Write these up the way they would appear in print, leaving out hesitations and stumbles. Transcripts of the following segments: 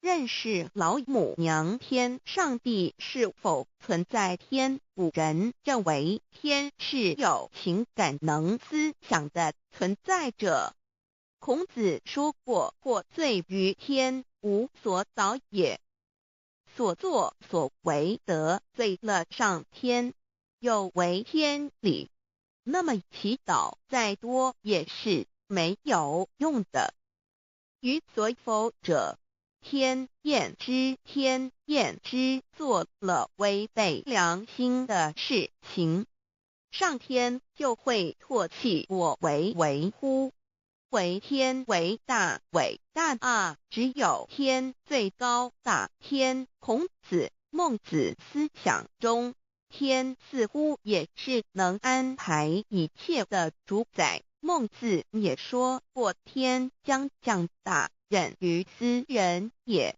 认识老母娘天上帝是否存在。天古人认为天是有情感能思想的存在者。孔子说过，或罪于天，无所导也。所作所为得罪了上天，有违天理，那么祈祷再多也是没有用的。予所否者，天厌之。天厌之，做了违背良心的事情，上天就会唾弃我为乎？为天为大，伟大啊！只有天最高大。天，孔子、孟子思想中，天似乎也是能安排一切的主宰。孟子也说过，天将降大任于斯人也，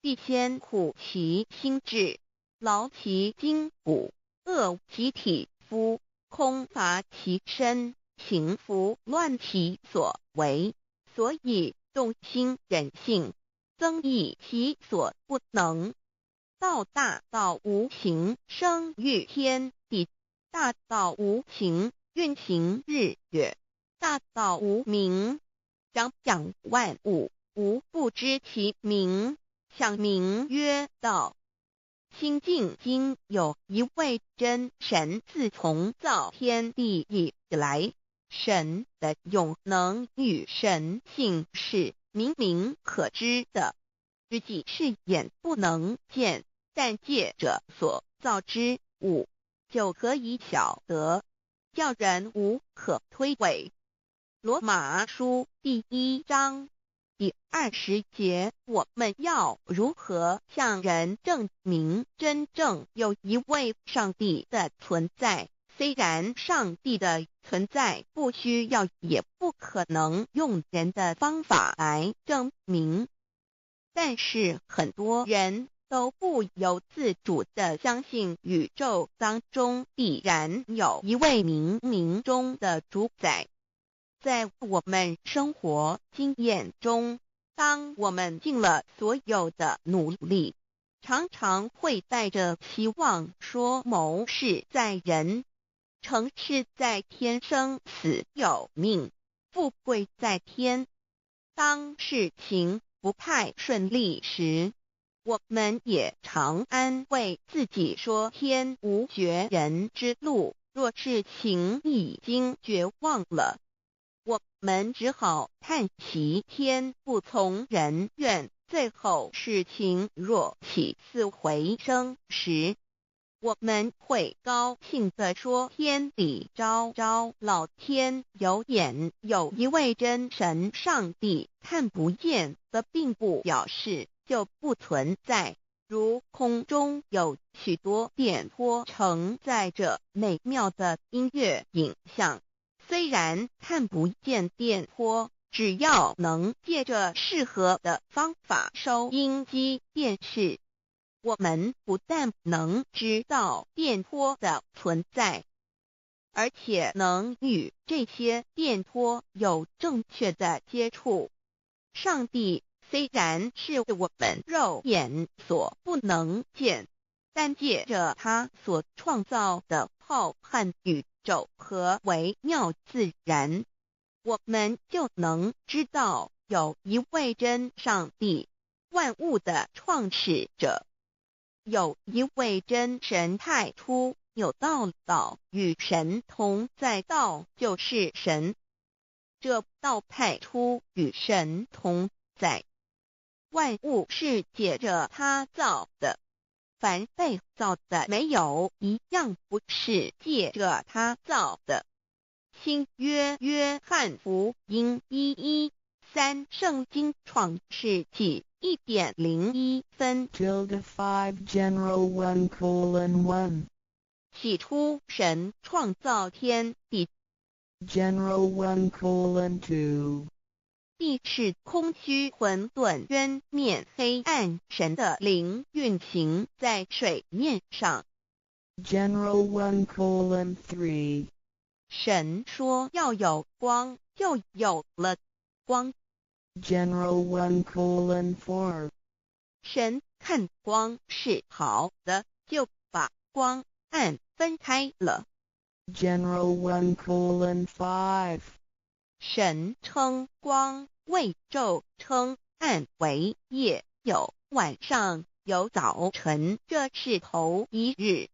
必先苦其心志，劳其筋骨，饿其体肤，空乏其身，行拂乱其所为，所以动心忍性，增益其所不能。道大道无形，生育天地；大道无形，运行日月；大道无名，掌讲万物，无不知其名，想名曰道。心经经有一位真神，自从造天地以来，神的永能与神性是明明可知的，实际是眼不能见，但借着所造之物，就可以晓得，叫人无可推诿。罗马书第1章第20节，我们要如何向人证明真正有一位上帝的存在？虽然上帝的存在不需要也不可能用人的方法来证明，但是很多人都不由自主地相信宇宙当中必然有一位冥冥中的主宰。在我们生活经验中，当我们尽了所有的努力，常常会带着期望说谋事在人，成事在天，生死有命，富贵在天。当事情不太顺利时，我们也常安慰自己说天无绝人之路，若事情已经绝望了，我们只好叹息天不从人愿。最后事情若起死回生时，我们会高兴地说天理昭昭，老天有眼，有一位真神上帝，看不见的并不表示就不存在。如空中有许多电波承载着美妙的音乐影像，虽然看不见电波，只要能借着适合的方法收音机电视，我们不但能知道电波的存在，而且能与这些电波有正确的接触。上帝虽然是我们肉眼所不能见，但借着他所创造的浩瀚宇宙和微妙自然，我们就能知道有一位真上帝，万物的创始者，有一位真神太初有道，道与神同在，道就是神，这道太初与神同在。万物是借着他造的，凡被造的没有一样不是借着他造的。新约约翰福音1:13，圣经创世纪1.01分。5 General 1:1 起初神创造天地。General 1:2地是空虚混沌渊面黑暗，神的灵运行在水面上。General 1:3神说要有光，就有了光。General 1:4神看光是好的，就把光暗分开了。General 1:5. 神称光为昼，称暗为夜，有晚上，有早晨，这是头一日。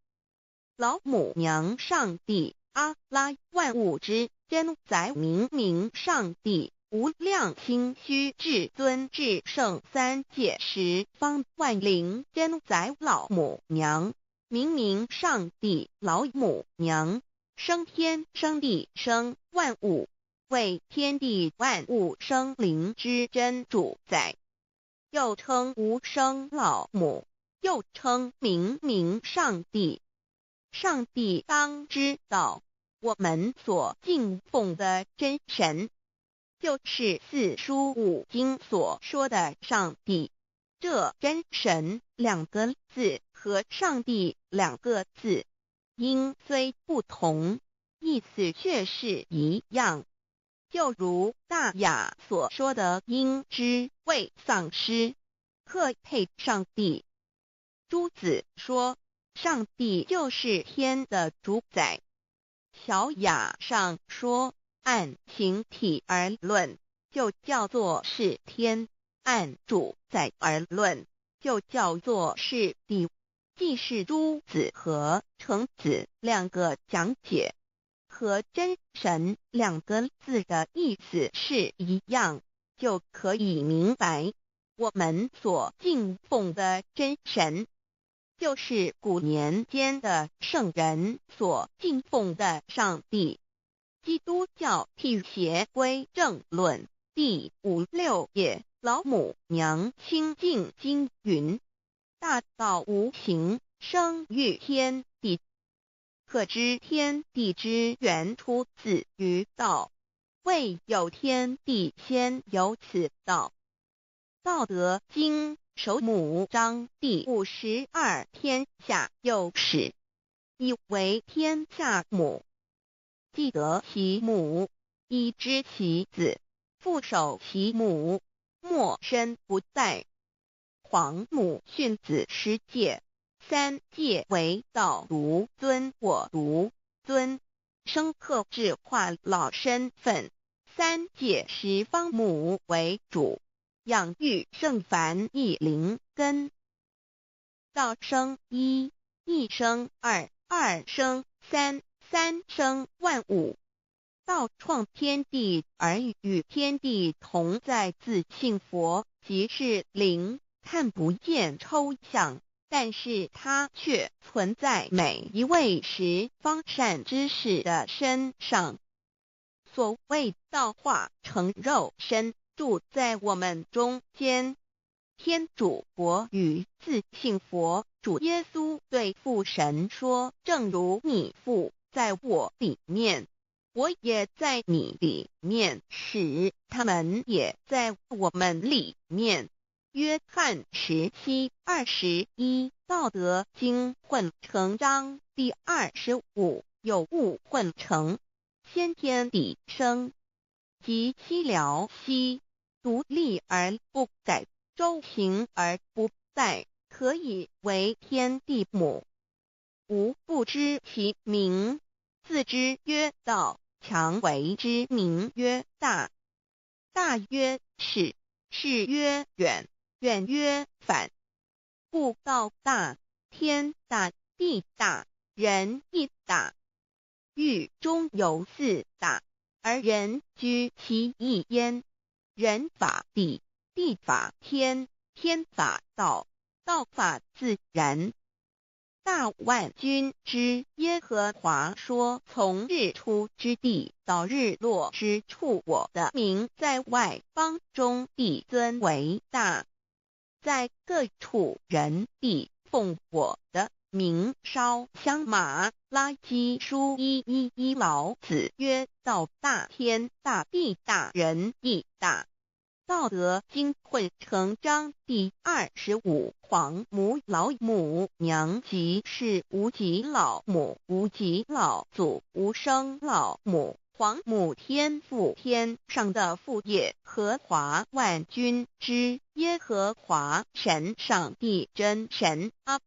老母娘上帝阿拉，万物之真宰明明上帝，无量清虚至尊至圣三界十方万灵真宰老母娘，明明上帝老母娘，生天生地生万物，为天地万物生灵之真主宰，又称无生老母，又称明明上帝。上帝当知道，我们所敬奉的真神，就是四书五经所说的上帝。这真神两个字和上帝两个字，音虽不同，意思却是一样。就如大雅所说的音之谓丧失，克配上帝。朱子说，上帝就是天的主宰。小雅上说，按形体而论，就叫做是天；按主宰而论，就叫做是地。既是朱子和程子两个讲解，和真神两个字的意思是一样，就可以明白，我们所敬奉的真神，就是古年间的圣人所敬奉的上帝。基督教辟邪归正论第56页，老母娘清净经云：大道无形，生育天地，可知天地之源出自于道，未有天地，先有此道。道德经首母章第52，天下有始，以为天下母。既得其母，以知其子，父守其母，莫身不在。皇母训子十戒，三戒为道如尊我如尊，生克制化老身份。三戒十方母为主，养育圣凡一灵根。道生一，一生二，二生三，三生万物。道创天地而与天地同在，自性佛，即是灵，看不见抽象，但是它却存在每一位十方善知识的身上。所谓道化成肉身，住在我们中间。天主国与自性佛主耶稣对父神说，正如你父在我里面，我也在你里面，使他们也在我们里面。约翰17:21，道德经混成章第25，有物混成，先天地生，即西辽西，独立而不改，周行而不殆，可以为天地母。吾不知其名，自之曰道，强为之名曰大。大曰始，始曰远，远曰反。故道大，天大，地大，人亦大。狱中有四大，而人居其一焉。人法地，地法天，天法道，道法自然。大万军之耶和华说，从日出之地到日落之处，我的名在外邦中必尊为大。在各处人必奉我的名烧香。马拉基书1:11，老子曰：道大，天大，地大，人亦大。道德经混成章第25，皇母老母娘即是无极老母，无极老祖，无生老母。皇母天父，天上的父耶和华万军之耶和华神，上帝真神，阿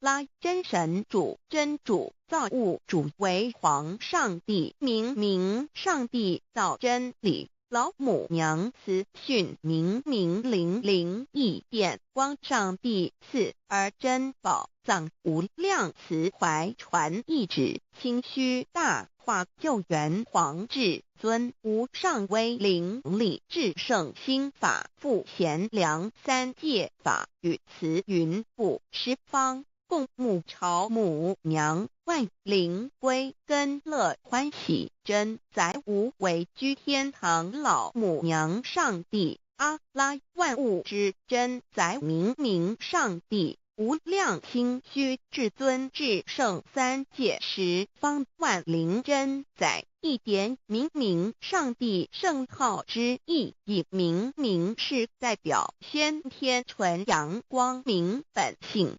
拉真神主，真主，造物主，为皇上帝，明上帝造真理，老母娘慈训，明灵义典光，上帝赐而真宝藏，无量慈怀传懿旨，清虚大化救援，皇至尊无上威灵力，至圣心法，复贤良三界法，与慈云布十方，共沐朝母娘，万灵归根乐欢喜，真载无为居天堂，老母娘上帝，阿拉万物之真载，明上帝，无量清虚至尊至圣三界十方，万灵真载，一点明上帝圣号之意，以明是代表先天纯阳光明本性，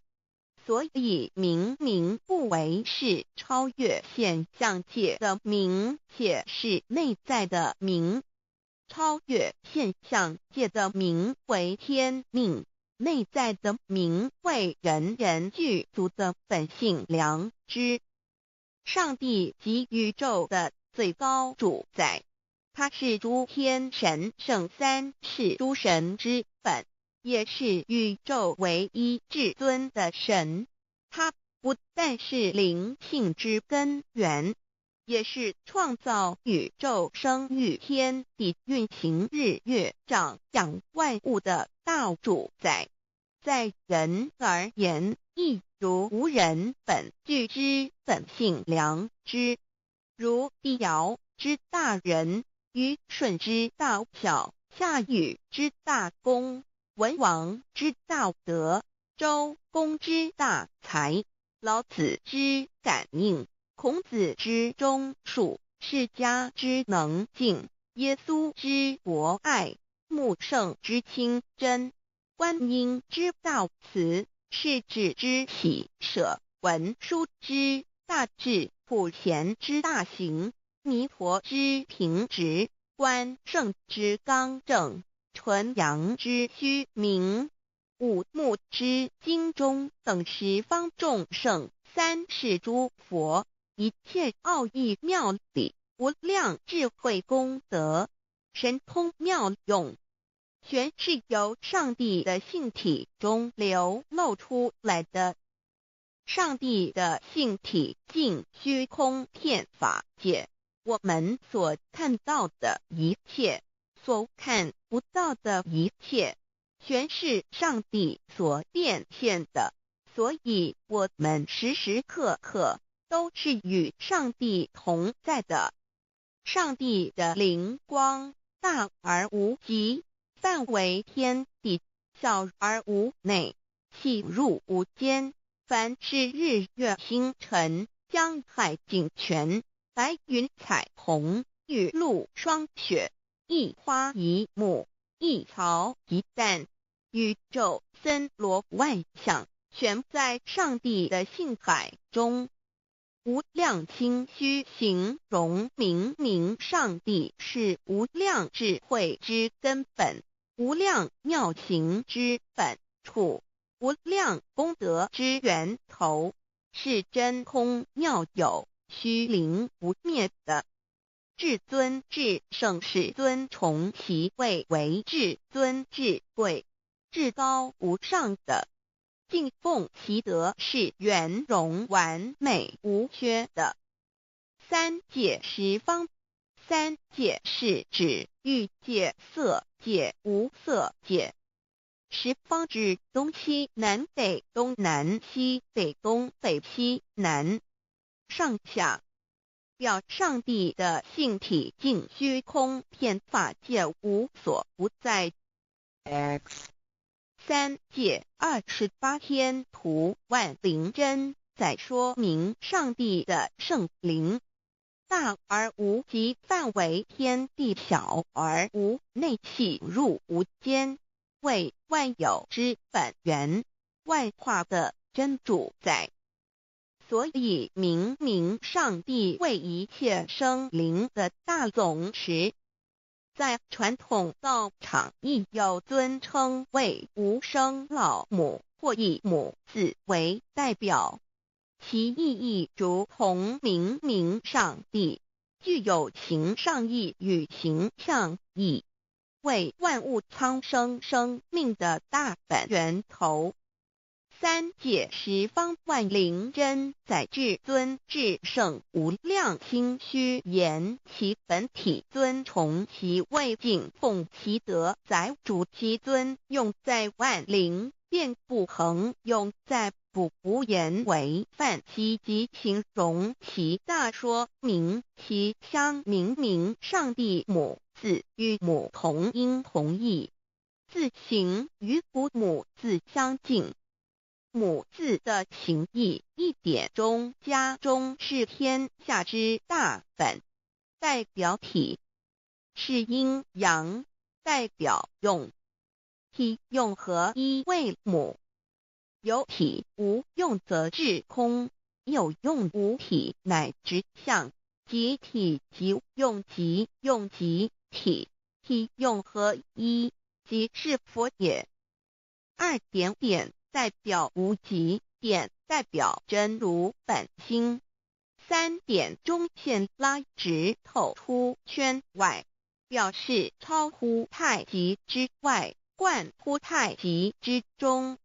所以明不为是超越现象界的明，且是内在的明。超越现象界的明为天命，内在的明为人具足的本性良知。上帝即宇宙的最高主宰，他是诸天神圣三世诸神之本，也是宇宙唯一至尊的神。他不但是灵性之根源，也是创造宇宙生育天地运行日月长养万物的大主宰。在人而言，亦如无人本具之本性良知，如地尧之大仁，虞舜之大巧，夏禹之大功，文王之大德，周公之大才，老子之感应，孔子之忠恕，释迦之能静，耶稣之博爱，穆圣之清真，观音之大慈，世子之喜舍，文殊之大智，普贤之大行，弥陀之平直，观圣之刚正，纯阳之虚明，五目之精中，等十方众圣，三世诸佛，一切奥义妙理，无量智慧功德，神通妙用，全是由上帝的性体中流露出来的。上帝的性体尽虚空遍法界，我们所看到的一切，所看不到的一切，全是上帝所变现的，所以我们时时刻刻都是与上帝同在的。上帝的灵光大而无极，范围天地，小而无内，细入无间。凡是日月星辰，江海井泉，白云彩虹，雨露霜雪，一花一木，一草一蛋，宇宙森罗万象，全在上帝的性海中。无量清虚形容明上帝是无量智慧之根本，无量妙行之本处，无量功德之源头，是真空妙有，虚灵不灭的。至尊至圣世尊崇其位为至尊至贵，至高无上的，敬奉其德是圆融完美无缺的。三界十方，三界是指欲界、色界、无色界。十方指东西南北东南西北东北西南上下，表上帝的性体尽虚空遍法界无所不在。 X 三界28天图万灵真在说明上帝的圣灵大而无极，范围天地，小而无内，细入无间，为万有之本源，万化的真主宰。所以明明上帝为一切生灵的大总持。在传统道场亦有尊称为无生老母或以母字为代表，其意义如同明明上帝，具有形上义与形象义，为万物苍生生命的大本源头。三界十方万灵真载至尊至圣无量心虚言其本体尊崇其位敬奉其德载主其尊用在万灵便不恒用在不无言为范其及形容其大说明其相明上帝母字与母同音同义，字形与古母字相近。母字的情义一点中加中是天下之大本，代表体是阴阳，代表用，体用合一为母。有体无用则至空，有用无体乃直相，即体即用即用即体，体用合一即是佛也。二点点代表无极，点代表真如本心。三点中线拉直透出圈外，表示超乎太极之外，贯乎太极之中。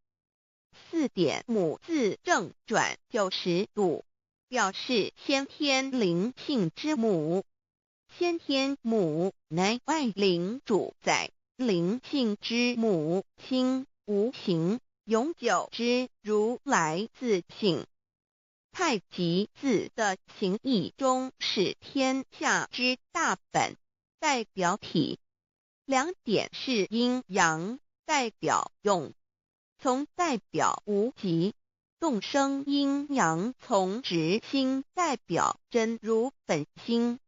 四点母字正转90度，表示先天灵性之母。先天母乃外灵主宰，灵性之母亲无形永久之如来自性。太极字的形义中是天下之大本，代表体。两点是阴阳，代表用，从代表无极，动生阴阳从直心代表真如本心。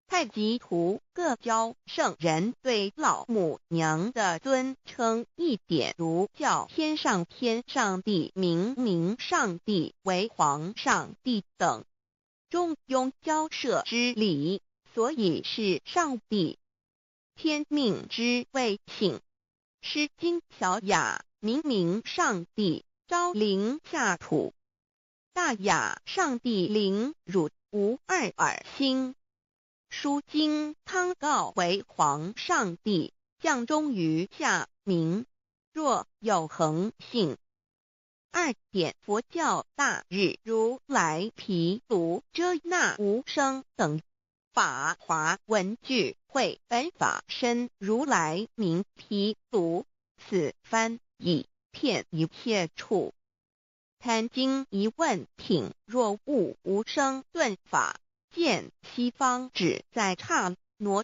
太极图各教圣人对老母娘的尊称一点如叫天上帝明上帝为皇上帝等，中庸交涉之理，所以是上帝。天命之谓性，诗经小雅明上帝昭灵下土，大雅上帝灵汝无二耳心。书经汤告为皇上帝，降中于下民，若有恒性。二点佛教大日如来毗卢遮那无生等法华文具会本法身如来名毗卢，此翻译遍一切处。坛经一问品若悟无生顿法，见西方只在刹那。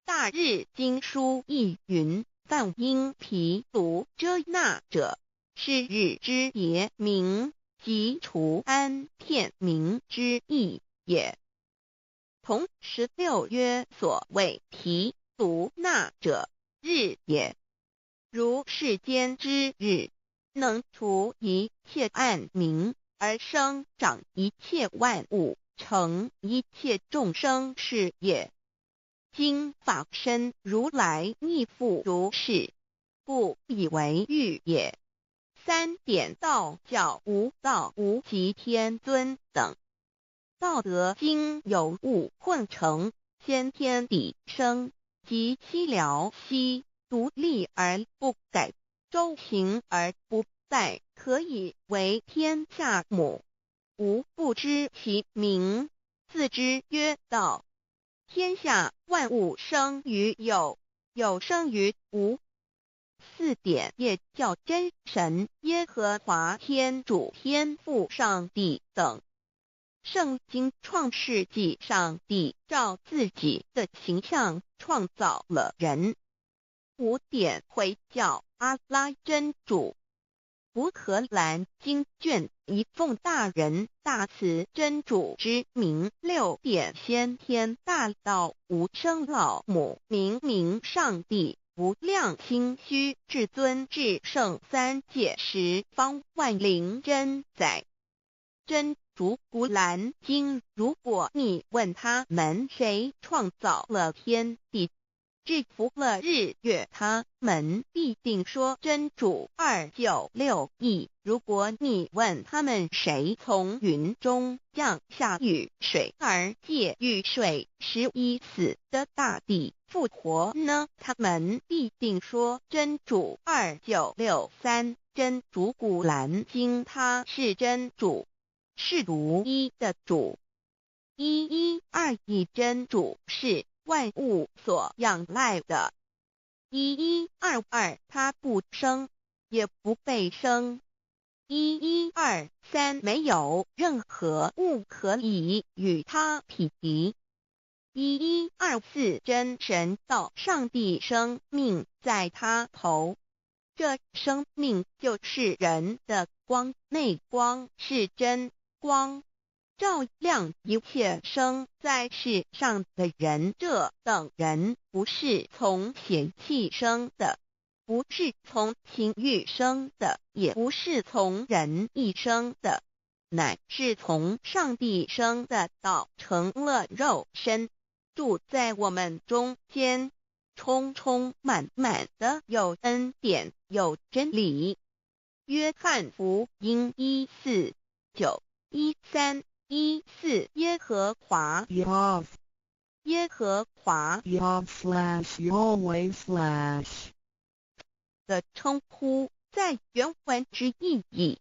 大日经书亦云，梵音毗卢遮那者，是日之别名，即除安片名之意也。同16曰所谓毗卢那者，日也。如世间之日，能除一切暗明，而生长一切万物，成一切众生是也。今法身如来亦复如是，故以为欲也。三点道教无道无极天尊等。道德经有物混成，先天地生，即西辽西，独立而不改，周行而不殆，可以为天下母。吾不知其名，自之曰道。天下万物生于有，有生于无。四点也叫真神耶和华天主天父上帝等。圣经创世纪，上帝照自己的形象创造了人。五点回教阿拉真主。乌克兰经卷一奉大人大慈真主之名，六点先天大道无生老母明上帝无量心虚至尊至圣三界十方万灵真载真竹古兰经，如果你问他们谁创造了天地，制服了日月，他们必定说真主296亿。如果你问他们谁从云中降下雨水而借雨水使已死的大地复活呢，他们必定说真主2963。真主古兰经，他是真主，是独一的主，112真主是万物所仰赖的，1122他不生也不被生，1123没有任何物可以与他匹敌，1124真神道上帝生命在他头，这生命就是人的光，内光是真光，照亮一切生在世上的人。这等人不是从血气生的，不是从情欲生的，也不是从人意生的，乃是从上帝生的，道成了肉身，住在我们中间，充充满满的有恩典有真理。约翰福音1491314耶和华 Yav 耶和华 Yav/Yahweh/ 的称呼，在原文之意义，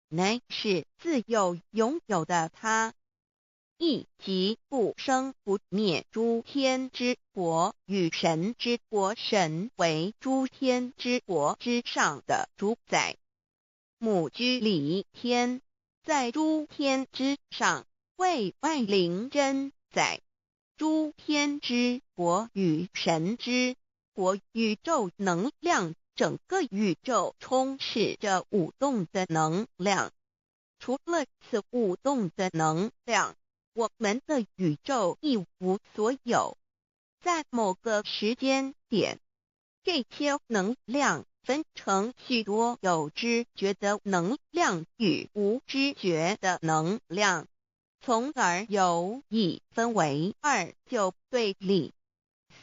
乃是自有拥有的他，亦即不生不灭诸天之国与神之国，神为诸天之国之上的主宰，母居里天，在诸天之上，为万灵真宰。诸天之国与神之国，宇宙能量，整个宇宙充斥着舞动的能量。除了此舞动的能量，我们的宇宙一无所有。在某个时间点，这些能量分成许多有知觉的能量与无知觉的能量，从而有一分为二，就对立。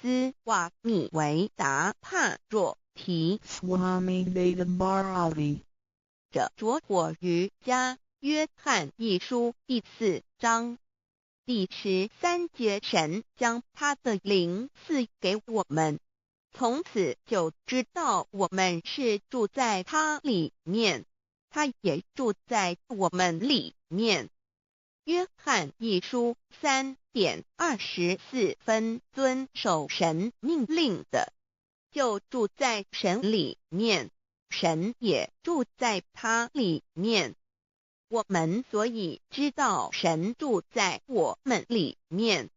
斯瓦米维达帕若提 Swami Vedabharati 者着火于家约翰一书第4章第13节，神将他的灵赐给我们，从此就知道我们是住在他里面，他也住在我们里面。约翰一书3:24，遵守神命令的，就住在神里面，神也住在他里面。我们所以知道神住在我们里面，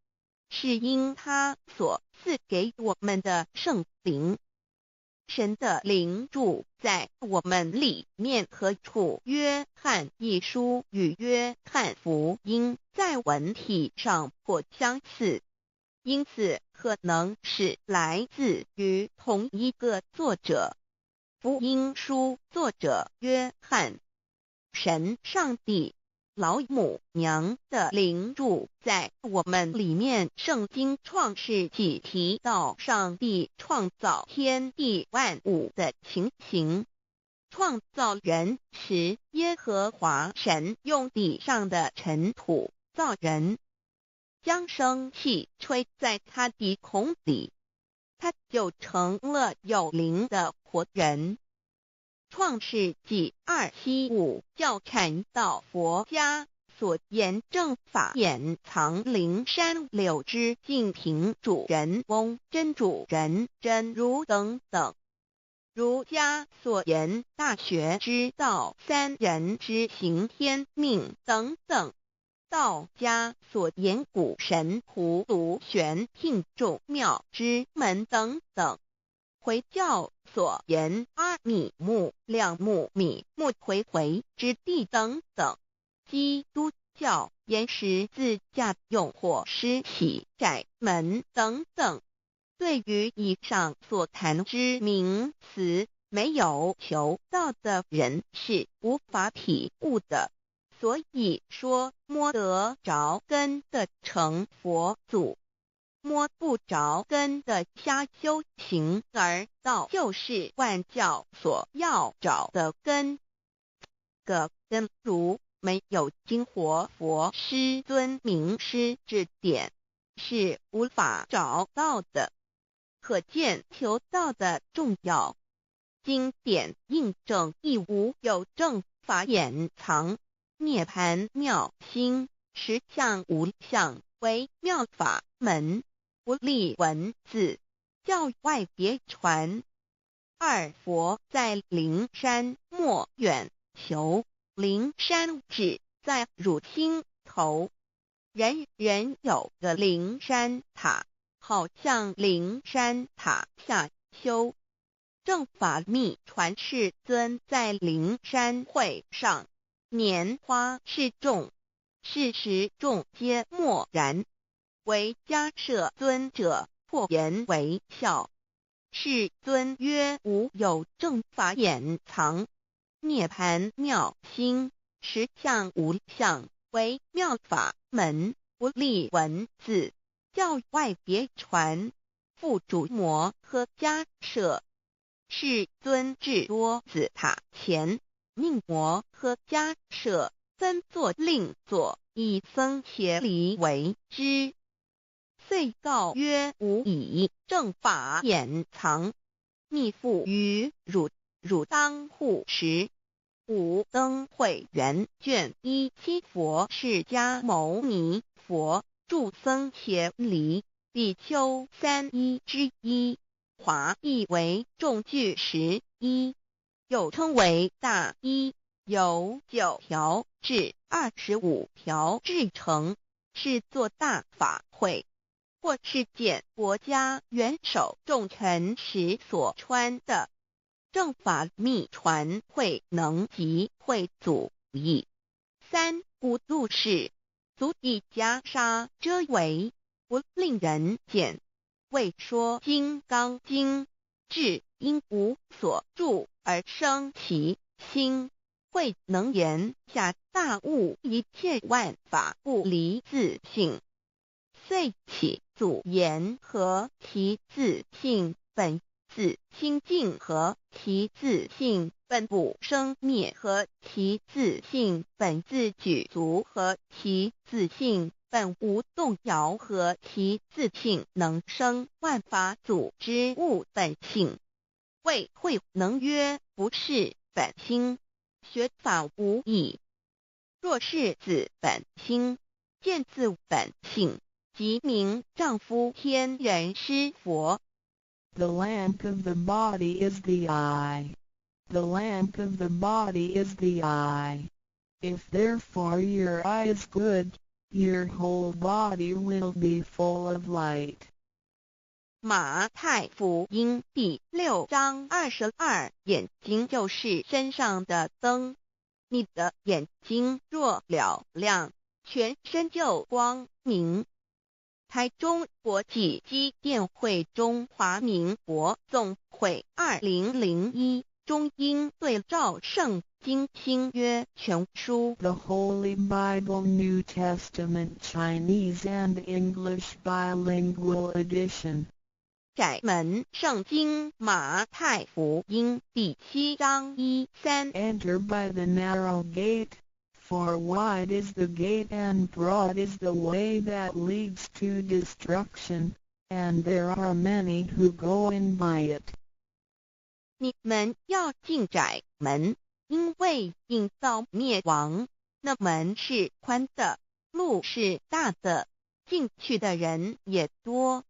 是因他所赐给我们的圣灵。神的灵住在我们里面，何处？约翰一书与约翰福音在文体上颇相似，因此可能是来自于同一个作者。福音书作者约翰，神上帝老母娘的灵住在我们里面。圣经创世纪提到上帝创造天地万物的情形，创造人时，耶和华神用地上的尘土造人，将生气吹在他鼻孔里，他就成了有灵的活人。创世纪275教阐到佛家所言正法掩藏灵山柳之净瓶主人翁真主人真如等等。儒家所言大学之道三人之行天命等等。道家所言古神荼毒玄牝众妙之门等等。回教所言阿米木、亮木、米木回回之地等等。基督教言十字架、用火施洗、窄门等等。对于以上所谈之名词，没有求道的人是无法体悟的。所以说摸得着根的成佛祖，摸不着根的瞎修行而道，就是万教所要找的根。个根如没有经活佛师尊名师指点，是无法找到的。可见求道的重要。经典印证亦无有正法掩藏，涅盘妙心，实相无相，为妙法门，不立文字，教外别传。二佛在灵山莫远求，灵山只在汝心头，人人有个灵山塔，好像灵山塔下修。正法密传世尊在灵山会上，拈花示众，是时众皆默然，唯迦摄尊者破颜为笑。世尊曰：无有正法掩藏，涅盘妙心，实相无相，为妙法门，不立文字，教外别传。复主摩诃迦摄。世尊至多子塔前，命摩诃迦摄分作另座，以僧伽梨为之。遂告曰：吾以正法掩藏，密付于汝，汝当护持。五灯会元卷17佛释迦牟尼佛著僧伽梨比丘3之一，华译为众句11，又称为大一，由9条至25条制成，是作大法会，或是见国家元首重臣时所穿的。正法密传会能及会祖义。三古度世，足以袈裟遮为，不令人见。为说金刚经，至因无所住而生其心，慧能言下大悟一切万法不离自性。遂起祖言和其自性本自清净和其自性本不生灭和其自性本自具足和其自性本无动摇和其自性能生万法组之物本性。谓慧能曰：不是本心，学法无益。若是自本心，见自本性，即名丈夫天人师佛。The lamp of the body is the eye. The lamp of the body is the eye. If therefore your eye is good, your whole body will be full of light. 马太福音第6章22，眼睛就是身上的灯。你的眼睛若了亮，全身就光明。台中国际机电会中华民国总会2001中英对照圣经新约全书 The Holy Bible New Testament Chinese and English Bilingual Edition. 窄门圣经马太福音第7章1-3 Enter by the narrow gate, for wide is the gate and broad is the way that leads to destruction, and there are many who go in by it. 你们要进窄门，因为引到灭亡。那门是宽的，路是大的，进去的人也多。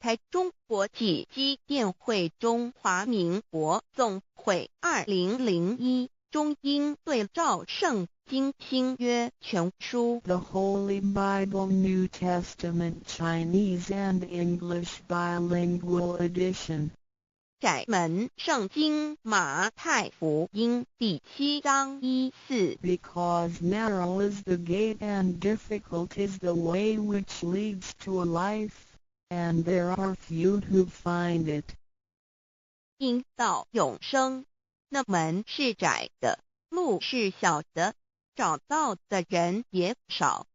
台中国际机电会中华民国总会2001中英对照圣经新约全书 The Holy Bible New Testament Chinese and English Bilingual Edition. 窄门圣经马太福音第7章1-4 Because narrow is the gate and difficult is the way which leads to life, and there are few who find it. 因到永生，那门是窄的，路是小的，找到的人也少。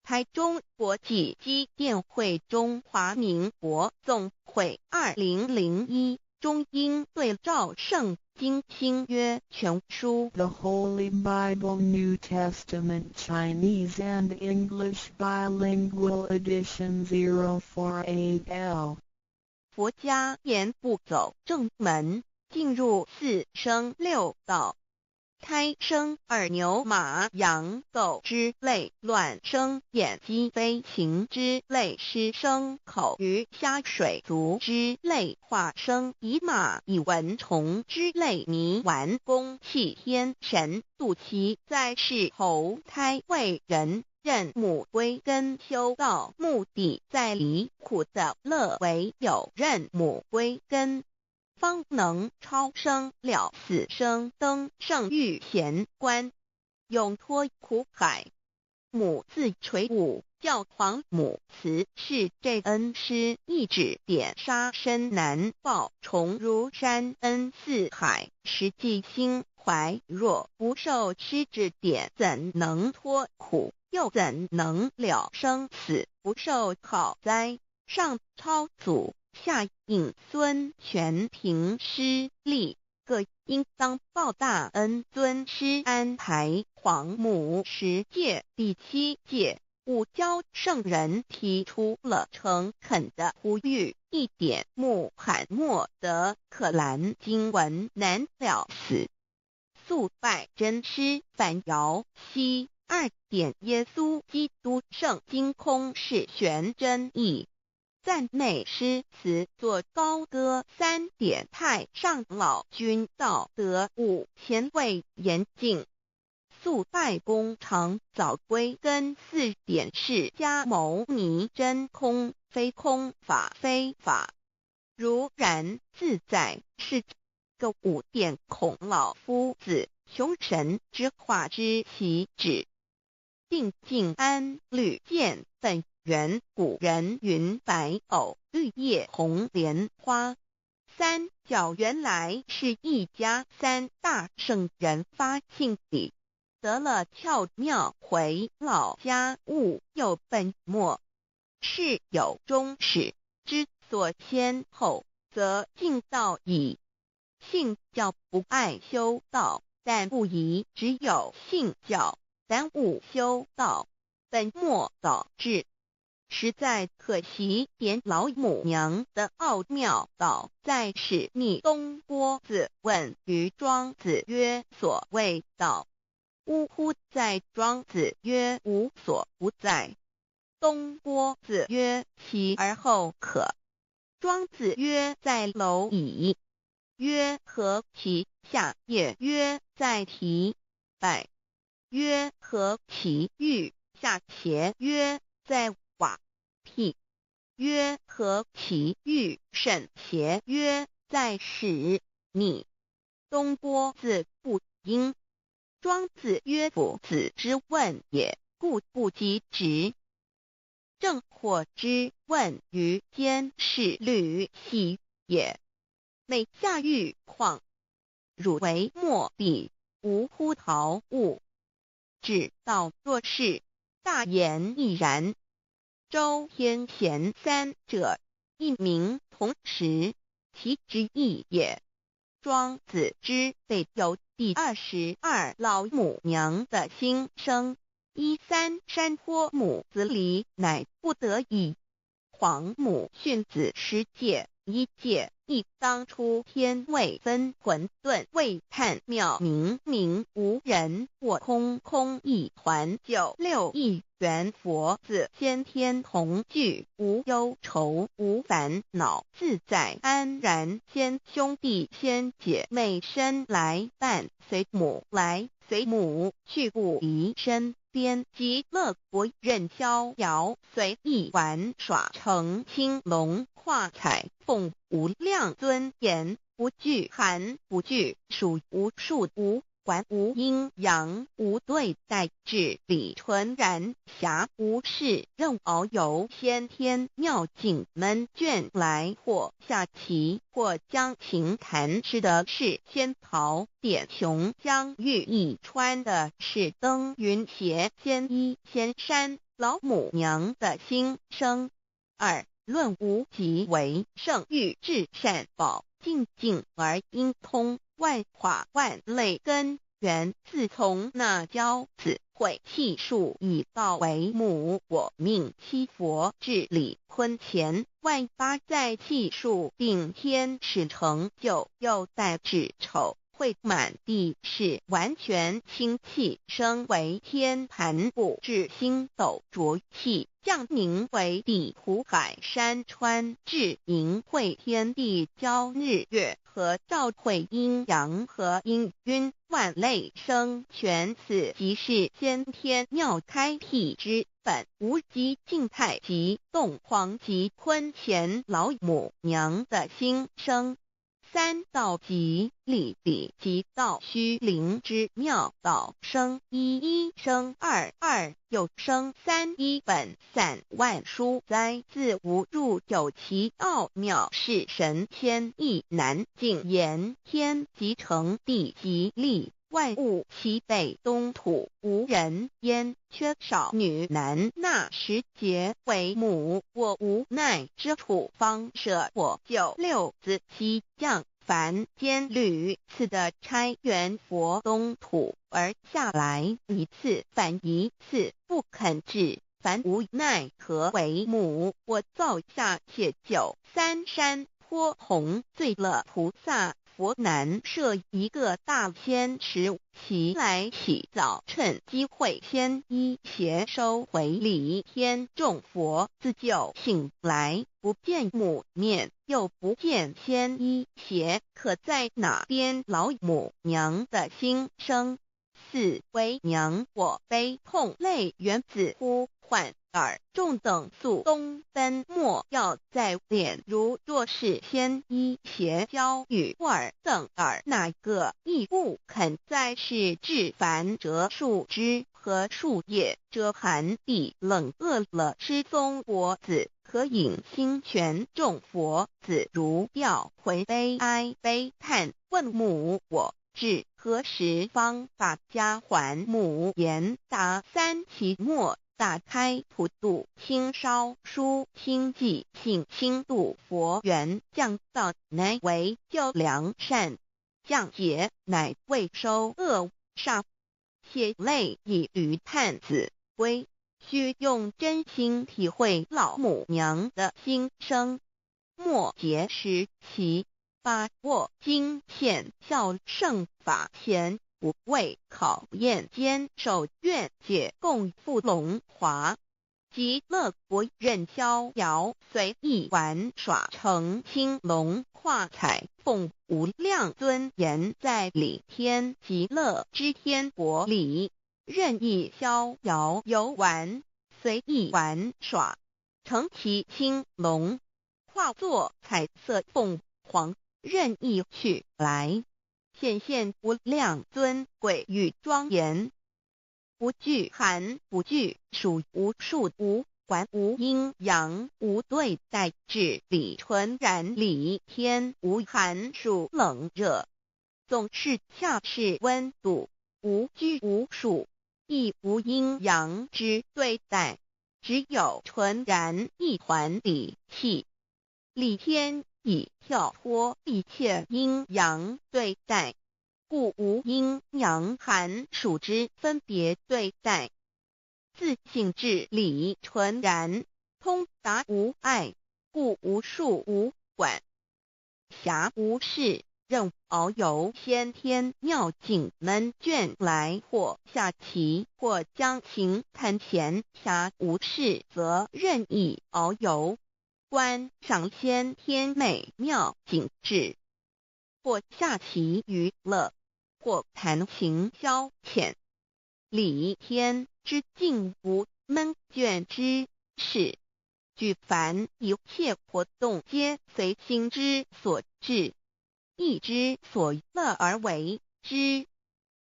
台中国际机电会中华民国总会2001中英对照圣经新约全书 The Holy Bible New Testament Chinese and English Bilingual Edition 048L 佛家言步走正门，进入四生六道。胎生二牛马羊狗之类，卵生眼鸡飞禽之类，湿生口鱼虾水族之类，化生以马以蚊虫之类，迷顽公气天神，度其在世投胎为人，任母归根修道，目的在离苦的乐为有任母归根，方能超生了死生，登圣域贤官，永脱苦海。母自垂武，教皇母慈是这恩师，一指点杀身难报，重如山恩似海，实际心怀若不受师指点，怎能脱苦？又怎能了生死？不受考灾，上超祖，下应孙权凭师力，各应当报大恩。尊师安排皇母10诫，第7诫五教圣人提出了诚恳的呼吁，一点穆罕默德可兰经文难了死，肃拜真师反摇西。2点耶稣基督圣经空是玄真义，赞美诗词作高歌。3点太上老君道德5前卫严谨，肃拜公常早归根。4点释迦牟尼真空非空，法非法，如然自在是个。5点孔老夫子雄神之化之其旨，定静安律见本源。古人云白藕绿叶红莲花。3角原来是一家3大圣人发信礼，得了窍妙，回老家务有本末，事有终始，之所先后，则敬道矣。信教不爱修道，但不宜只有信教，耽误修道，本末倒置，实在可惜。点老母娘的奥妙道在使逆东郭子问于庄子曰：所谓道，呜呼！在庄子曰：无所不在。东郭子曰：其而后可？庄子曰：在蝼蚁。曰：何其下也？曰：在蹄。百。曰：何其欲下邪？曰：在瓦辟。曰：何其欲甚邪？曰：在使逆。东郭子不应。庄子曰：夫子之问也，故不及直。正或之问于监视律系也，每下狱况，汝为莫必，无乎陶物。只道若是，大言亦然。周天贤3者，一名同时，其之义也。庄子之备有第22老母娘的心声，3山坡母子礼，乃不得已。皇母训子10诫，1诫亦当初天未分，混沌未探，妙明明无人，我空空一团。9六一元佛子先天同具，无忧愁无烦恼，自在安然。先兄弟先姐妹生来伴，随母来随母去，不离身边。极乐国任逍遥，随意玩耍，成青龙画彩凤，无量尊严，不惧寒不惧暑，无数无观无阴阳，无对待，至理纯然，暇无事，任遨游，先天妙境门卷来，或下棋，或将琴弹，诗的是仙桃，点琼将玉一穿的是登云斜仙衣仙山，老母娘的心声。二论无极为圣域至善宝，静静而应通，万化万类根源，自从那骄子会气数以道为母，我命七佛治理坤乾，万八在气数并天使成就，又待至丑会满地是完全清气，升为天盘布至星斗浊气，降凝为地湖海山川，至凝会天地交日月和照会阴阳和阴晕，万类生全，此即是先天妙开辟之本，无极静态及动黄及坤乾老母娘的心声。三道即理理即道虚灵之妙道，生一一生二二又生三，一本散万殊哉，自无入有其奥妙，是神天意难尽言，天即成地即立，万物其北东土，无人焉，缺少女男，那时节为母，我无奈之处，方舍我九六子七将凡间屡次的差援佛东土，而下来一次反一次不肯治，凡无奈何为母，我造下且九三山颇弘罪了菩萨，佛难设一个大仙池，其来起早，趁机会先一邪收回礼，天众佛自救醒来，不见母面，又不见先一邪，可在哪边？老母娘的心声。四为娘我悲痛泪源自呼唤耳众等速东奔，莫要再敛，如若是先一邪教与尔等耳，哪个亦不肯再是至凡折树枝和树叶，遮寒地冷饿了失踪国子，可引心泉众佛子如调回悲哀悲叹，问母我至何时方把家还母？言答三期末，打开普度清烧书清寂性清度佛缘，降道乃为救良善，降劫乃为收恶煞，血泪以余叹子归，须用真心体会老母娘的心声。末节时期，把握经现效圣法前，不畏考验，坚守愿解共赴龙华，极乐国任逍遥，随意玩耍，成青龙画彩凤，无量尊严在里天极乐之天国里，任意逍遥游玩，随意玩耍，成其青龙，化作彩色凤凰，任意去来，显现无量尊贵与庄严，不惧寒，不惧暑，无数无管，无阴阳，无对待，至理纯然理天，无寒暑冷热，总是恰是温度，无拘无束，亦无阴阳之对待，只有纯然一环理气。理天以跳脱一切阴阳对待，故无阴阳寒暑之分别对待，自性至理纯然，通达无碍，故无束无管，暇无事，任遨游先天妙境门卷来，或下棋，或将琴弹弦，暇无事则任意遨游，观赏先天美妙景致，或下棋娱乐，或弹琴消遣，理天之境无闷倦之事，举凡一切活动皆随心之所至，意之所乐而为之。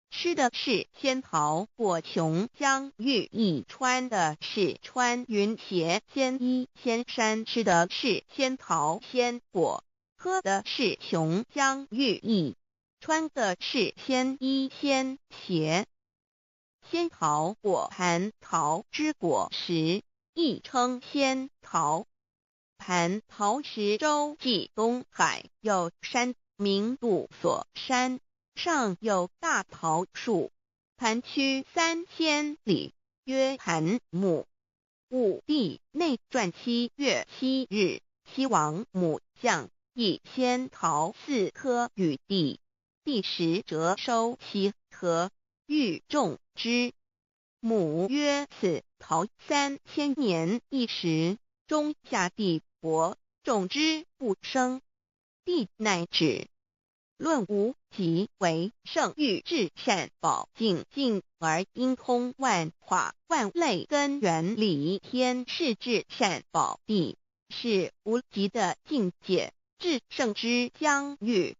吃的是仙桃果琼浆玉液，穿的是穿云鞋仙衣仙衫，吃的是仙桃仙果，喝的是琼浆玉液，穿的是仙衣仙鞋。仙桃果蟠桃之果实，亦称仙桃。蟠桃实洲际东海有山，名杜索山，上有大桃树，盘曲3000里，曰盘木。武帝内传7月7日，西王母降以仙桃4颗与帝，帝时折收其核，欲种之。母曰：此桃3000年一时，中下地薄，种之不生。帝乃止。论无极为圣域至善宝净尽而应通万化万类根源理天是至善宝地，是无极的境界，至圣之疆域。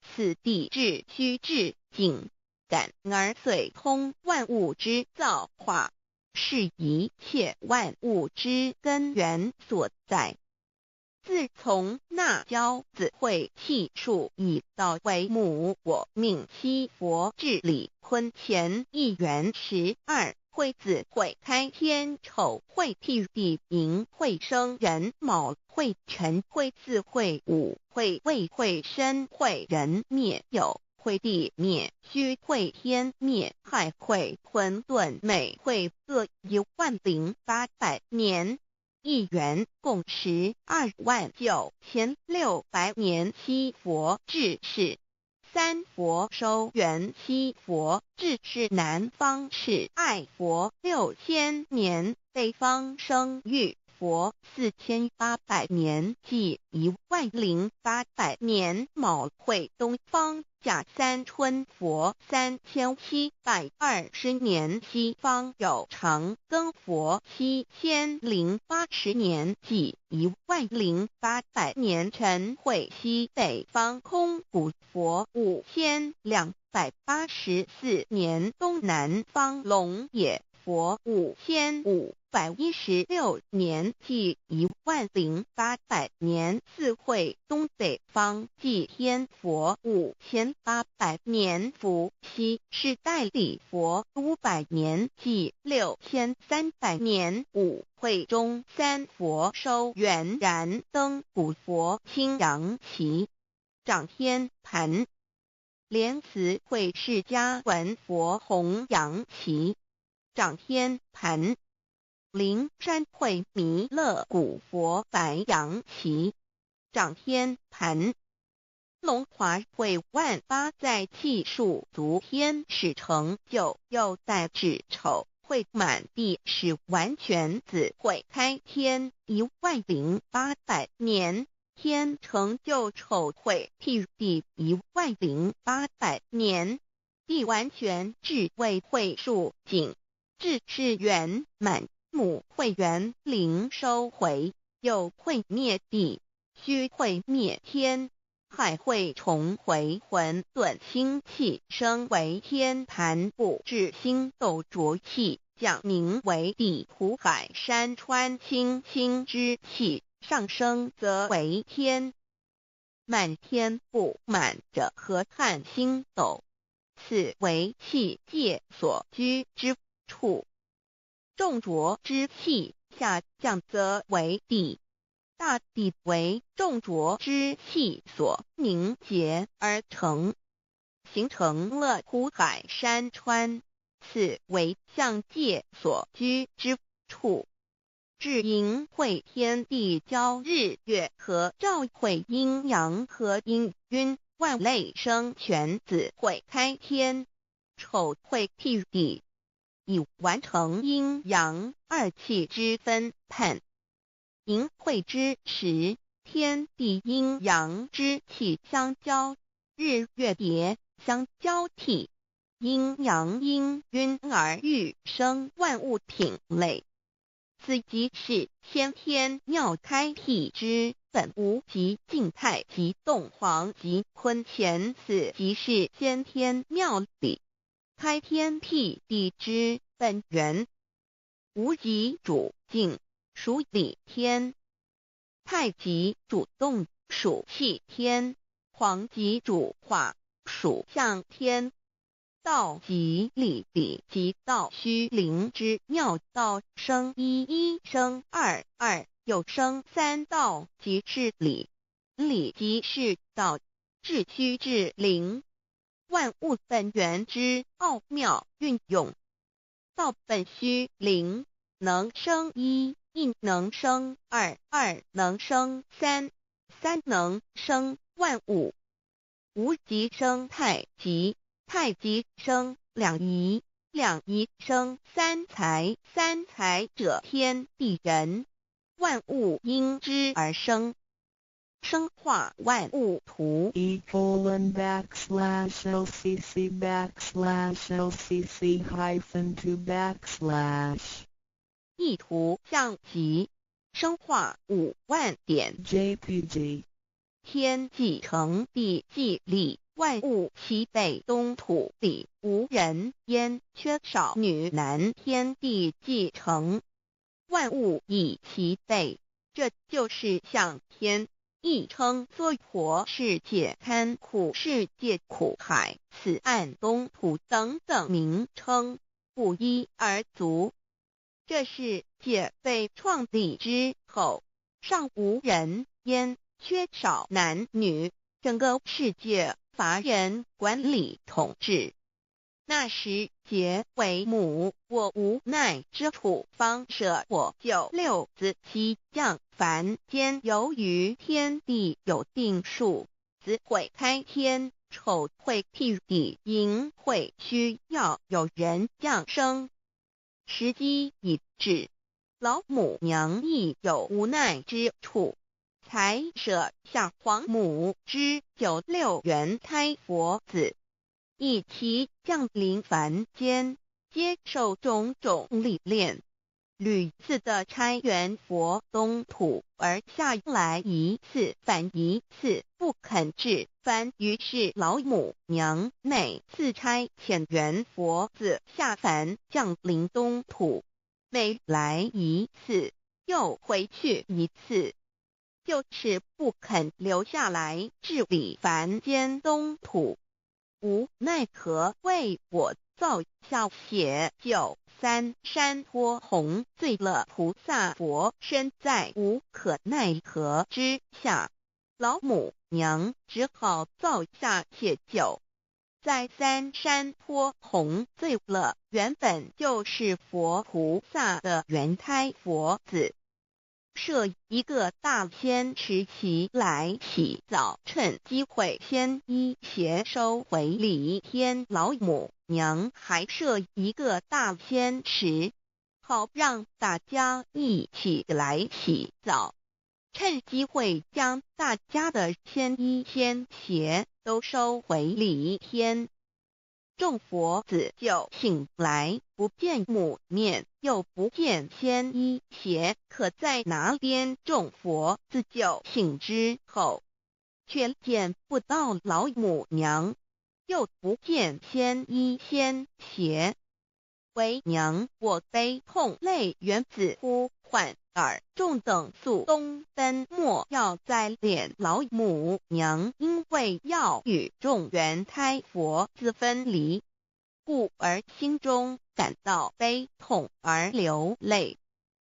此地至虚至静，感而遂通万物之造化，是一切万物之根源所在。自从那骄子会气数以道为母，我命七佛治理坤乾一元12，会子会开天丑会替地寅会生人卯会辰会巳会午会未会申会人灭酉会地灭戌会天灭亥会混沌每会各10800年。一元共129600年。七佛治世，三佛收元，七佛治世南方是爱佛6000年，北方生玉佛4800年，即10800年。卯会东方甲三春佛3720年，西方有长庚佛7080年，即10800年。辰会西北方空谷佛5284年，东南方龙野佛5516年，即10800年。四会东北方祭天佛5800年，伏羲是代理佛500年，即6300年。五会中三佛收元，燃灯古佛青阳旗，掌天盘。莲慈会释迦文佛红阳旗，掌天盘。灵山会弥勒古佛白阳旗，掌天盘。龙华会万八在气数足天使成就，又代至丑会满地是完全子会开天10800年，天成就丑会替地10800年，地完全至为会数尽，至是圆满。母会元灵收回，又会灭地，戌会灭天，亥会重回混沌星气，生为天盘部，至星斗浊气，降名为地土海山川星星之气，上升则为天。满天不满者河汉星斗，此为气界所居之处。重浊之气下降则为地，大地为重浊之气所凝结而成，形成了土海山川，此为象界所居之处。至寅会天地交日月和照会阴阳和阴晕，万类生全子会开天，丑会替地，以完成阴阳二气之分判。寅会之时，天地阴阳之气相交，日月叠相交替，阴阳阴晕而育生万物品类。此即是先天妙开辟之本无极静态及动黄及坤乾，此即是先天妙理。开天辟地之本源，无极主静，属理天；太极主动，属气天；黄极主化，属象天。道即理，理即道虚灵之妙道，生一，一生二，二又生三，道即是理，理即是道，至虚至灵，万物本源之奥妙运用。道本虚灵，能生一，一能生二，二能生三，三能生万物。无极生太极，太极生两仪，两仪生三才，三才者天地人，万物因之而生，生化万物图。E://LCC_LCC_2 意图象极，生化5万点。 JPG 天既成，地既立，万物其备，东土里无人焉，缺少女男，天地既成，万物以其备，这就是象天，亦称娑婆世界、堪苦世界、苦海、此岸、东土等等名称，不一而足。这世界被创立之后，尚无人焉，缺少男女，整个世界乏人管理统治。那时桀为母，我无奈之处，方舍我救六子妻降凡间。由于天地有定数，子会开天，丑会辟地，寅会需要有人降生。时机已至，老母娘亦有无奈之处，才舍下皇母之96元胎佛子，以其降临凡间，接受种种历练，屡次的差援佛东土，而下来一次反一次不肯至凡，于是老母娘每次差遣援佛子下凡降临东土，每来一次又回去一次，就是不肯留下来治理凡间东土。无奈何为我造下血救三山托洪罪了菩萨佛，身在无可奈何之下，老母娘只好造下解救。在三山托洪罪了原本就是佛菩萨的原胎佛子，设一个大仙池其来洗澡，趁机会先一邪收回礼天。老母娘还设一个大仙池，好让大家一起来洗澡，趁机会将大家的仙衣仙鞋都收回礼天。众佛子就醒来，不见母面，又不见仙衣鞋可在哪边。众佛子就醒之后，却见不到老母娘，又不见仙衣仙鞋。为娘我悲痛泪源自呼唤耳，众等速东奔，莫要再敛。老母娘因为要与众原胎佛子分离，故而心中感到悲痛而流泪，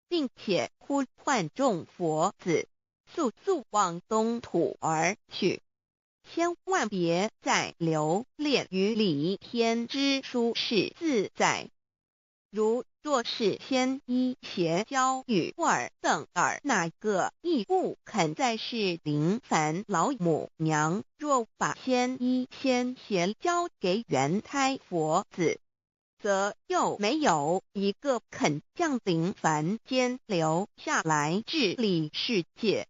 并且呼唤众佛子速速往东土而去，千万别再留恋于礼天之舒适自在。如若是仙衣鞋交与尔等尔，哪个亦不肯再是临凡。老母娘若把仙衣仙鞋交给原胎佛子，则又没有一个肯降临凡间留下来治理世界。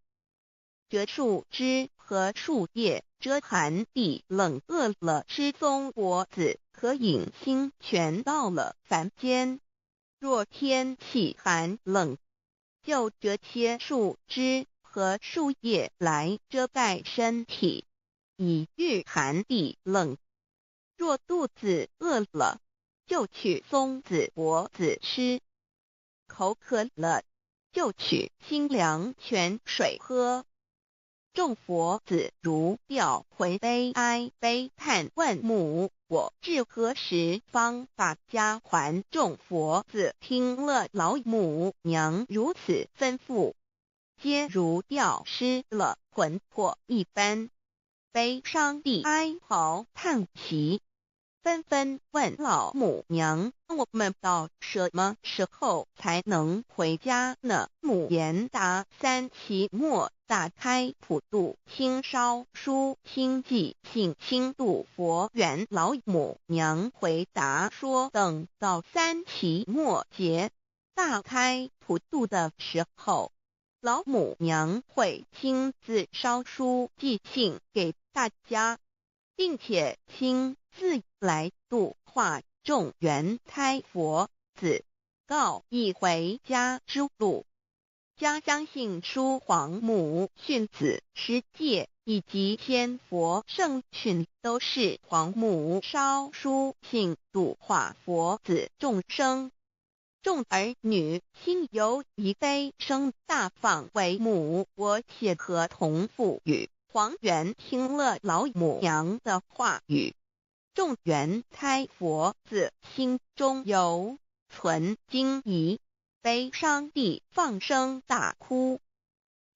这树枝和树叶遮寒地冷，饿了吃松果子，可饮清泉，到了凡间，若天气寒冷，就折些树枝和树叶来遮盖身体，以御寒地冷。若肚子饿了，就取松子果子吃；口渴了，就取清凉泉水喝。众佛子如吊魂悲哀悲叹问母，我至何时方把家还？众佛子听了老母娘如此吩咐，皆如吊失了魂魄一般，悲伤地哀嚎叹息，纷纷问老母娘：我们到什么时候才能回家呢？母言答：3期末打开普度清烧书清寂性清度佛缘。老母娘回答说：等到3期末节大开普度的时候，老母娘会亲自烧书寄信给大家，并且亲自来度化众缘胎佛子，告一回家之路。家乡信书皇母训子师戒以及千佛圣训，都是皇母烧书信度化佛子众生。众儿女心有一悲生大放为母，我且合同赋予。黄元听了老母娘的话语，众缘胎佛子心中有存惊疑，悲伤地放声大哭。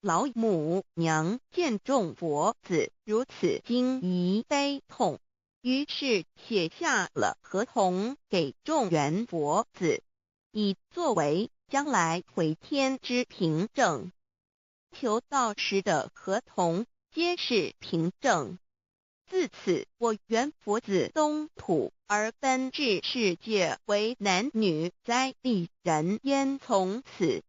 老母娘见众佛子如此惊疑悲痛，于是写下了合同给众缘佛子，以作为将来回天之凭证。求道时的合同皆是凭证。自此，我缘佛子东土而奔至世界为男女在地人焉。从此，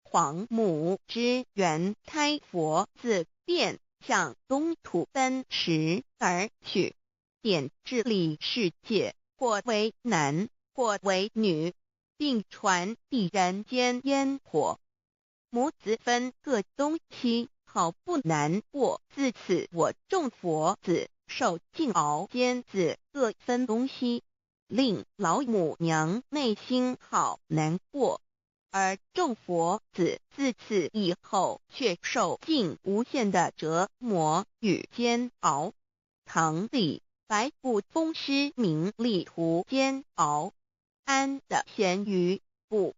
皇母之缘胎佛子便向东土奔驰而去，点治理世界，或为男，或为女，并传递人间烟火。母子分各东西，好不难过。自此，我众佛子受尽熬煎子各分东西，令老母娘内心好难过。而众佛子自此以后却受尽无限的折磨与煎熬。唐李白骨风师名利图煎熬，安得闲于不？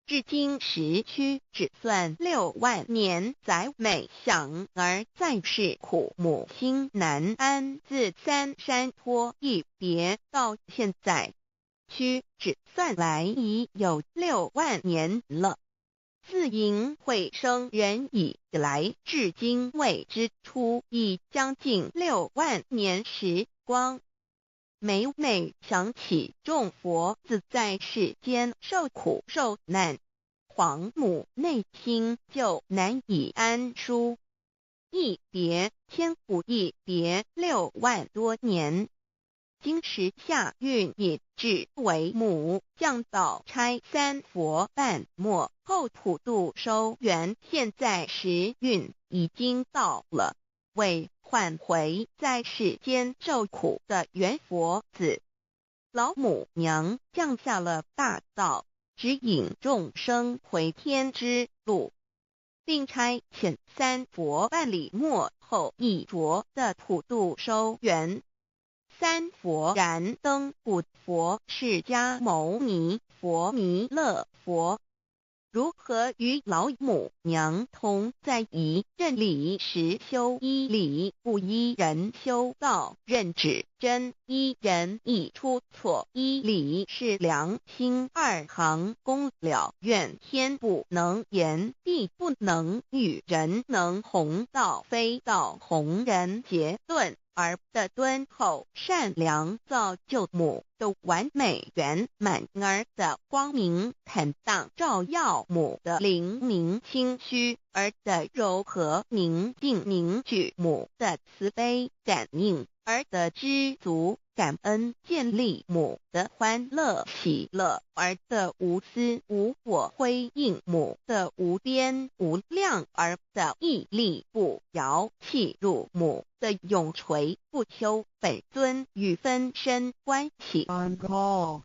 至今时区只算6万年，载每想而在世苦，母心难安。自三山托一别到现在，屈指算来已有6万年了。自寅会生人以来，至今未知出，已将近6万年时光。每每想起众佛子在世间受苦受难，皇母内心就难以安舒。一别千古，一别6万多年。今时夏运也至为母，降道差3佛半末，后普度收圆。现在时运已经到了，为换回在世间受苦的缘佛子，老母娘降下了大道，指引众生回天之路，并差遣3佛办理末后一着的普度收圆。3佛燃灯古佛、释迦牟尼佛、弥勒佛，如何与老母娘同在一任理时修一理，不一人修道，任指真一人一出错，一理是良心，2行功了愿，天不能言，地不能语，人能弘道，非道弘人。结论而的敦厚善良，造就母的完美圆满，儿的光明坦荡，照耀母的灵明清虚，儿的柔和宁静凝聚母的慈悲感应，而得知足感恩，建立母的欢乐喜乐，而得无私无我，辉映母的无边无量，而得屹立不摇，契入母的永垂不朽本尊与分身关系。 On call.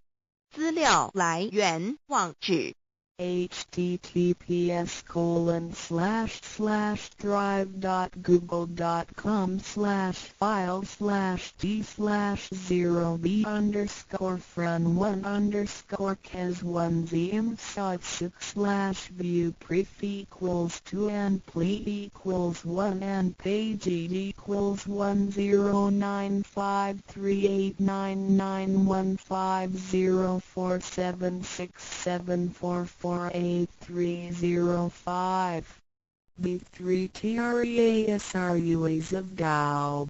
资料来源网址https://drive.google.com/file/d/0b__fr/1_view_pref=2 and pli=1 and page =109389950476744830 B3TREASRUAs of Tao.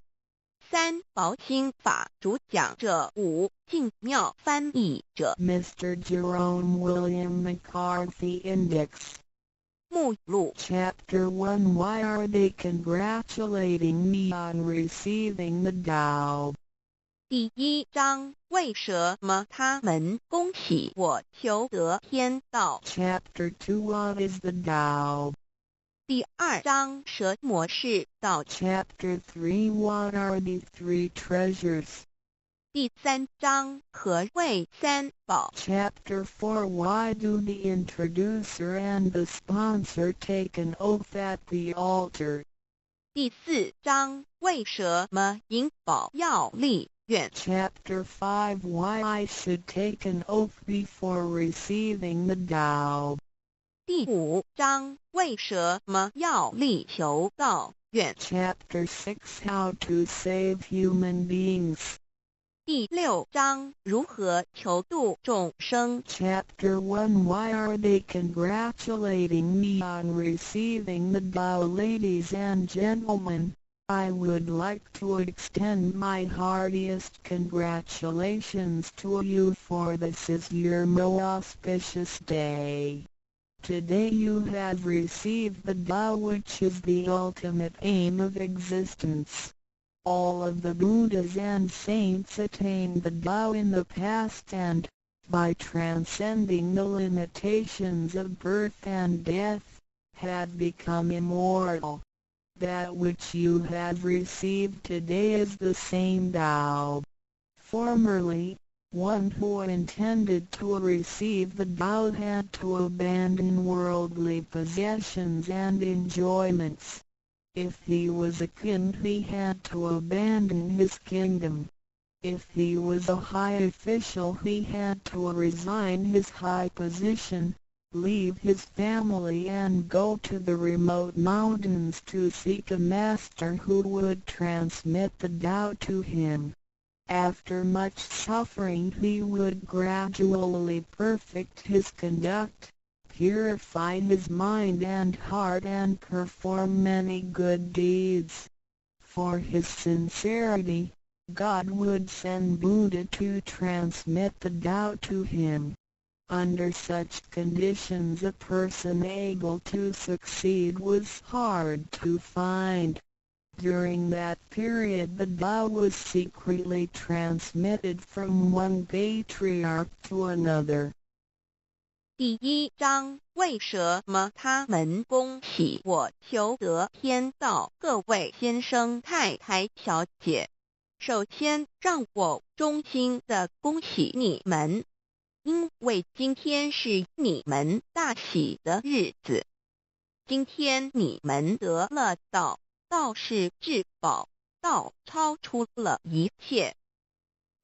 3. 薄清法主讲者5. 净妙翻译者 Mr. Jerome William McCarthy Index. 目录 Chapter 1 Why are they congratulating me on receiving the Tao? 第1章为什么他们恭喜我求得天道 Chapter 2 What is the Tao? 第2章什么是道 Chapter 3 What are the three treasures? 第3章何谓三宝 Chapter 4 Why do the introducer and the sponsor take an oath at the altar? 第4章为什么引宝要立愿 Chapter 5 Why I should take an oath before receiving the Tao? 第5章为什么要立求道愿 Chapter 6 How to save human beings. 第6章如何求度众生 Chapter 1 Why are they congratulating me on receiving the Tao? Ladies and gentlemen, I would like to extend my heartiest congratulations to you, for this is your most auspicious day. Today you have received the Tao, which is the ultimate aim of existence. All of the Buddhas and saints attained the Tao in the past and, by transcending the limitations of birth and death, had become immortal. That which you have received today is the same Tao. Formerly, one who intended to receive the Tao had to abandon worldly possessions and enjoyments. If he was a king, he had to abandon his kingdom. If he was a high official, he had to resign his high position, leave his family and go to the remote mountains to seek a master who would transmit the Tao to him. After much suffering he would gradually perfect his conduct, purify his mind and heart and perform many good deeds. For his sincerity, God would send Buddha to transmit the Tao to him. Under such conditions a person able to succeed was hard to find. During that period the Tao was secretly transmitted from one patriarch to another. 第1章为什么他们恭喜我求得天道？各位先生太太小姐，首先让我衷心的恭喜你们，因为今天是你们大喜的日子。今天你们得了道，道是至宝，道超出了一切。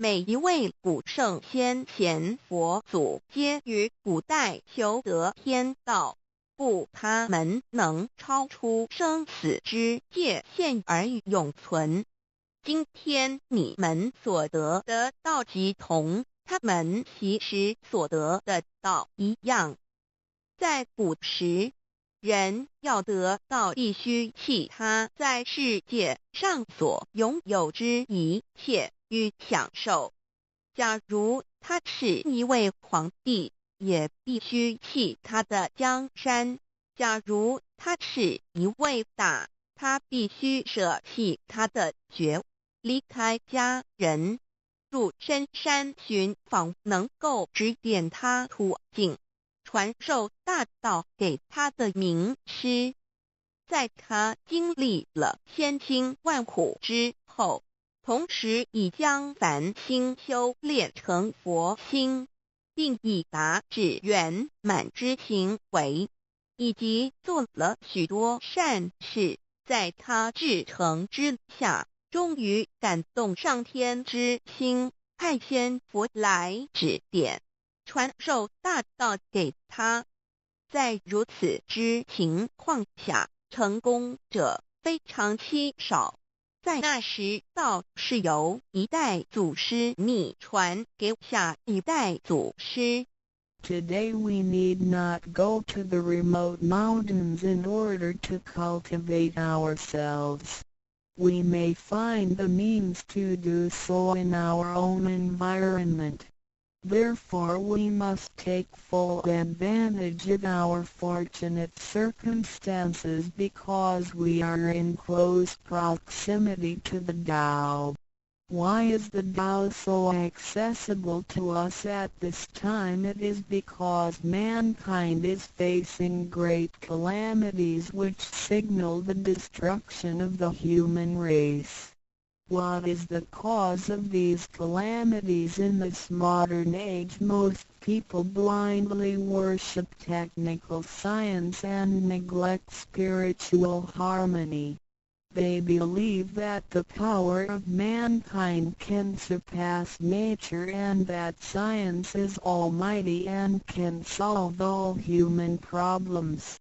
每一位古圣先贤佛祖皆于古代求得天道，故他们能超出生死之界限而永存。今天你们所得的道即同他们其时所得的道一样。在古时，人要得道必须弃他在世界上所拥有之一切与享受。假如他是一位皇帝，也必须弃他的江山；假如他是一位大，他必须舍弃他的爵离开家人，入深山寻访能够指点他途径，传授大道给他的名师。在他经历了千辛万苦之后，同时已将凡心修炼成佛心，并已达至圆满之行为，以及做了许多善事，在他至诚之下，终于感动上天之心，派仙佛来指点，传授大道给他。在如此之情况下，成功者非常稀少。在那时，道是由一代祖师秘传给下一代祖师。Today we need not go to the remote mountains in order to cultivate ourselves. We may find the means to do so in our own environment. Therefore we must take full advantage of our fortunate circumstances because we are in close proximity to the Tao. Why is the Tao so accessible to us at this time? It is because mankind is facing great calamities which signal the destruction of the human race. What is the cause of these calamities in this modern age? Most people blindly worship technical science and neglect spiritual harmony. They believe that the power of mankind can surpass nature and that science is almighty and can solve all human problems.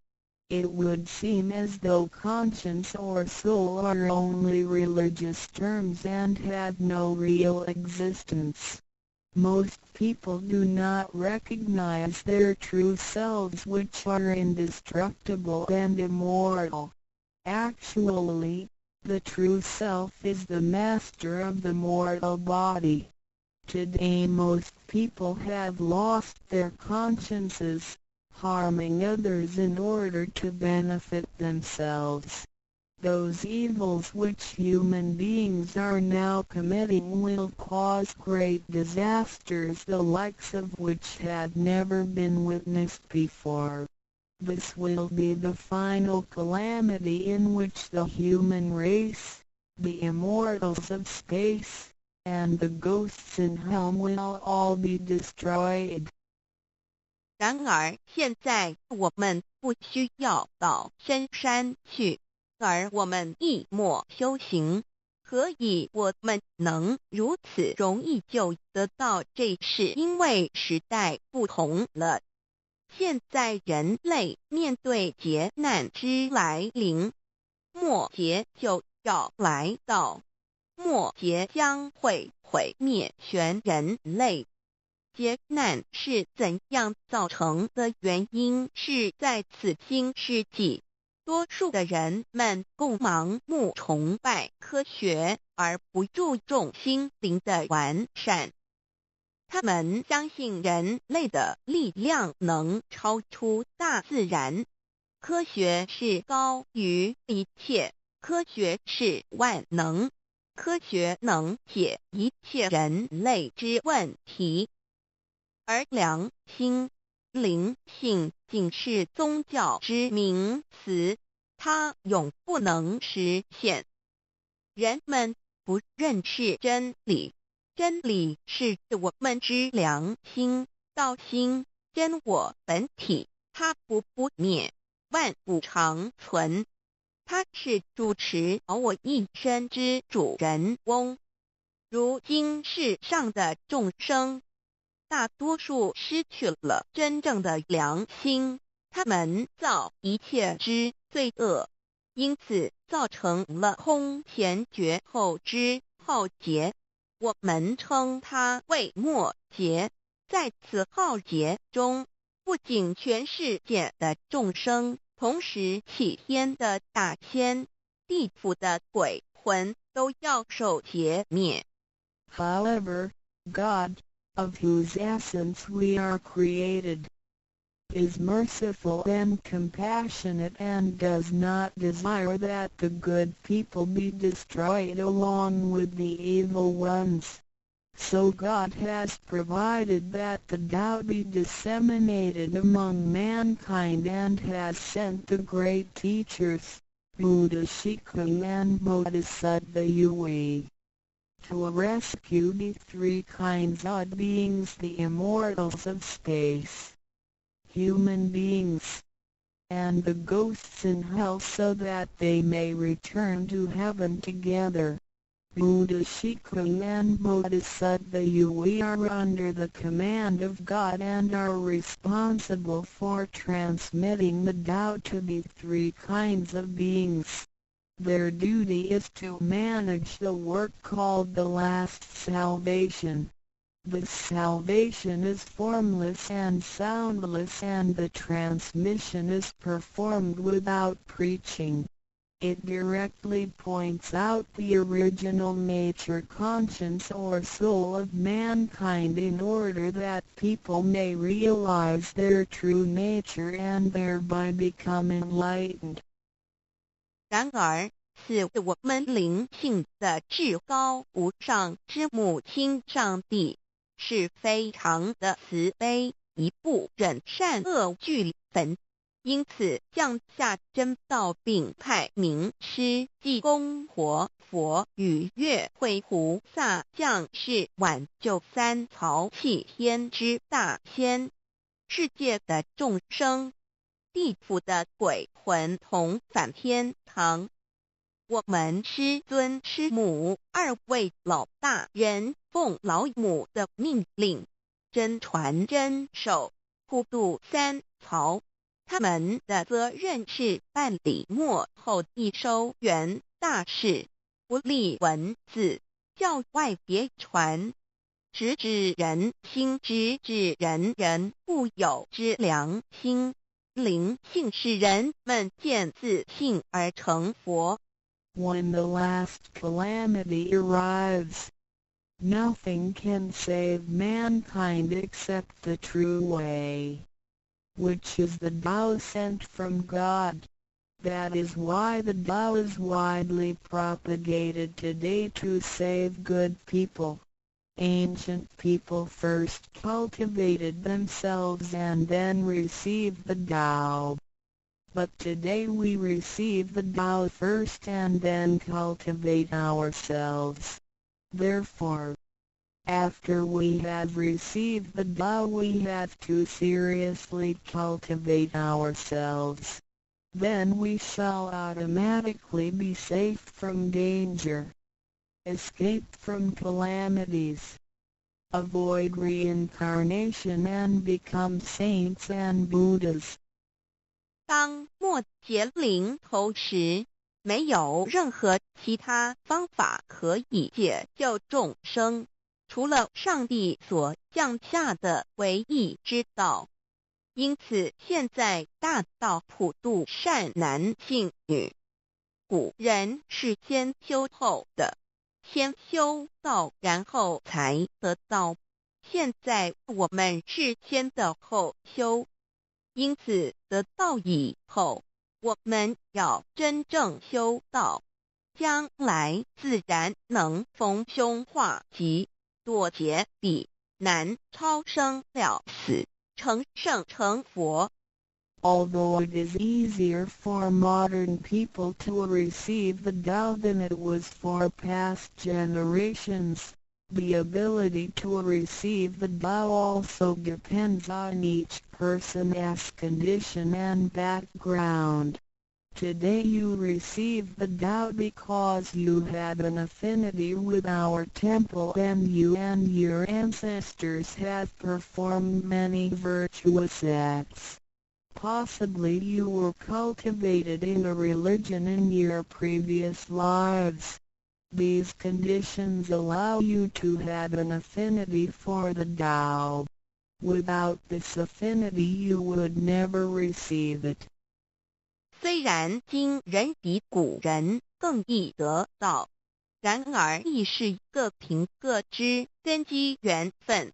It would seem as though conscience or soul are only religious terms and had no real existence. Most people do not recognize their true selves, which are indestructible and immortal. Actually, the true self is the master of the mortal body. Today most people have lost their consciences, harming others in order to benefit themselves. Those evils which human beings are now committing will cause great disasters, the likes of which had never been witnessed before. This will be the final calamity in which the human race, the immortals of space, and the ghosts in hell will all be destroyed. 然而现在我们不需要到深山去，而我们一默修行。何以我们能如此容易就得到这事？因为时代不同了。现在人类面对劫难之来临，末劫就要来到，末劫将会毁灭全人类。劫难是怎样造成的？原因是在此今世纪，多数的人们共盲目崇拜科学，而不注重心灵的完善。他们相信人类的力量能超出大自然，科学是高于一切，科学是万能，科学能解一切人类之问题。而良心、灵性仅是宗教之名词，它永不能实现。人们不认识真理，真理是我们之良心、道心、真我本体，它不灭，万物长存。它是主持我一生之主人翁。如今世上的众生，大多数失去了真正的良心，他们造一切之罪恶，因此造成了空前绝后之浩劫。我们称它为末劫。在此浩劫中，不仅全世界的众生，同时起天的大仙、地府的鬼魂都要受劫灭。However, God, of whose essence we are created, is merciful and compassionate and does not desire that the good people be destroyed along with the evil ones. So God has provided that the Tao be disseminated among mankind and has sent the great teachers, Buddha Shiku and Bodhisattva Yui, to rescue the three kinds of beings, the immortals of space, human beings, and the ghosts in hell, so that they may return to heaven together. Buddha Shiku and Bodhisattva Yui are under the command of God and are responsible for transmitting the Tao to the three kinds of beings. Their duty is to manage the work called the last salvation. This salvation is formless and soundless, and the transmission is performed without preaching. It directly points out the original nature, conscience or soul of mankind, in order that people may realize their true nature and thereby become enlightened. 然而，是我们灵性的至高无上之母亲上帝，是非常的慈悲，一不忍善恶俱焚。因此降下真道，并派名师济公活佛与月慧菩萨降世，挽救三曹弃天之大仙。世界的众生，地府的鬼魂同返天堂。我们师尊师母二位老大人奉老母的命令，真传真守，普渡三曹。他们的责任是办理末后一收圆大事，不立文字，教外别传，直指人心，直指人人固有之良心。灵性使人们见自性而成佛。When the last calamity arrives, nothing can save mankind except the true way, which is the Tao sent from God. That is why the Tao is widely propagated today to save good people. Ancient people first cultivated themselves and then received the Tao. But today we receive the Tao first and then cultivate ourselves. Therefore, after we have received the Tao, we have to seriously cultivate ourselves. Then we shall automatically be safe from danger, escape from calamities, avoid reincarnation and become saints and Buddhas. 当末劫临头时，没有任何其他方法可以解救众生，除了上帝所降下的唯一之道。因此现在大道普渡善男信女。古人是先修后的，先修道然后才得道，现在我们是先的后修。因此得道以后，我们要真正修道，将来自然能逢凶化吉，躲劫彼难，超生了死，成圣成佛。Although it is easier for modern people to receive the Tao than it was for past generations, the ability to receive the Tao also depends on each person's condition and background. Today you receive the Tao because you had an affinity with our temple and you and your ancestors have performed many virtuous acts. Possibly you were cultivated in a religion in your previous lives. These conditions allow you to have an affinity for the Tao. Without this affinity you would never receive it. 虽然今人比古人更易得道，然而亦是各凭各之，根基缘分。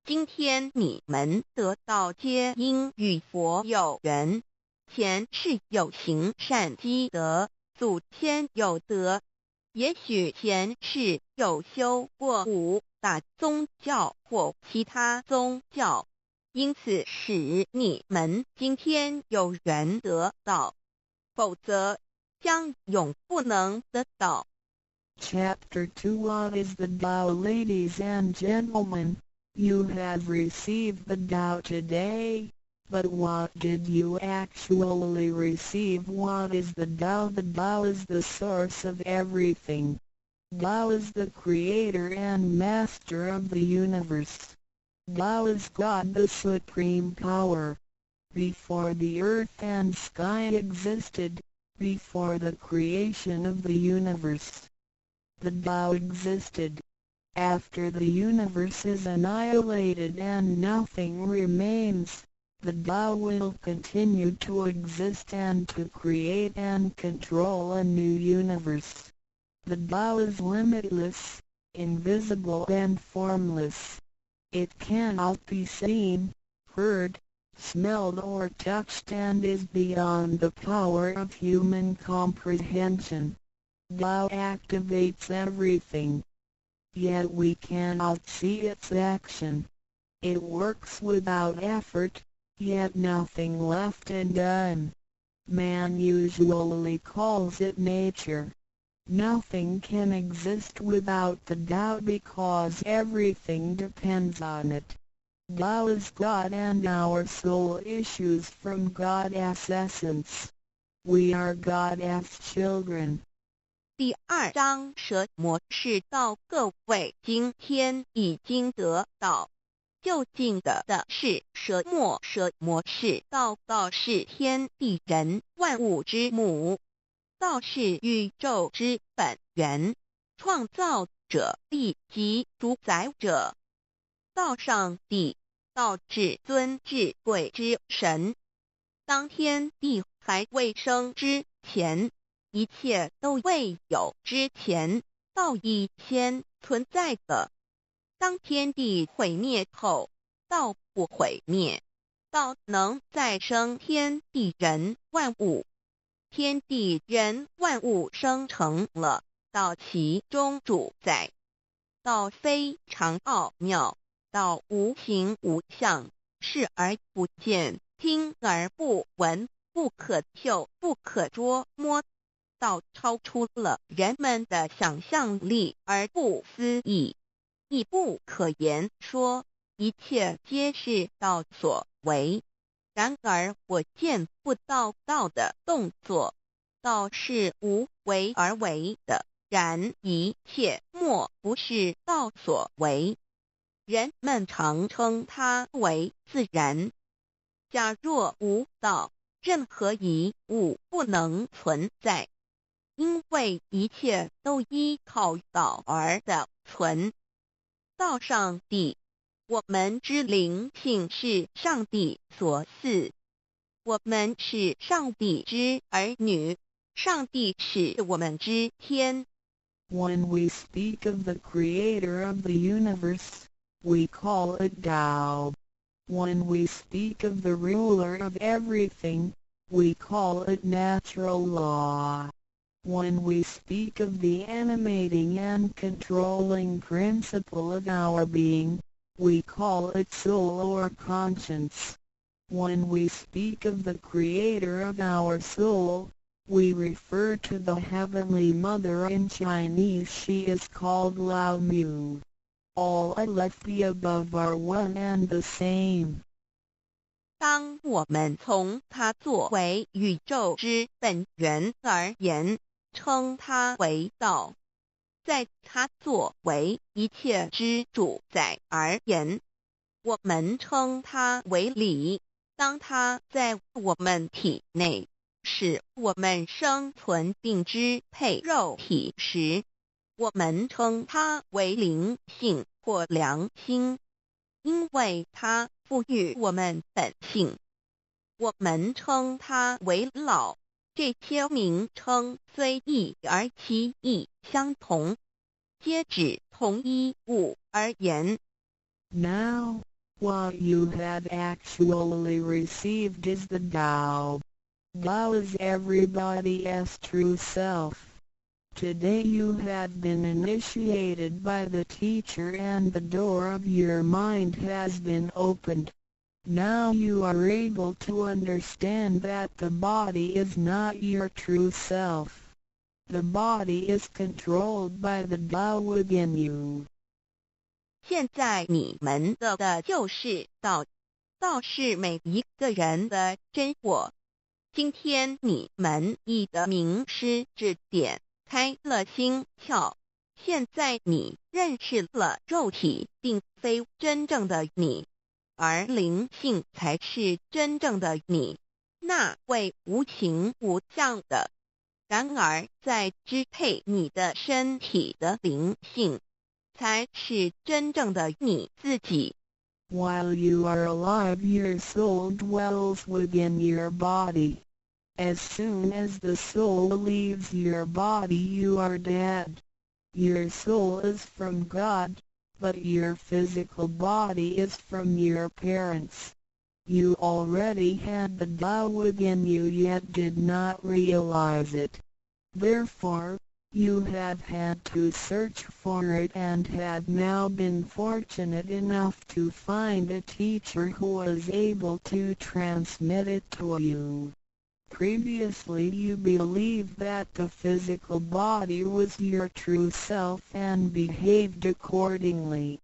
今天你们得到皆因与佛有缘，前世有行善积德，祖先有德，也许前世有修过五大宗教或其他宗教，因此使你们今天有缘得到，否则将永不能得到。Chapter 2 What is the Tao, ladies and gentlemen? You have received the Tao today, but what did you actually receive? What is the Tao? The Tao is the source of everything. Tao is the creator and master of the universe. Tao is God, the supreme power. Before the earth and sky existed, before the creation of the universe, the Tao existed. After the universe is annihilated and nothing remains, the Tao will continue to exist and to create and control a new universe. The Tao is limitless, invisible and formless. It cannot be seen, heard, smelled or touched and is beyond the power of human comprehension. Tao activates everything. Yet we cannot see its action. It works without effort, yet nothing left undone. Man usually calls it nature. Nothing can exist without the Tao because everything depends on it. Tao is God and our soul issues from God's essence. We are God's children. 第2章蛇魔是道，各位今天已经得到。究竟的是蛇魔，蛇魔是道，道是天地人万物之母，道是宇宙之本源，创造者亦即主宰者。道上帝，道至尊至贵之神。当天地还未生之前，一切都未有之前，道已先存在的。当天地毁灭后，道不毁灭，道能再生天地人万物。天地人万物生成了，道其中主宰。道非常奥妙，道无形无相，视而不见，听而不闻，不可嗅，不可捉摸。道超出了人们的想象力而不思议，亦不可言说，一切皆是道所为。然而我见不到道的动作，道是无为而为的，然一切莫不是道所为。人们常称它为自然。假若无道，任何一物不能存在，因为一切都依靠道而的存。道上帝，我们之灵性是上帝所赐，我们是上帝之儿女，上帝是我们之天。When we speak of the creator of the universe, we call it Tao. When we speak of the ruler of everything, we call it natural law. When we speak of the animating and controlling principle of our being, we call it soul or conscience. When we speak of the creator of our soul, we refer to the Heavenly Mother. In Chinese she is called Lao Mu. All of the above are one and the same. 当我们从它作为宇宙之本源而言，称它为道；在它作为一切之主宰而言，我们称它为理。当它在我们体内，使我们生存并支配肉体时，我们称它为灵性或良心，因为它赋予我们本性。我们称它为老，这些名称虽异而其意相同，皆指同一物而言。Now, What you had actually received is the Tao. Tao is everybody's true self. Today you had been initiated by the teacher and the door of your mind has been opened. Now you are able to understand that the body is not your true self. The body is controlled by the Tao within you. 现在你们的就是道，道是每一个人的真我。今天你们一的名师指点，开了心窍。现在你认识了肉体并非真正的你，而灵性才是真正的你，那位无情无相的。然而在支配你的身体的灵性，才是真正的你自己。While you are alive, your soul dwells within your body. As soon as the soul leaves your body, you are dead. Your soul is from God, but your physical body is from your parents. You already had the Tao within you yet did not realize it. Therefore, you have had to search for it and had now been fortunate enough to find a teacher who was able to transmit it to you. Previously you believed that the physical body was your true self and behaved accordingly.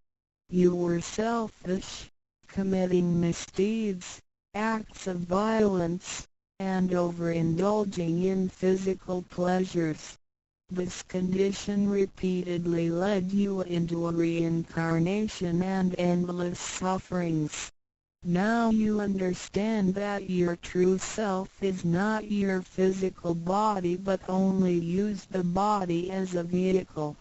You were selfish, committing misdeeds, acts of violence, and overindulging in physical pleasures. This condition repeatedly led you into a reincarnation and endless sufferings. Now you understand that your true self is not your physical body but only use the body as a vehicle.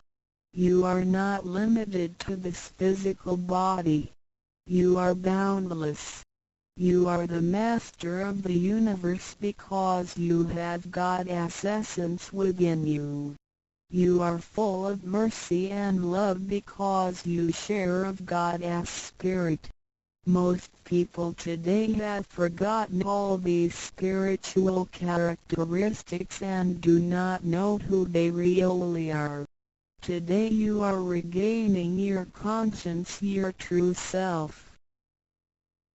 You are not limited to this physical body. You are boundless. You are the master of the universe because you have God's essence within you. You are full of mercy and love because you share of God's spirit. Most people today have forgotten all these spiritual characteristics and do not know who they really are. Today you are regaining your conscience, your true self.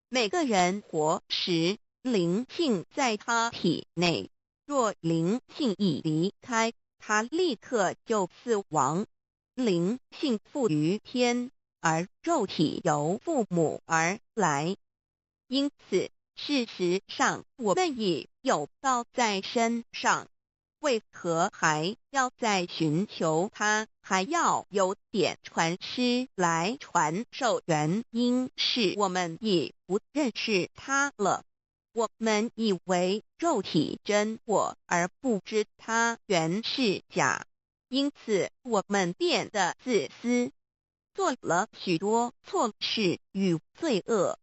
每个人活时，灵性在他体内，若灵性已离开，他立刻就死亡。灵性附于天，而肉体由父母而来。因此，事实上我们也有道在身上，为何还要再寻求它，还要有点传师来传授？原因是我们也不认识它了。我们以为肉体真我，而不知它原是假，因此我们变得自私，做了许多错事与罪恶。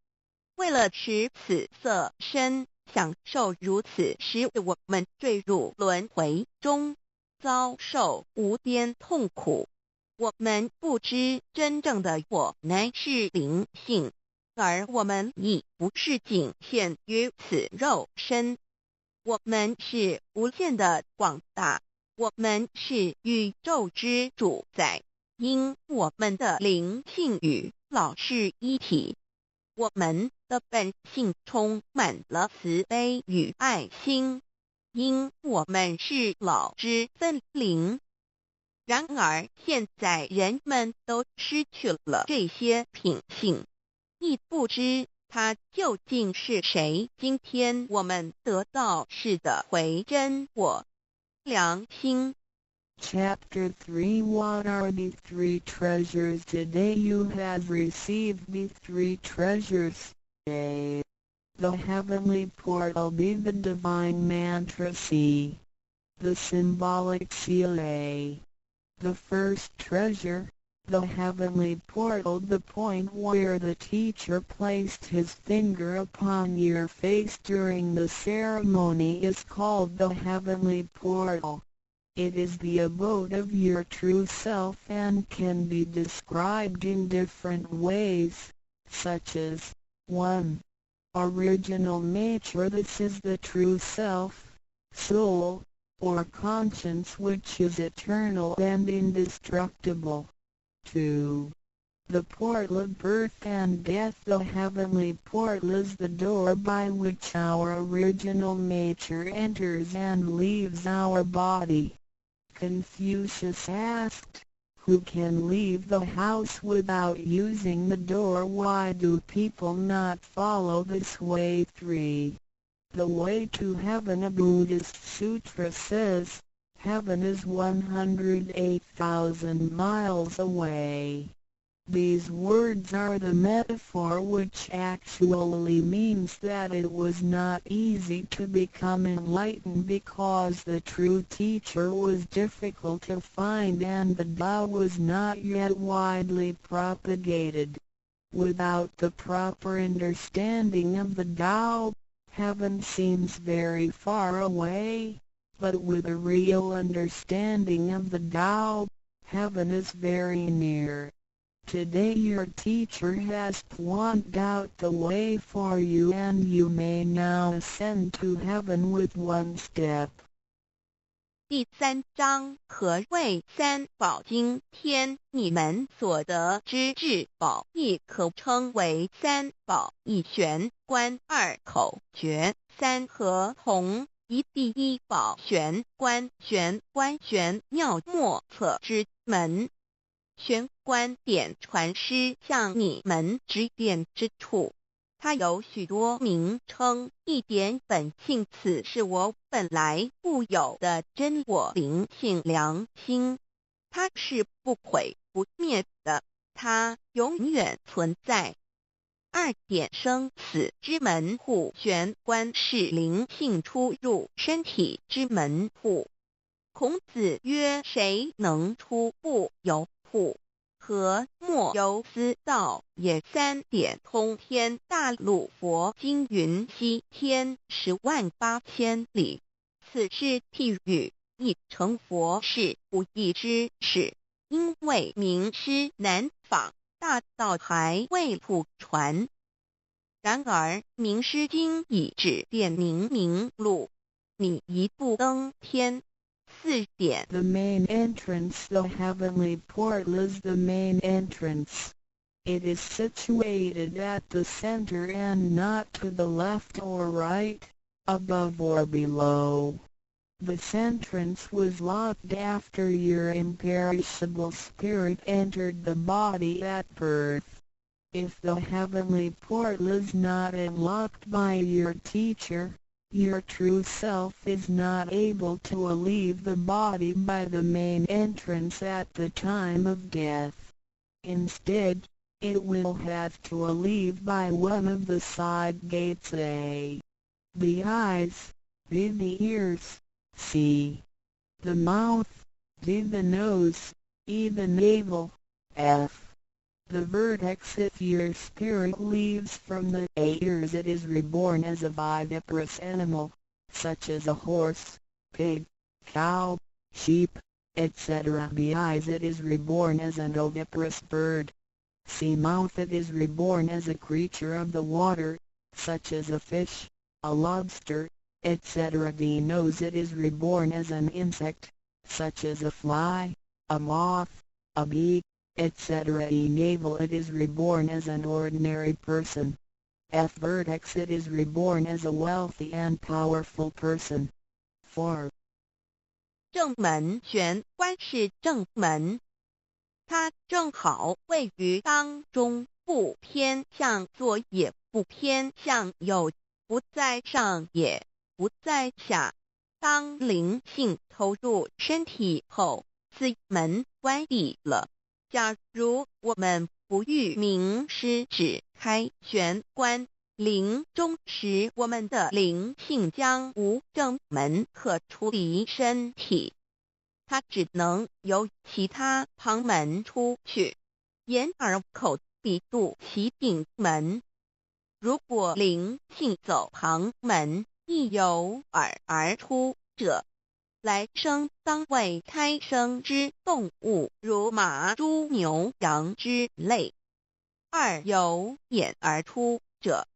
为了使此色身享受如此，使我们坠入轮回中，遭受无边痛苦。我们不知真正的我乃是灵性，而我们已不是仅限于此肉身。我们是无限的广大，我们是宇宙之主宰，因我们的灵性与老是一体。我们的本性充满了慈悲与爱心，因我们是老之分灵。然而现在人们都失去了这些品性，亦不知它究竟是谁。今天我们得到是的回真我良心。Chapter 3 What are the three treasures? Today you have received the three treasures. A. The heavenly portal. B. The divine mantra. C. The symbolic seal. A. The first treasure, the heavenly portal. The point where the teacher placed his finger upon your face during the ceremony is called the heavenly portal. It is the abode of your true self and can be described in different ways. such as 1. Original nature. This is the true self, soul, or conscience which is eternal and indestructible. 2. The portal of birth and death. The heavenly portal is the door by which our original nature enters and leaves our body. Confucius asked, who can leave the house without using the door? Why do people not follow this way? 3. The way to heaven. A Buddhist sutra says, heaven is 108,000 miles away. These words are the metaphor which actually means that it was not easy to become enlightened because the true teacher was difficult to find and the Tao was not yet widely propagated. Without the proper understanding of the Tao, heaven seems very far away, but with a real understanding of the Tao, heaven is very near. Today your teacher has pointed out the way for you and you may now ascend to heaven with one step. 第3章，何谓三宝经？天，你们所得之至宝，亦可称为三宝。一玄观，二口诀，三合同。一第一宝玄观，玄观玄妙莫测之门。玄观点传师向你们指点之处，它有许多名称，一点本性，此是我本来固有的真我灵性良心，它是不毁不灭的，它永远存在。二点生死之门户，玄观是灵性出入身体之门户。孔子曰：谁能出不由户？和莫由思道也。三点通天。大陆佛经云：西天108000里，此是譬喻，亦成佛是不易之事，因为名师难访，大道还未普传。然而名师经已指点明路，你一步登天。4点 The main entrance. The heavenly portal is the main entrance. It is situated at the center and not to the left or right, above or below. This entrance was locked after your imperishable spirit entered the body at birth. If the heavenly portal is not unlocked by your teacher, your true self is not able to leave the body by the main entrance at the time of death. Instead, it will have to leave by one of the side gates: A. The eyes, B. The ears, C. The mouth, D. The nose, E. The navel, F. The vertex. If your spirit leaves from the ears, it is reborn as a viviparous animal, such as a horse, pig, cow, sheep, etc. B. Eyes. It is reborn as an oviparous bird. C. Mouth. It is reborn as a creature of the water, such as a fish, a lobster, etc. D. Nose. It is reborn as an insect, such as a fly, a moth, a bee, etc. E. Navel. It is reborn as an ordinary person. F. Vertex. It is reborn as a wealthy and powerful person. 4. 正门。玄观是正门，它正好位于当中，不偏向左也不偏向右，不在上也不在下。当灵性投入身体后，此门关闭了。假如我们不欲名师指开玄关，临终时我们的灵性将无正门可出离身体，它只能由其他旁门出去，眼耳口鼻肚脐顶门。如果灵性走旁门，亦由耳而出者，来生当为胎生之动物，如马、猪、牛、羊之类。二由眼而出者，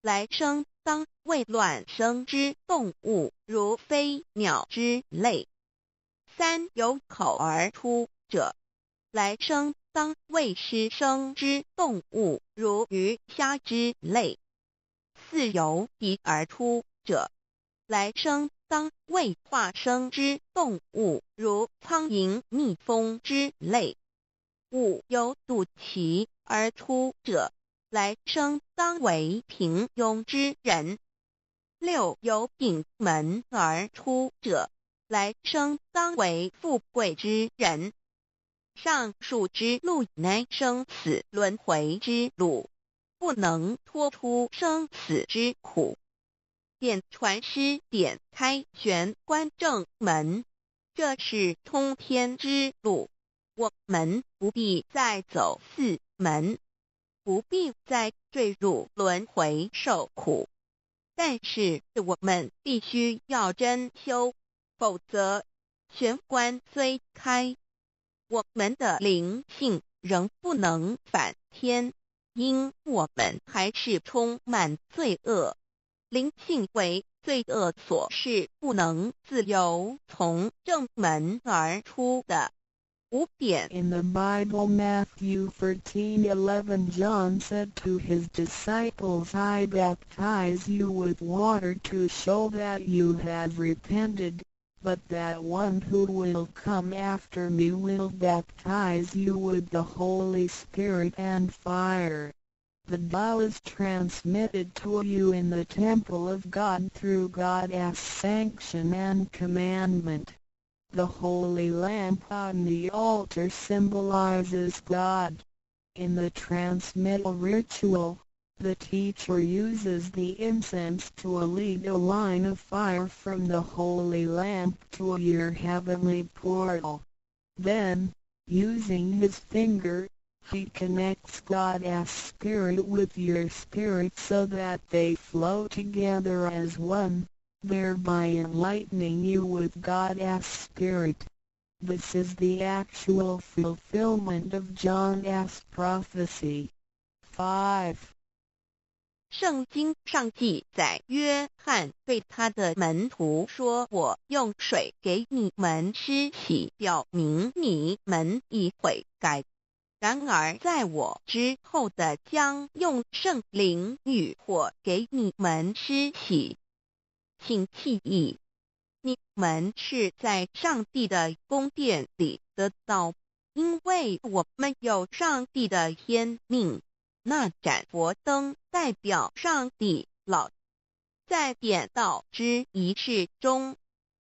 来生当为卵生之动物，如飞鸟之类。三由口而出者，来生当为湿生之动物，如鱼虾之类。四由鼻而出者，来生当为化生之动物，如苍蝇、蜜蜂之类。五由肚脐而出者，来生当为平庸之人。六由丙门而出者，来生当为富贵之人。上述之路乃生死轮回之路，不能脱出生死之苦。点传师点开玄关正门，这是通天之路，我们不必再走四门，不必再坠入轮回受苦。但是我们必须要真修，否则玄关虽开，我们的灵性仍不能返天，因我们还是充满罪恶。灵性为罪恶所是不能自由从正门而出的。五点 In the Bible, Matthew 13:11, John said to his disciples, I baptize you with water to show that you have repented, but that one who will come after me will baptize you with the Holy Spirit and fire. The law is transmitted to you in the temple of God through God's sanction and commandment. The holy lamp on the altar symbolizes God. In the transmittal ritual, the teacher uses the incense to lead a line of fire from the holy lamp to your heavenly portal. Then, using his finger, he connects God's spirit with your spirit so that they flow together as one, thereby enlightening you with God's Spirit. This is the actual fulfillment of John's prophecy. 5. 圣经上记载，约翰对他的门徒说，我用水给你们施洗，表明你们已悔改。然而在我之后的将用圣灵与火给你们施洗。请记忆，你们是在上帝的宫殿里得到，因为我们有上帝的天命。那盏佛灯代表上帝老。在点道之仪式中，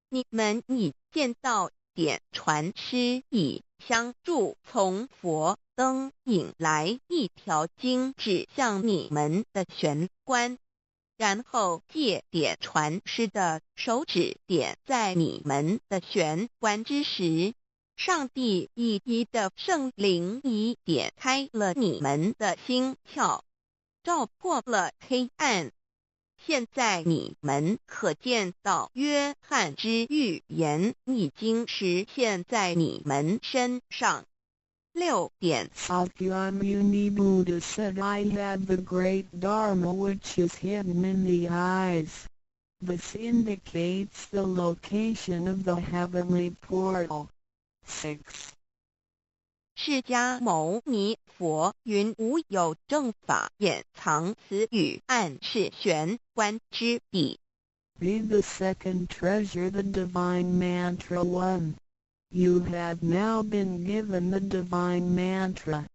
你们已见到点传师以香柱从佛灯引来一条经指向你们的玄关，然后借点传师的手指点在你们的玄关之时，上帝一一的圣灵已点开了你们的心窍，照破了黑暗。现在你们可见到约翰之预言已经实现在你们身上。6点 Sakyamuni Buddha said, I have the great Dharma which is hidden in the eyes. This indicates the location of the heavenly portal. 6. 释迦牟尼佛云无有正法掩藏此语，暗示玄关之地。Be the second treasure, the divine mantra 1. You have now been given the divine mantra.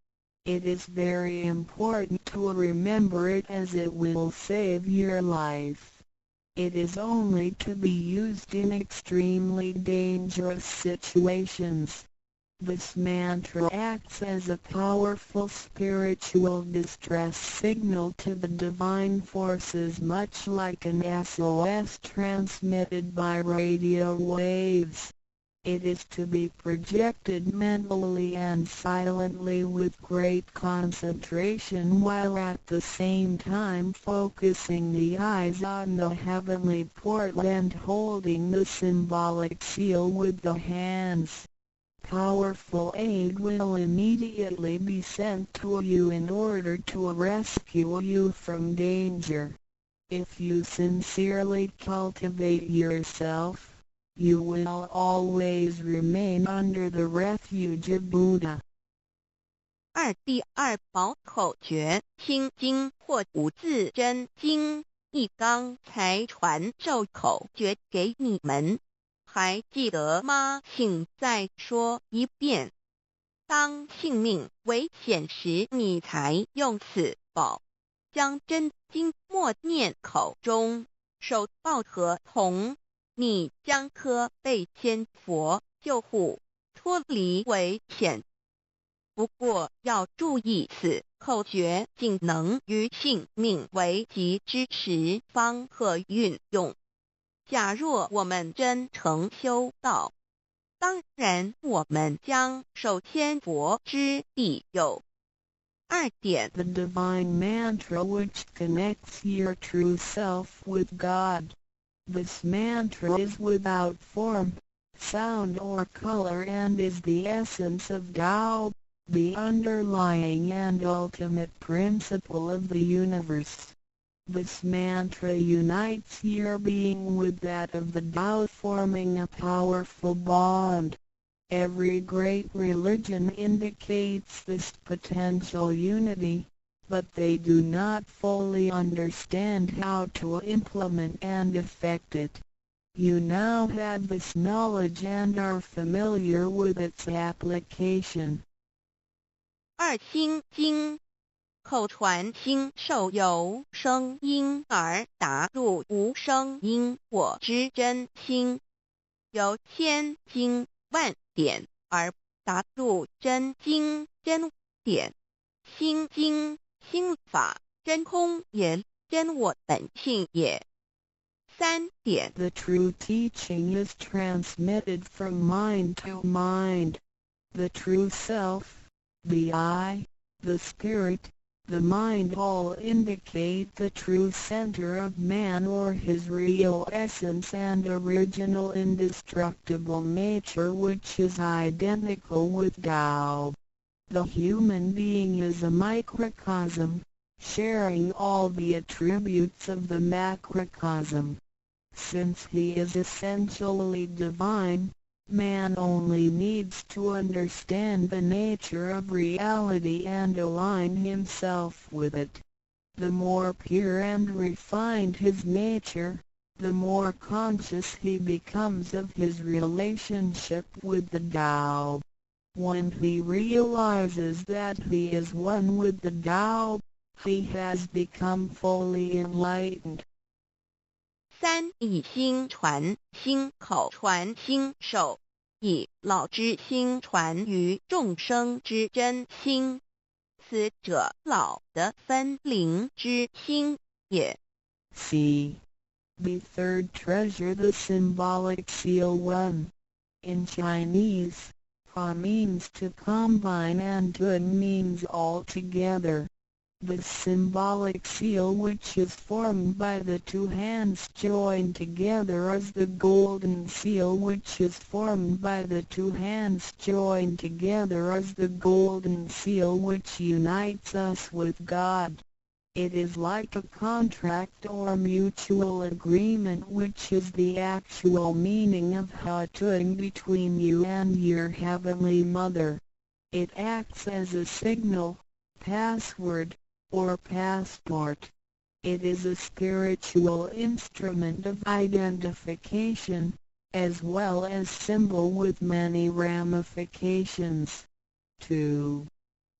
It is very important to remember it as it will save your life. It is only to be used in extremely dangerous situations. This mantra acts as a powerful spiritual distress signal to the divine forces, much like an SOS transmitted by radio waves. It is to be projected mentally and silently with great concentration, while at the same time focusing the eyes on the heavenly portal and holding the symbolic seal with the hands. powerful aid will immediately be sent to you in order to rescue you from danger. If you sincerely cultivate yourself, you will always remain under the refuge of Buddha. 第二宝口诀心经或无字真经，一刚才传授口诀给你们，还记得吗？请再说一遍。当性命危险时，你才用此宝，将真经默念口中，手抱合同，你将可被仙佛救护，脱离危险。不过要注意，此口诀仅能于性命危急之时方可运用。假若我们真诚修道，当然我们将受仙佛之庇佑。2点 The divine mantra which connects your true self with God. This mantra is without form, sound or color and is the essence of Tao, the underlying and ultimate principle of the universe. This mantra unites your being with that of the Tao, forming a powerful bond. Every great religion indicates this potential unity, but they do not fully understand how to implement and effect it. You now have this knowledge and are familiar with its application. 2心经口传心授由声音而达入无声因果之真心，由千经万典而达入真经真典。心经心法真空也，真我本性也。3点 The true teaching is transmitted from mind to mind. The true self, the I, the spirit, the mind all indicate the true center of man or his real essence and original indestructible nature, which is identical with Tao. The human being is a microcosm, sharing all the attributes of the macrocosm. Since he is essentially divine, man only needs to understand the nature of reality and align himself with it. The more pure and refined his nature, the more conscious he becomes of his relationship with the Tao. When he realizes that he is one with the Tao, he has become fully enlightened. 3以心传心口传心手，以老之心传于众生之真心，此者老的分灵之心也。C. The third treasure, the symbolic seal 1. In Chinese, fa means to combine and tun means all together. The symbolic seal, which is formed by the two hands joined together, is the golden seal, which is formed by the two hands joined together, is the golden seal which unites us with God. It is like a contract or mutual agreement, which is the actual meaning of Hatun between you and your Heavenly Mother. It acts as a signal, password, or passport. It is a spiritual instrument of identification, as well as symbol with many ramifications. 2.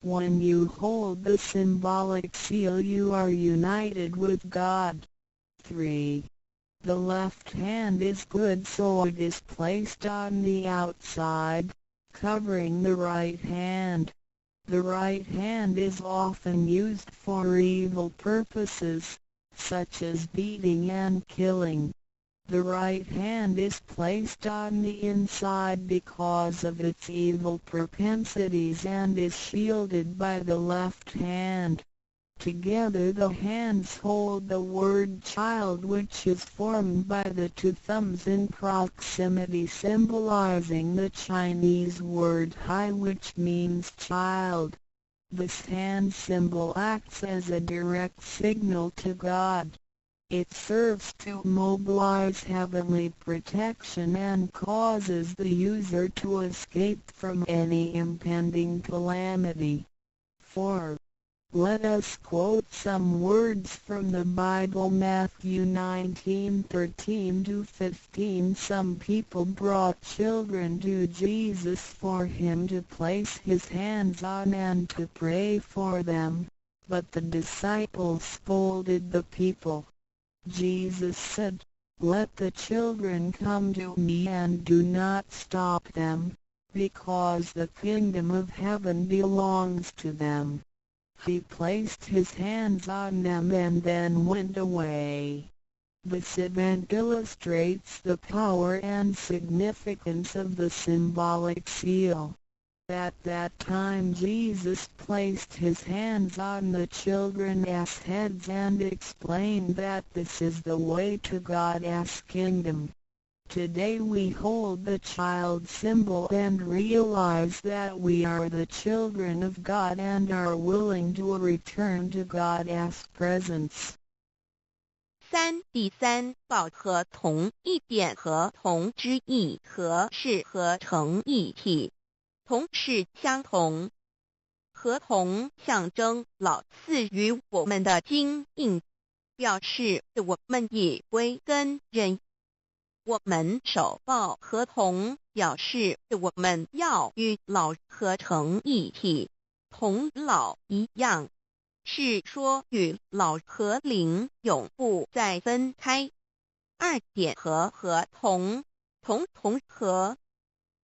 When you hold the symbolic seal, you are united with God. 3. The left hand is good, so it is placed on the outside, covering the right hand. The right hand is often used for evil purposes, such as beating and killing. The right hand is placed on the inside because of its evil propensities and is shielded by the left hand. Together the hands hold the word child, which is formed by the two thumbs in proximity, symbolizing the Chinese word hai, which means child. This hand symbol acts as a direct signal to God. It serves to mobilize heavenly protection and causes the user to escape from any impending calamity. 4. Let us quote some words from the Bible. Matthew 19:13-15. Some people brought children to Jesus for him to place his hands on and to pray for them, but the disciples scolded the people. Jesus said, "Let the children come to me and do not stop them, because the kingdom of heaven belongs to them." He placed his hands on them and then went away. This event illustrates the power and significance of the symbolic seal. At that time Jesus placed his hands on the children's heads and explained that this is the way to God's kingdom. Today we hold the child symbol and realize that we are the children of God and are willing to return to God's presence. 3. 第三，抱和同一点和同之意，和是合成一体，同是相同，和同象征老赐予我们的经印，表示我们已归根认。我们手抱合同，表示我们要与老合成一体，同老一样，是说与老和灵永不再分开。2点和合同，同和，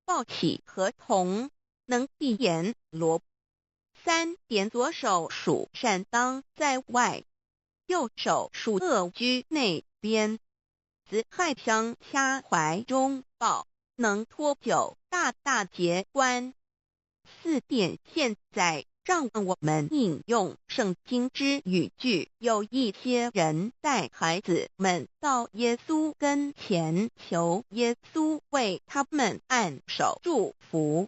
抱起合同，能闭眼罗。3点左手属善当在外，右手属恶居内边。子亥相掐怀中抱，能脱臼大大节关。4点现在让我们引用圣经之语句，有一些人带孩子们到耶稣跟前，求耶稣为他们按手祝福，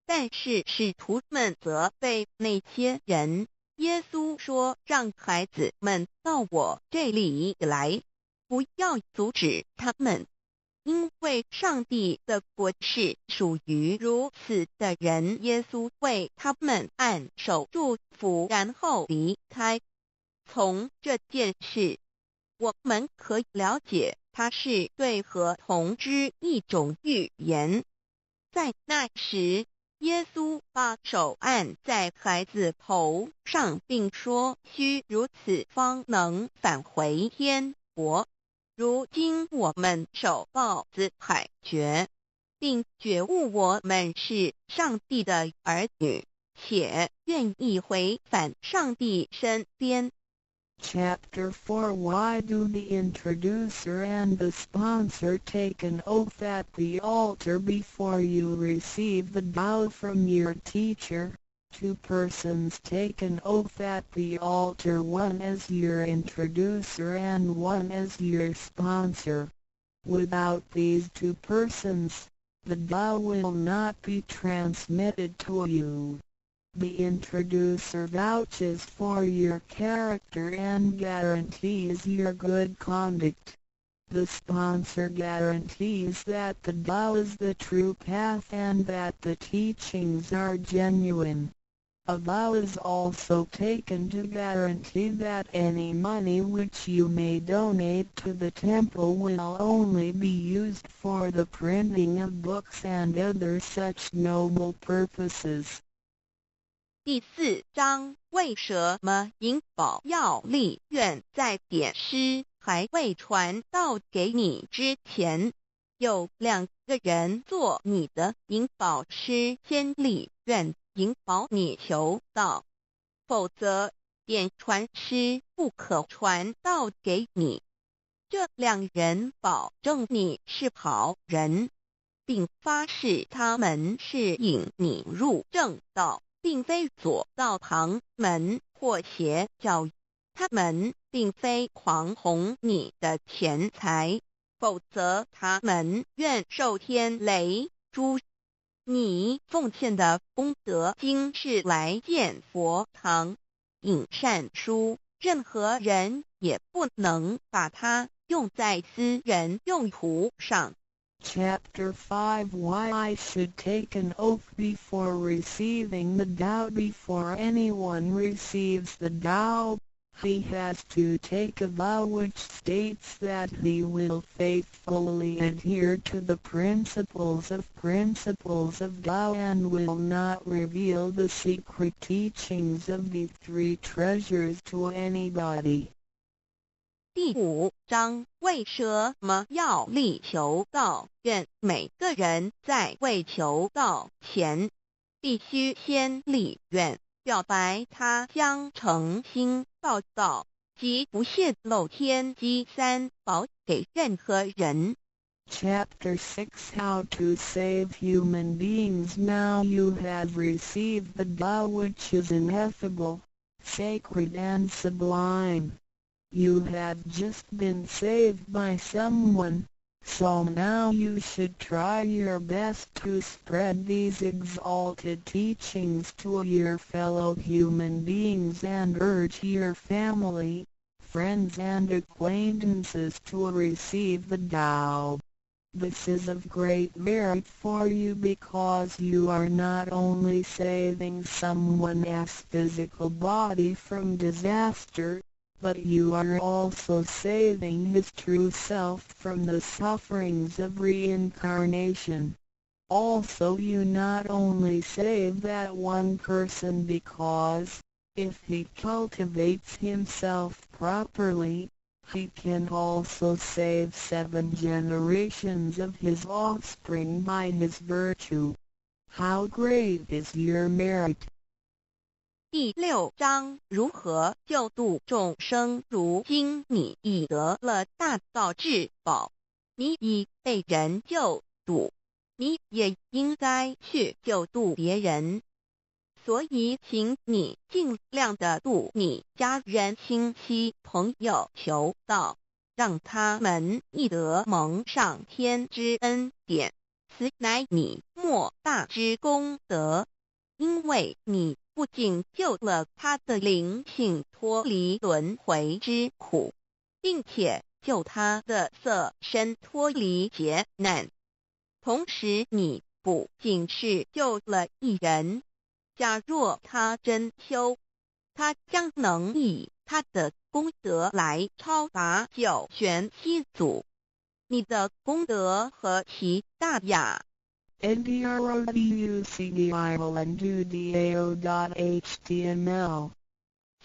但是使徒们责备那些人。耶稣说，让孩子们到我这里来，不要阻止他们，因为上帝的国是属于如此的人。耶稣为他们按手祝福，然后离开。从这件事，我们可以了解，它是对合同之一种预言。在那时，耶稣把手按在孩子头上，并说：“须如此，方能返回天国。”如今我们手抱子海觉，并觉悟我们是上帝的儿女，且愿意回返上帝身边。Chapter 4. Why do the introducer and the sponsor take an oath at the altar before you receive the Tao from your teacher? 2 persons take an oath at the altar, one as your introducer and one as your sponsor. Without these 2 persons, the Tao will not be transmitted to you. The introducer vouches for your character and guarantees your good conduct. The sponsor guarantees that the Tao is the true path and that the teachings are genuine. A vow is also taken to guarantee that any money which you may donate to the temple will only be used for the printing of books and other such noble purposes. 第4章，为什么银宝要立愿在典诗还未传到给你之前，有2个人做你的银宝师，先立愿引保你求道，否则典传师不可传道给你。这2人保证你是好人，并发誓他们是引你入正道，并非左道旁门或破邪教，他们并非狂哄你的钱财，否则他们愿受天雷诛。你奉献的功德金是来建佛堂、引善书，任何人也不能把它用在私人用途上。Chapter 5 Why I should take an oath before receiving the Tao. Before anyone receives the Tao, he has to take a vow which states that he will faithfully adhere to the principles of Tao and will not reveal the secret teachings of the three treasures to anybody. 第5章为什么要力求道？愿每个人在为求道前，必须先立愿，表白他将诚心报道及不泄露天机三宝给任何人。Chapter 6 How to Save Human Beings. Now you have received the Tao, which is ineffable, sacred and sublime. You have just been saved by someone, so now you should try your best to spread these exalted teachings to your fellow human beings and urge your family, friends and acquaintances to receive the Tao. This is of great merit for you because you are not only saving someone's physical body from disaster, but you are also saving his true self from the sufferings of reincarnation. Also you not only save that one person because, if he cultivates himself properly, he can also save 7 generations of his offspring by his virtue. How great is your merit! 第6章如何救度众生。如今你已得了大道至宝，你已被人救度，你也应该去救度别人。所以请你尽量的度你家人、亲戚、朋友求道，让他们亦得蒙上天之恩典，此乃你莫大之功德。因为你不仅救了他的灵性脱离轮回之苦，并且救他的色身脱离劫难，同时你不仅是救了一人，假若他真修，他将能以他的功德来超拔九玄七祖。你的功德何其大呀！ndrodudao.html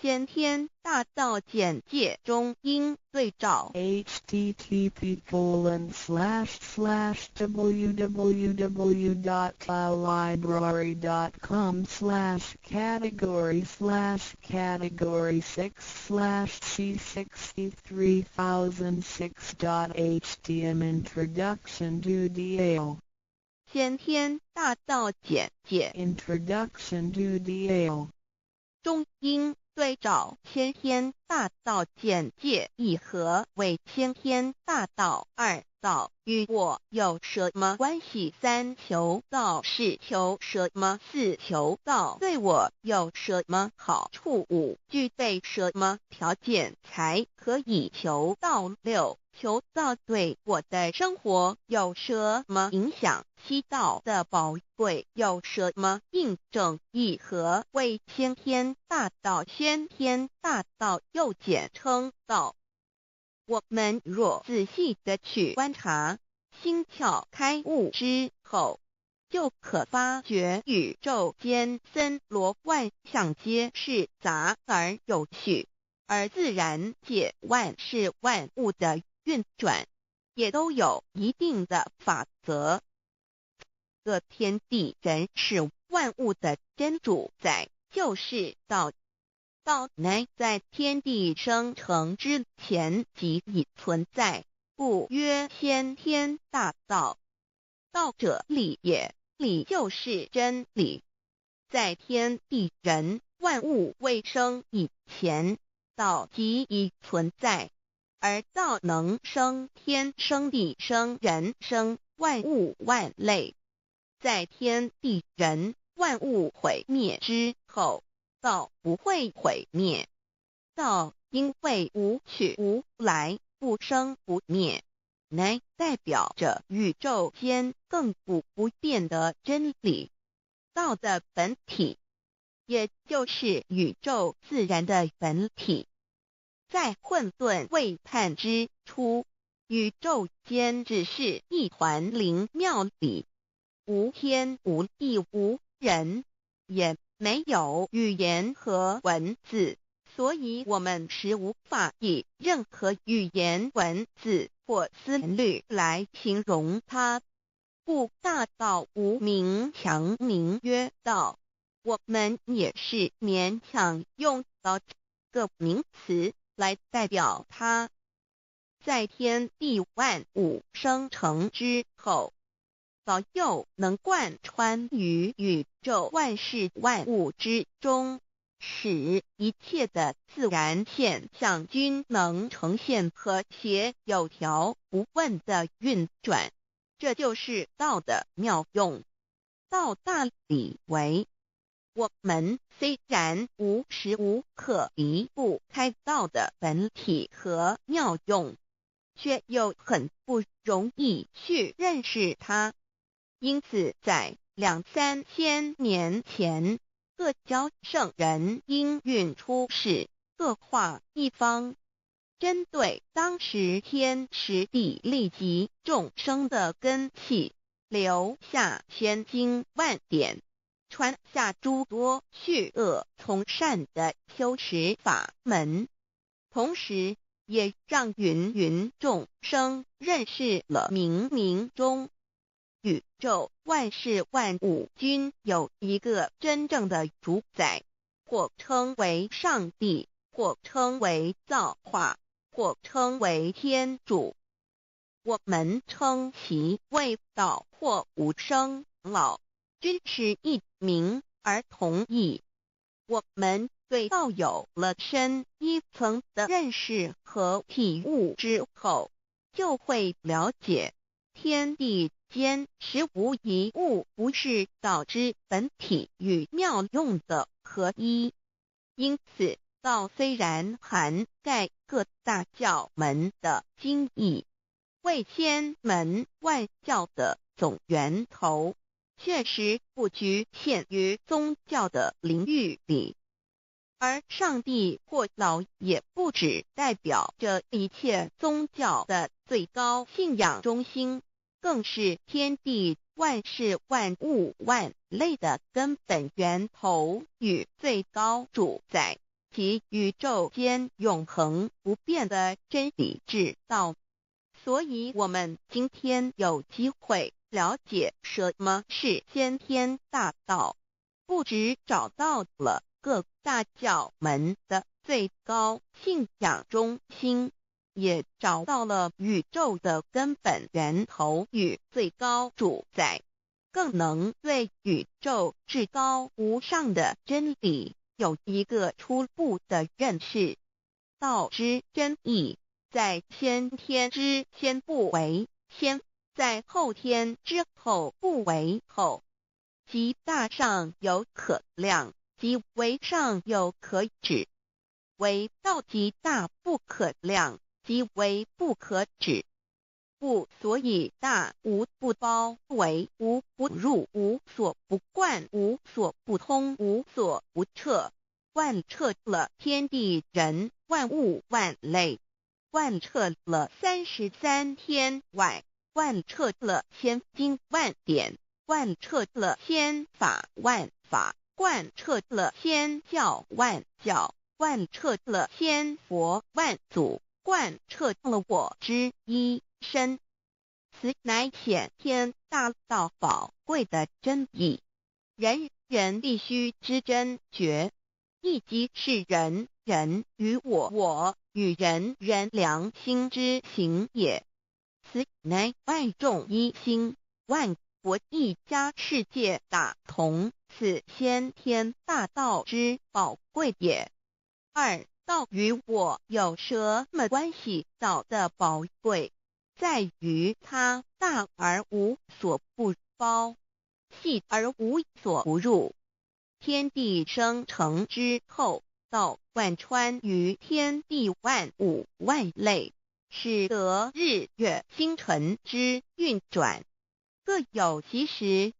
先天大道简介中应对照 http://www.taolibrary.com/category/category6/c63006.htm Introduction to Tao 先天大道简介 Introduction to Tao 中应对照先天大道简介一和为先天大道二道与我有什么关系？3求道是求什么？4求道对我有什么好处？5具备什么条件才可以求道？6求道对我的生活有什么影响？7道的宝贵有什么印证？一和为先天大道，先天大道又简称道。我们若仔细地去观察，心窍开悟之后，就可发觉宇宙间森罗万象皆是杂而有序，而自然界万事万物的运转也都有一定的法则。这天地人是万物的真主宰，就是道。道乃在天地生成之前即已存在，故曰先天大道。道者理也，理就是真理。在天地人万物未生以前，道即已存在，而道能生天生地生人生万物万类。在天地人万物毁灭之后，道不会毁灭。道因为无去无来，不生不灭，乃代表着宇宙间亘古不变的真理。道的本体，也就是宇宙自然的本体。在混沌未判之初，宇宙间只是一团灵妙理，无天无地无人，也没有语言和文字，所以我们是无法以任何语言文字或思虑来形容它。故大道无名强名曰道，我们也是勉强用到这个名词来代表它。在天地万物生成之后，道又能贯穿于宇宙万事万物之中，使一切的自然现象均能呈现和谐有条不紊的运转。这就是道的妙用。道大理为，我们虽然无时无刻离不开道的本体和妙用，却又很不容易去认识它。因此在2-3千年前，各教圣人应运出世，各化一方，针对当时天时地利及众生的根器，留下千经万典，传下诸多去恶从善的修持法门，同时也让芸芸众生认识了冥冥中宇宙万事万物均有一个真正的主宰，或称为上帝，或称为造化，或称为天主。我们称其为道或无生老，均是一名而同义。我们对道有了深一层的认识和体悟之后，就会了解天地间实无一物不是道之本体与妙用的合一。因此道虽然涵盖各大教门的经义，为千门万教的总源头，确实不局限于宗教的领域里。而上帝或老也不只代表着一切宗教的最高信仰中心，更是天地万事万物万类的根本源头与最高主宰，及宇宙间永恒不变的真理之道。所以我们今天有机会了解什么是先天大道，不只找到了各大教门的最高信仰中心，也找到了宇宙的根本源头与最高主宰，更能对宇宙至高无上的真理有一个初步的认识。道之真义，在先天之先不为先，在后天之后不为后，即大上有可量，即为上有可止，为道即大不可量，即为不可止。故所以大无不包，为无不入，无所不贯，无所不通，无所不彻，贯彻了天地人万物万类，贯彻了33天外，贯彻了千经万典，贯彻了千法万法，贯彻了千教万教，贯彻了千佛万祖，贯彻了我之一身。此乃显天大道宝贵的真义，人人必须知真觉，亦即是人人与我与人人良心之行也。此乃万众一心，万国一家，世界大同此先天大道之宝贵也。二、道与我有什么关系？道的宝贵在于它大而无所不包，细而无所不入。天地生成之后，道贯穿于天地万物万类，使得日月星辰之运转各有其时，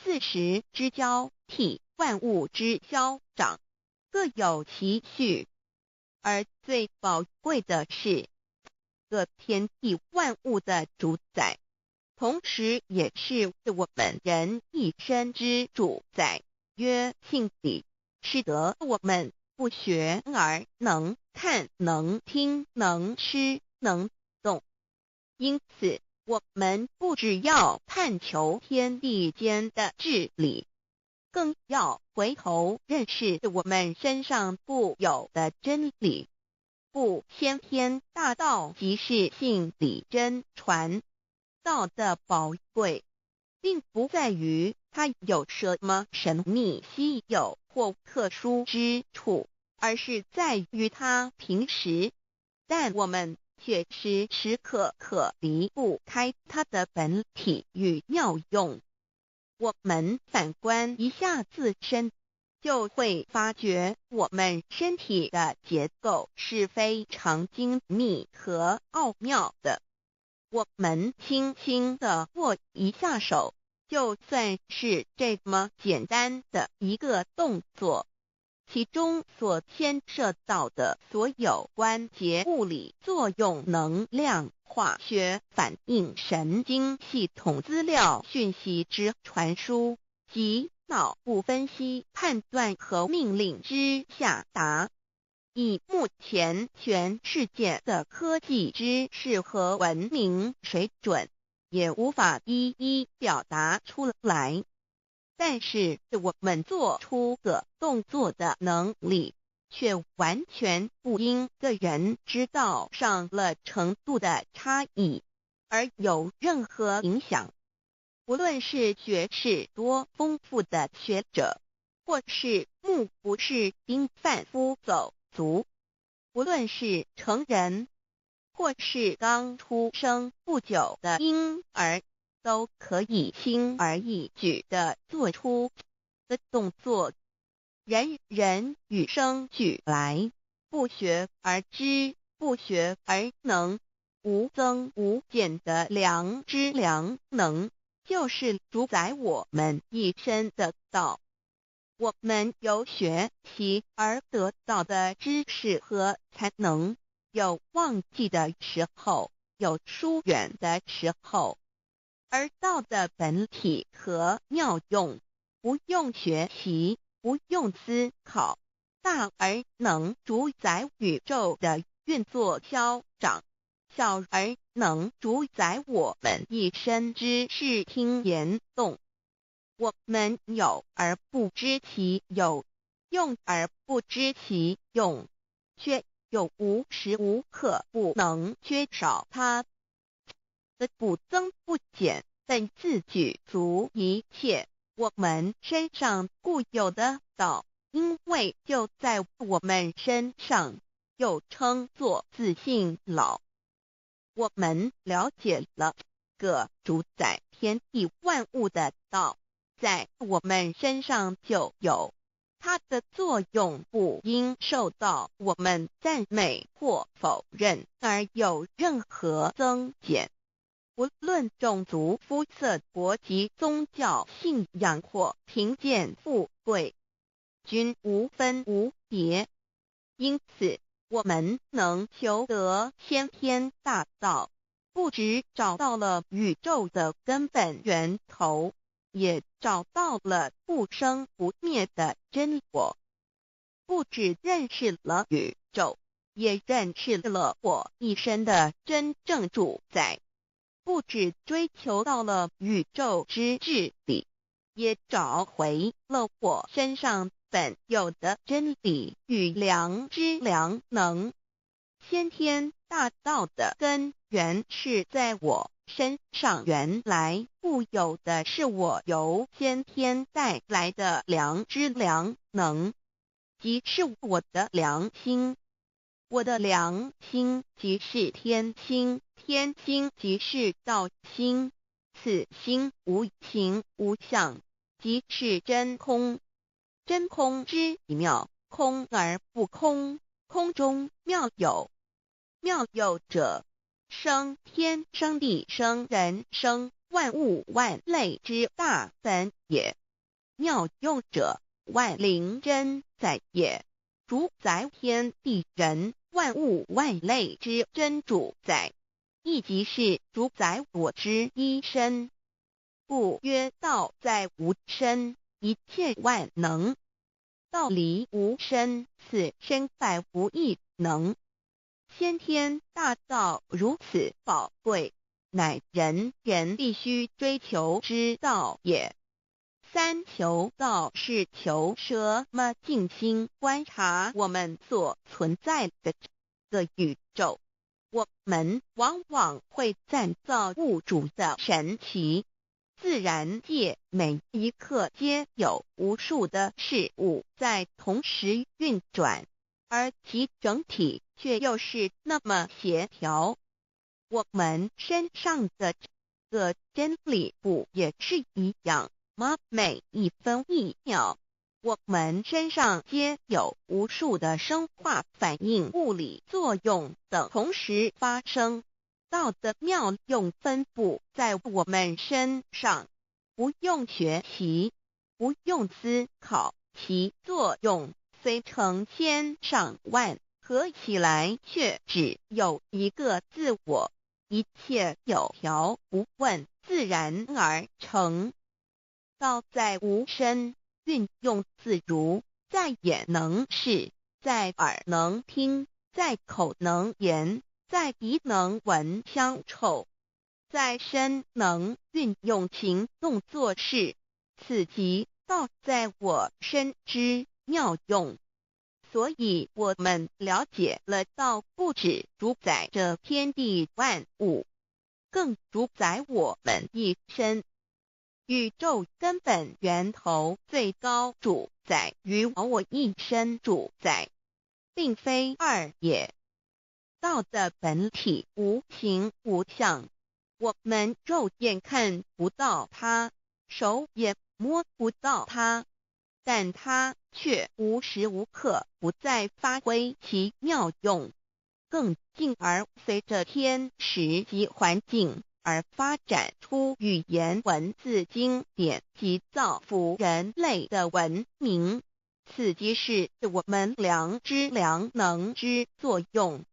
四时之交替，万物之消长各有其序。而最宝贵的是，各天地万物的主宰，同时也是我们人一生之主宰，曰性理，使得我们不学而能看、能听、能吃、能动。因此，我们不只要探求天地间的治理，更要回头认识我们身上固有的真理。故先天大道即是性理真传。道的宝贵，并不在于它有什么神秘稀有或特殊之处，而是在于它平时，但我们却时时刻刻离不开它的本体与妙用。我们反观一下自身，就会发觉我们身体的结构是非常精密和奥妙的。我们轻轻地握一下手，就算是这么简单的一个动作，其中所牵涉到的所有关节物理作用、能量、化学反应、神经系统资料讯息之传输及脑部分析、判断和命令之下达，以目前全世界的科技知识和文明水准，也无法一一表达出来。但是我们做出个动作的能力，却完全不因个人知道上了程度的差异而有任何影响。无论是学识多丰富的学者，或是目不识丁贩夫走卒，无论是成人，或是刚出生不久的婴儿，都可以轻而易举地做出的动作。人人与生俱来，不学而知，不学而能，无增无减的良知良能，就是主宰我们一生的道。我们有学习而得到的知识和才能，有忘记的时候，有疏远的时候，而道的本体和妙用，不用学习，不用思考，大而能主宰宇宙的运作消长，小而能主宰我们一生之视听言动。我们有而不知其有，用而不知其用，却又无时无刻不能缺少它的不增不减，但自具足一切我们身上固有的道，因为就在我们身上，又称作自性老。我们了解了个主宰天地万物的道，在我们身上就有，它的作用不应受到我们赞美或否认而有任何增减。无论种族、肤色、国籍、宗教、信仰或贫贱富贵，均无分无别。因此，我们能求得先天大道，不只找到了宇宙的根本源头，也找到了不生不灭的真我。不只认识了宇宙，也认识了我一生的真正主宰。不只追求到了宇宙之治理，也找回了我身上本有的真理与良知良能。先天大道的根源是在我身上原来固有的是我由先天带来的良知良能，即是我的良心。我的良心即是天心，天心即是道心，此心无形无相，即是真空。真空之妙，空而不空，空中妙有。妙有者，生天生地生人生万物万类之大本也。妙用者，万灵真在也，主宰天地人万物万类之真主宰，亦即是主宰我之一身。故曰道在无身，一切万能。道离无身，此身在无一能。先天大道如此宝贵，乃人人必须追求之道也。三求道是求什么？静心观察我们所存在的这个宇宙，我们往往会赞造物主的神奇。自然界每一刻皆有无数的事物在同时运转，而其整体却又是那么协调。我们身上的这个真理不也是一样吗？每一分一秒，我们身上皆有无数的生化反应、物理作用等同时发生。道的妙用分布在我们身上，不用学习，不用思考，其作用虽成千上万，合起来却只有一个自我，一切有条不紊，自然而成。道在无身，运用自如，在眼能视，在耳能听，在口能言，在鼻能闻香臭，在身能运用行动做事，此即道在我身之妙用。所以我们了解了道不只主宰着天地万物，更主宰我们一身。宇宙根本源头最高主宰于我一身主宰，并非二也。道的本体无形无相，我们肉眼看不到它，手也摸不到它，但它却无时无刻不在发挥其妙用，更进而随着天时及环境而发展出语言文字经典及造福人类的文明，此即是我们良知良能之作用。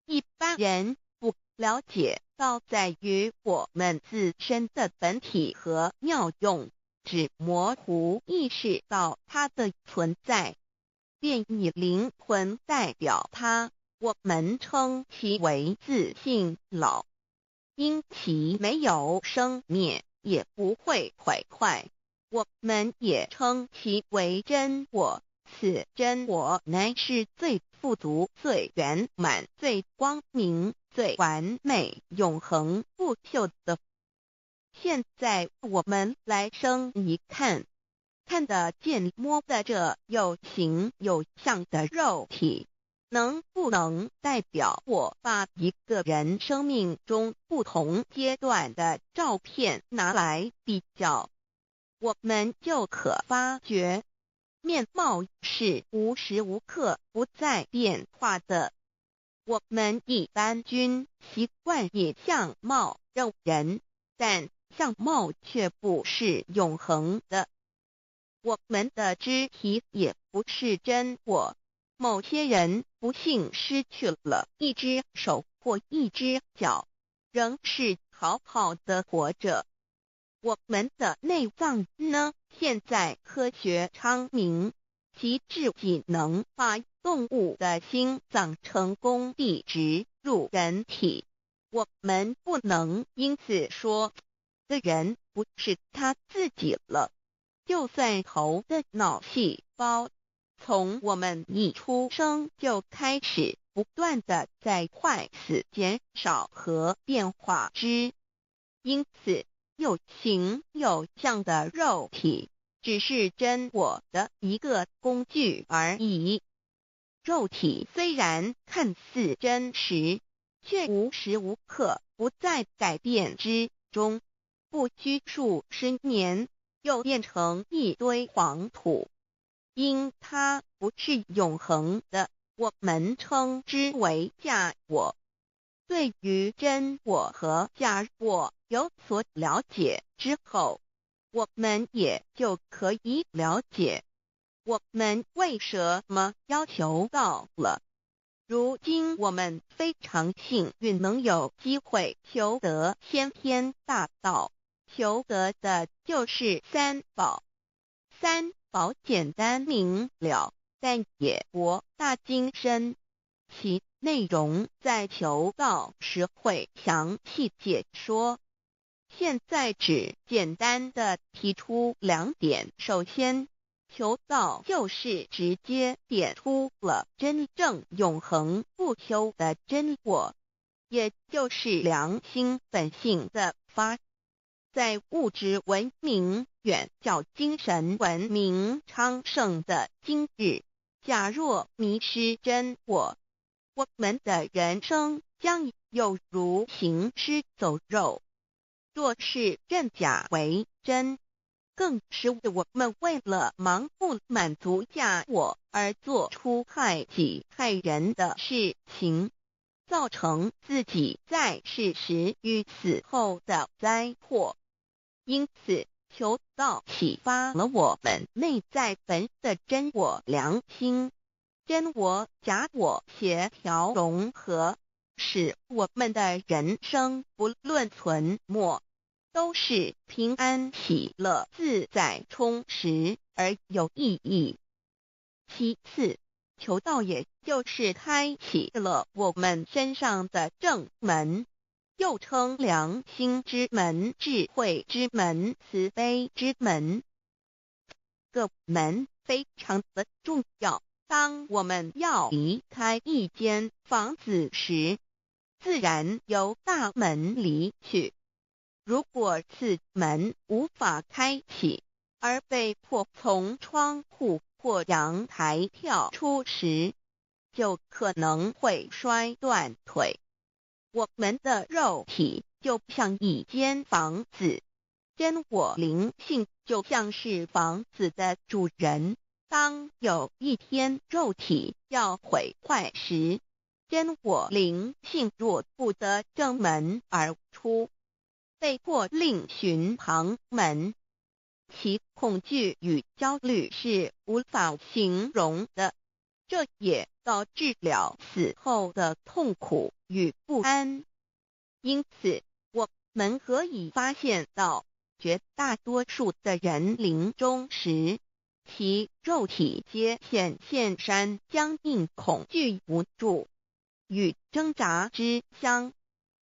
一般人不了解道在于我们自身的本体和妙用，只模糊意识到它的存在，便以灵魂代表它，我们称其为自性老。因其没有生灭，也不会毁坏，我们也称其为真我。此真我乃是最富足、最圆满、最光明、最完美、永恒不朽的。现在我们来生一看，看得见摸得着有形有相的肉体，能不能代表我把一个人生命中不同阶段的照片拿来比较，我们就可发觉，面貌是无时无刻不在变化的。我们一般均习惯以相貌认人，但相貌却不是永恒的。我们的肢体也不是真我，某些人不幸失去了一只手或一只脚，仍是好好的活着。我们的内脏呢？现在科学昌明，其至仅能把动物的心脏成功地植入人体。我们不能因此说这人不是他自己了。就算头的脑细胞从我们一出生就开始不断的在坏死、减少和变化之，因此有形有相的肉体只是真我的一个工具而已。肉体虽然看似真实，却无时无刻不在改变之中，不需数十年又变成一堆黄土。因它不是永恒的，我们称之为假我。对于真我和假我有所了解之后，我们也就可以了解我们为什么要求道了。如今我们非常幸运能有机会求得先天大道，求得的就是三宝。三宝简单明了，但也博大精深，其内容在求道时会详细解说。现在只简单的提出2点。首先，求道就是直接点出了真正永恒不朽的真我，也就是良心本性的发。在物质文明远较精神文明昌盛的今日，假若迷失真我，我们的人生将有如行尸走肉。若是认假为真，更是我们为了盲目满足假我而做出害己害人的事情，造成自己在世时与死后的灾祸。因此，求道启发了我们内在本的真我良心，真我假我协调融合，使我们的人生不论存没，都是平安喜乐自在充实而有意义。其次，求道也就是开启了我们身上的正门，又称良心之门、智慧之门、慈悲之门。这个门非常的重要。当我们要离开一间房子时，自然由大门离去。如果此门无法开启，而被迫从窗户或阳台跳出时，就可能会摔断腿。我们的肉体就像一间房子，真我灵性就像是房子的主人。当有一天肉体要毁坏时，真我灵性若不得正门而出，被迫另寻旁门，其恐惧与焦虑是无法形容的。这也导致了死后的痛苦与不安。因此，我们可以发现到，绝大多数的人临终时，其肉体皆显现山僵硬、恐惧、无助与挣扎之相。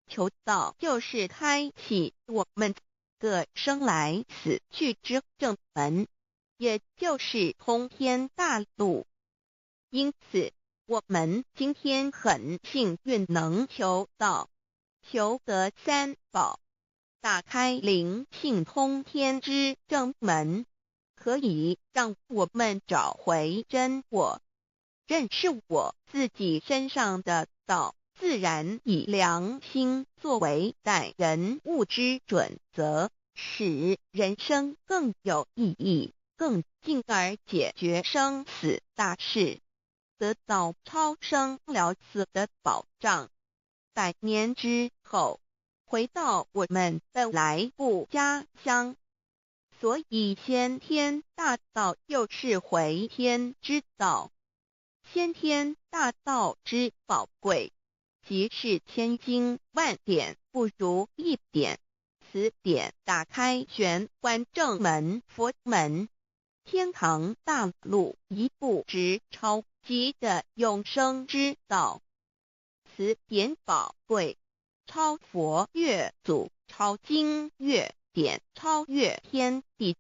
求道就是开启我们个生来死去之正门，也就是通天大路。因此，我们今天很幸运能求道，求得三宝，打开灵性通天之正门，可以让我们找回真我，认识我自己身上的道，自然以良心作为待人物之准则，使人生更有意义，更进而解决生死大事，得到超生了死的保障。100年之后，回到我们的来故家乡。所以先天大道又是回天之道。先天大道之宝贵，即是千经万典不如一点。此典打开玄关正门佛门，天堂大路一步直超级的永生之道。此典宝贵，超佛越祖，超经越典，超越天地。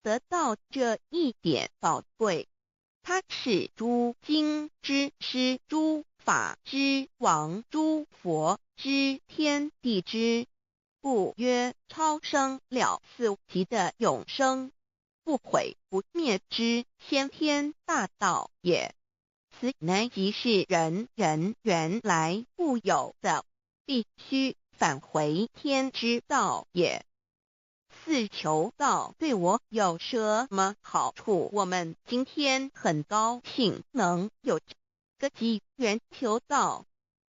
得到这一点宝贵，它是诸经之师，诸法之王，诸佛之天地之故曰超生了四极的永生，不毁不灭之先天大道也。此乃即是人原来固有的，必须返回天之道也。四求道对我有什么好处？我们今天很高兴能有这个机缘求道，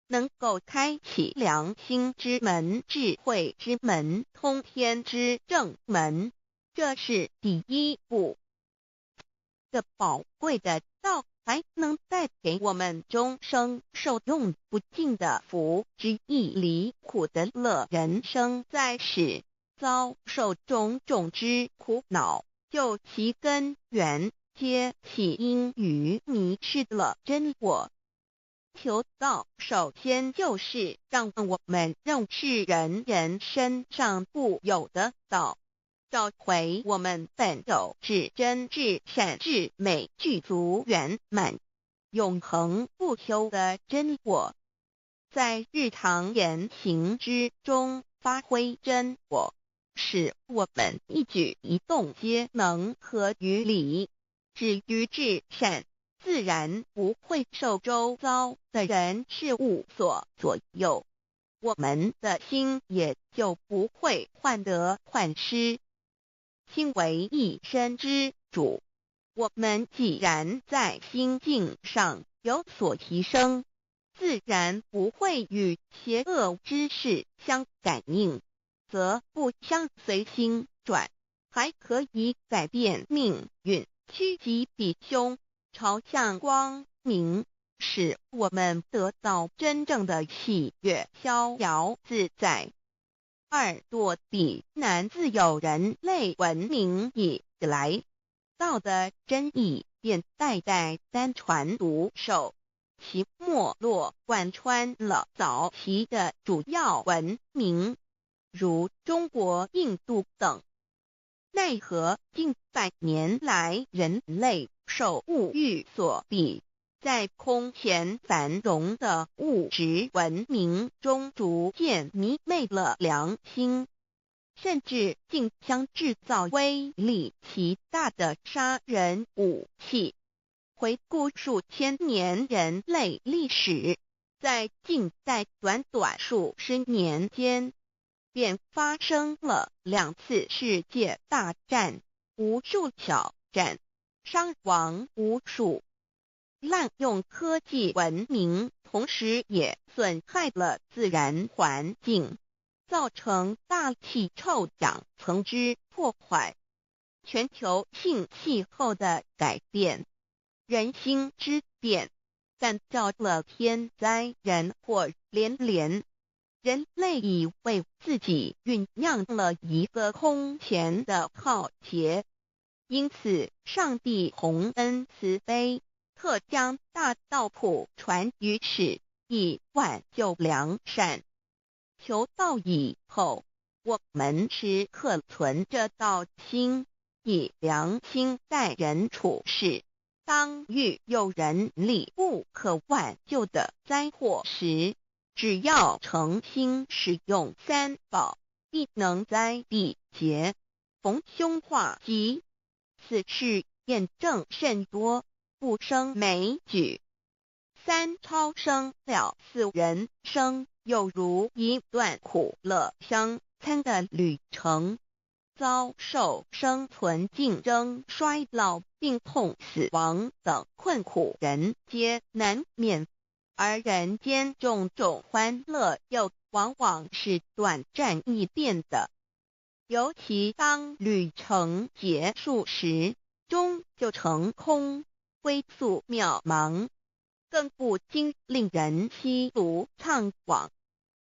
能够开启良心之门、智慧之门、通天之正门，这是第一步。这宝贵的道还能带给我们终生受用不尽的福之益，离苦的乐。人生在世，遭受种种之苦恼，就其根源皆起因于迷失了真我。求道首先就是让我们认识人身上固有的道，找回我们本有至真至善至美具足圆满永恒不朽的真我，在日常言行之中发挥真我，使我们一举一动皆能合于理，止于至善，自然不会受周遭的人事物所左右，我们的心也就不会患得患失。心为一身之主，我们既然在心境上有所提升，自然不会与邪恶之事相感应，则不相随心转，还可以改变命运，趋吉避凶，朝向光明，使我们得到真正的喜悦、逍遥自在。二堕地难，自有人类文明以来，道的真意便代代单传独授，其没落贯穿了早期的主要文明，如中国、印度等。奈何近百年来，人类受物欲所逼，在空前繁荣的物质文明中逐渐迷昧了良心，甚至竟将制造威力极大的杀人武器。回顾数千年人类历史，在近代短数十年间，便发生了2次世界大战，无数小战，伤亡无数。滥用科技文明，同时也损害了自然环境，造成大气臭氧层之破坏，全球性气候的改变，人心之变，干造了天灾人祸连连。人类已为自己酝酿了一个空前的浩劫，因此上帝洪恩慈悲，特将大道谱传于世，以挽救良善。求道以后，我们时刻存着道心，以良心待人处事。当遇有人力不可挽救的灾祸时，只要诚心使用三宝，必能灾必劫，逢凶化吉。此事验证甚多，不胜枚举。三超生了四，人生有如一段苦乐相参的旅程，遭受生存竞争、衰老、病痛、死亡等困苦，人皆难免。而人间种种欢乐又往往是短暂易变的，尤其当旅程结束时，终就成空，归宿渺茫，更不禁令人凄独怅惘。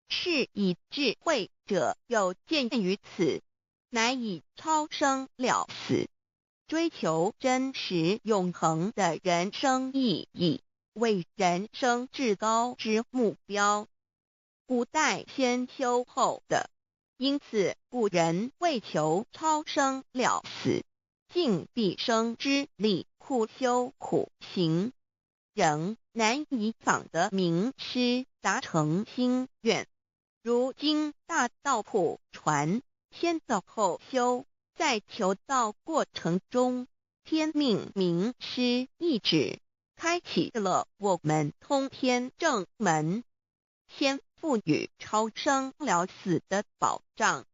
是以智慧者有见于此，乃以超生了死，追求真实永恒的人生意义为人生至高之目标。古代先修后的，因此古人为求超生了死，尽毕生之力，苦修苦行，仍难以访得名师，达成心愿。如今大道普传，先走后修，在求道过程中，天命名师一指，开启了我们通天正门，先赋予超生了死的保障。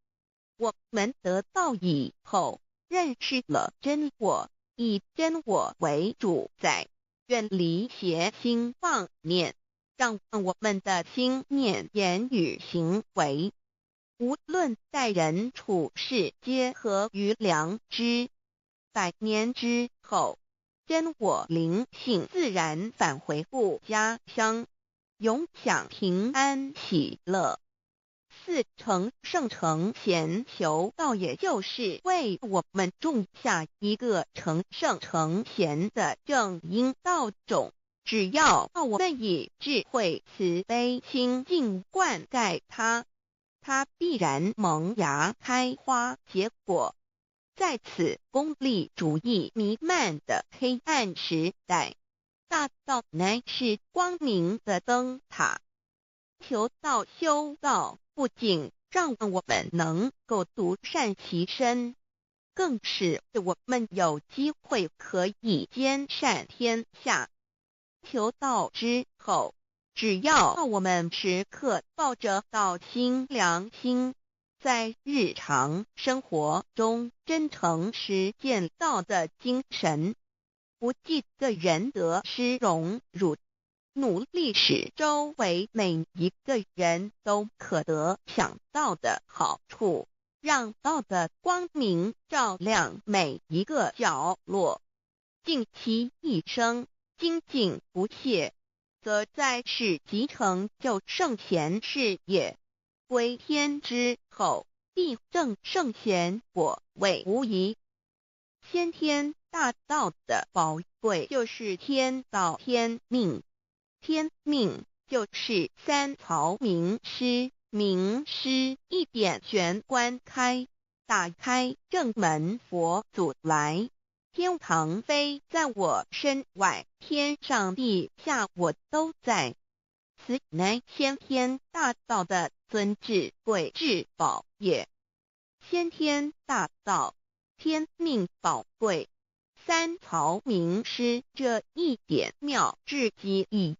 我们得道以后，认识了真我，以真我为主宰，远离邪心妄念，让我们的心念、言语、行为，无论待人处事，皆合于良知。100年之后，真我灵性自然返回故家乡，永享平安喜乐。4成圣成贤求道，也就是为我们种下一个成圣成贤的正因道种。只要我们以智慧慈悲心境灌溉它，它必然萌芽开花结果。在此功利主义弥漫的黑暗时代，大道乃是光明的灯塔。求道修道，不仅让我们能够独善其身，更使我们有机会可以兼善天下。求道之后，只要我们时刻抱着道心良心，在日常生活中真诚实践道的精神，不计个人得失荣辱，努力使周围每一个人都可得享到的好处，让道的光明照亮每一个角落，尽其一生精进不懈，则在世即成就圣贤事业。归天之后，必证圣贤果位无疑。先天大道的宝贵就是天道天命，天命就是3曹名师，名师一点玄关开，打开正门佛祖来。天堂非在我身外，天上地下我都在。此乃先天大道的尊至贵至宝也。先天大道，天命宝贵，3曹名师这一点妙至极意，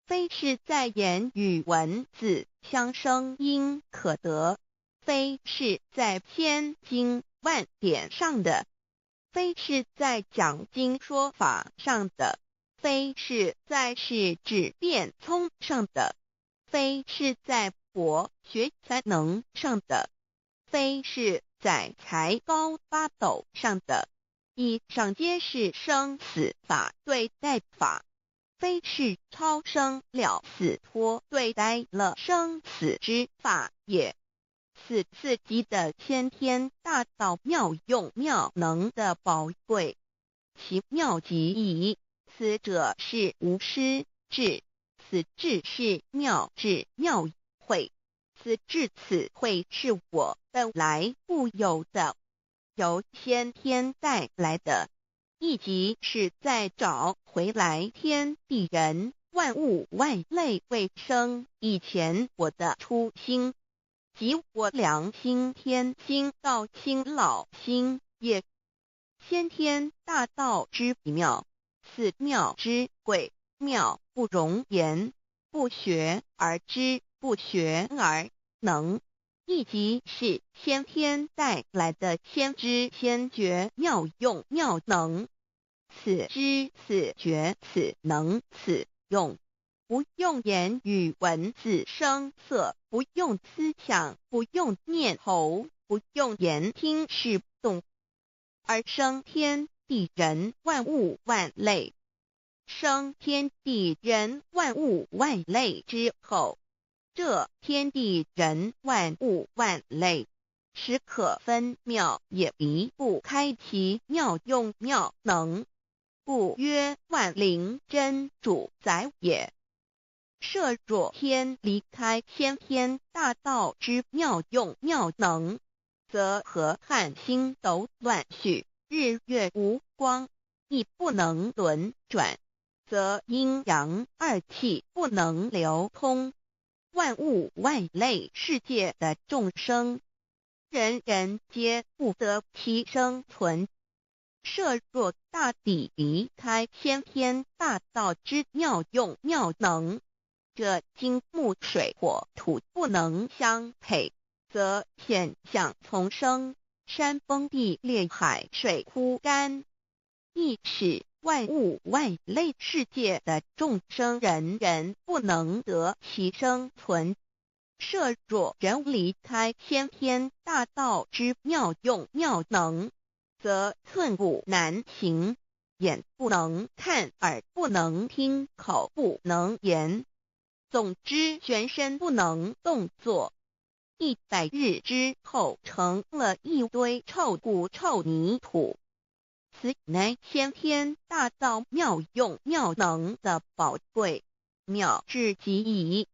非是在言语文字相声音可得，非是在千经万典上的，非是在讲经说法上的，非是在世智辩聪上的，非是在博学才能上的，非是在才高八斗上的，以上皆是生死法对待法，非是超生了死脱对待了生死之法也。此次级的先天大道妙用妙能的宝贵，其妙极矣。此者是无师智，此智是妙智妙慧，此智此慧是我本来固有的，由先天带来的，亦即是在找回来天地人万物万类未生以前我的初心，即我良心天心道心老心也。先天大道之妙，此妙之贵，妙不容言，不学而知，不学而能，亦即是先天带来的先知先觉妙用妙能。此知此觉此能此用，不用言语文字声色，不用思想，不用念头，不用言听是动，而生天地人万物万类。生天地人万物万类之后，这天地人万物万类，实可分妙，也离不开其妙用妙能，故曰万灵真主宰也。设若天离开先天大道之妙用妙能，则河汉星斗乱序，日月无光，亦不能轮转，则阴阳二气不能流通，万物万类世界的众生，人人皆不得其生存。设若大抵离开先天大道之妙用妙能，这金木水火土不能相配，则险象丛生，山崩地裂，海水枯干，亦使万物万类世界的众生人人不能得其生存。设若人离开先天大道之妙用妙能，则寸步难行，眼不能看，耳不能听，口不能言，总之全身不能动作。100日之后，成了一堆臭骨臭泥土。此乃先天大道妙用妙能的宝贵，妙至极矣。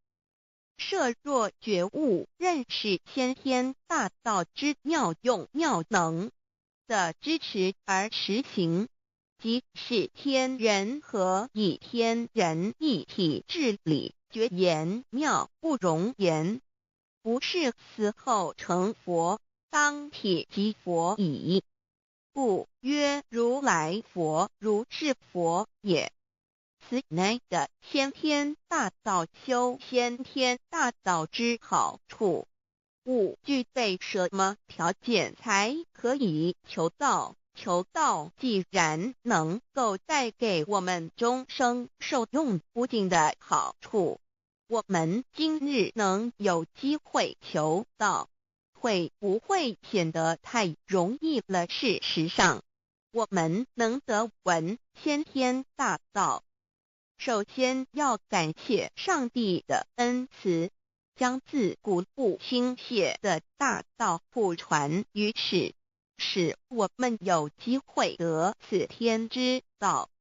设若觉悟认识先天大道之妙用妙能的支持而实行，即是天人合一，天人一体治理，绝言妙不容言，不是死后成佛，当体即佛矣。故曰如来佛，如是佛也。此乃的先天大道修先天大道之好处。勿具备什么条件才可以求道？求道既然能够带给我们终生受用不尽的好处，我们今日能有机会求道，会不会显得太容易了？事实上，我们能得闻先天大道，首先要感谢上帝的恩慈，将自古不倾泻的大道普传于世，使我们有机会得此天之道。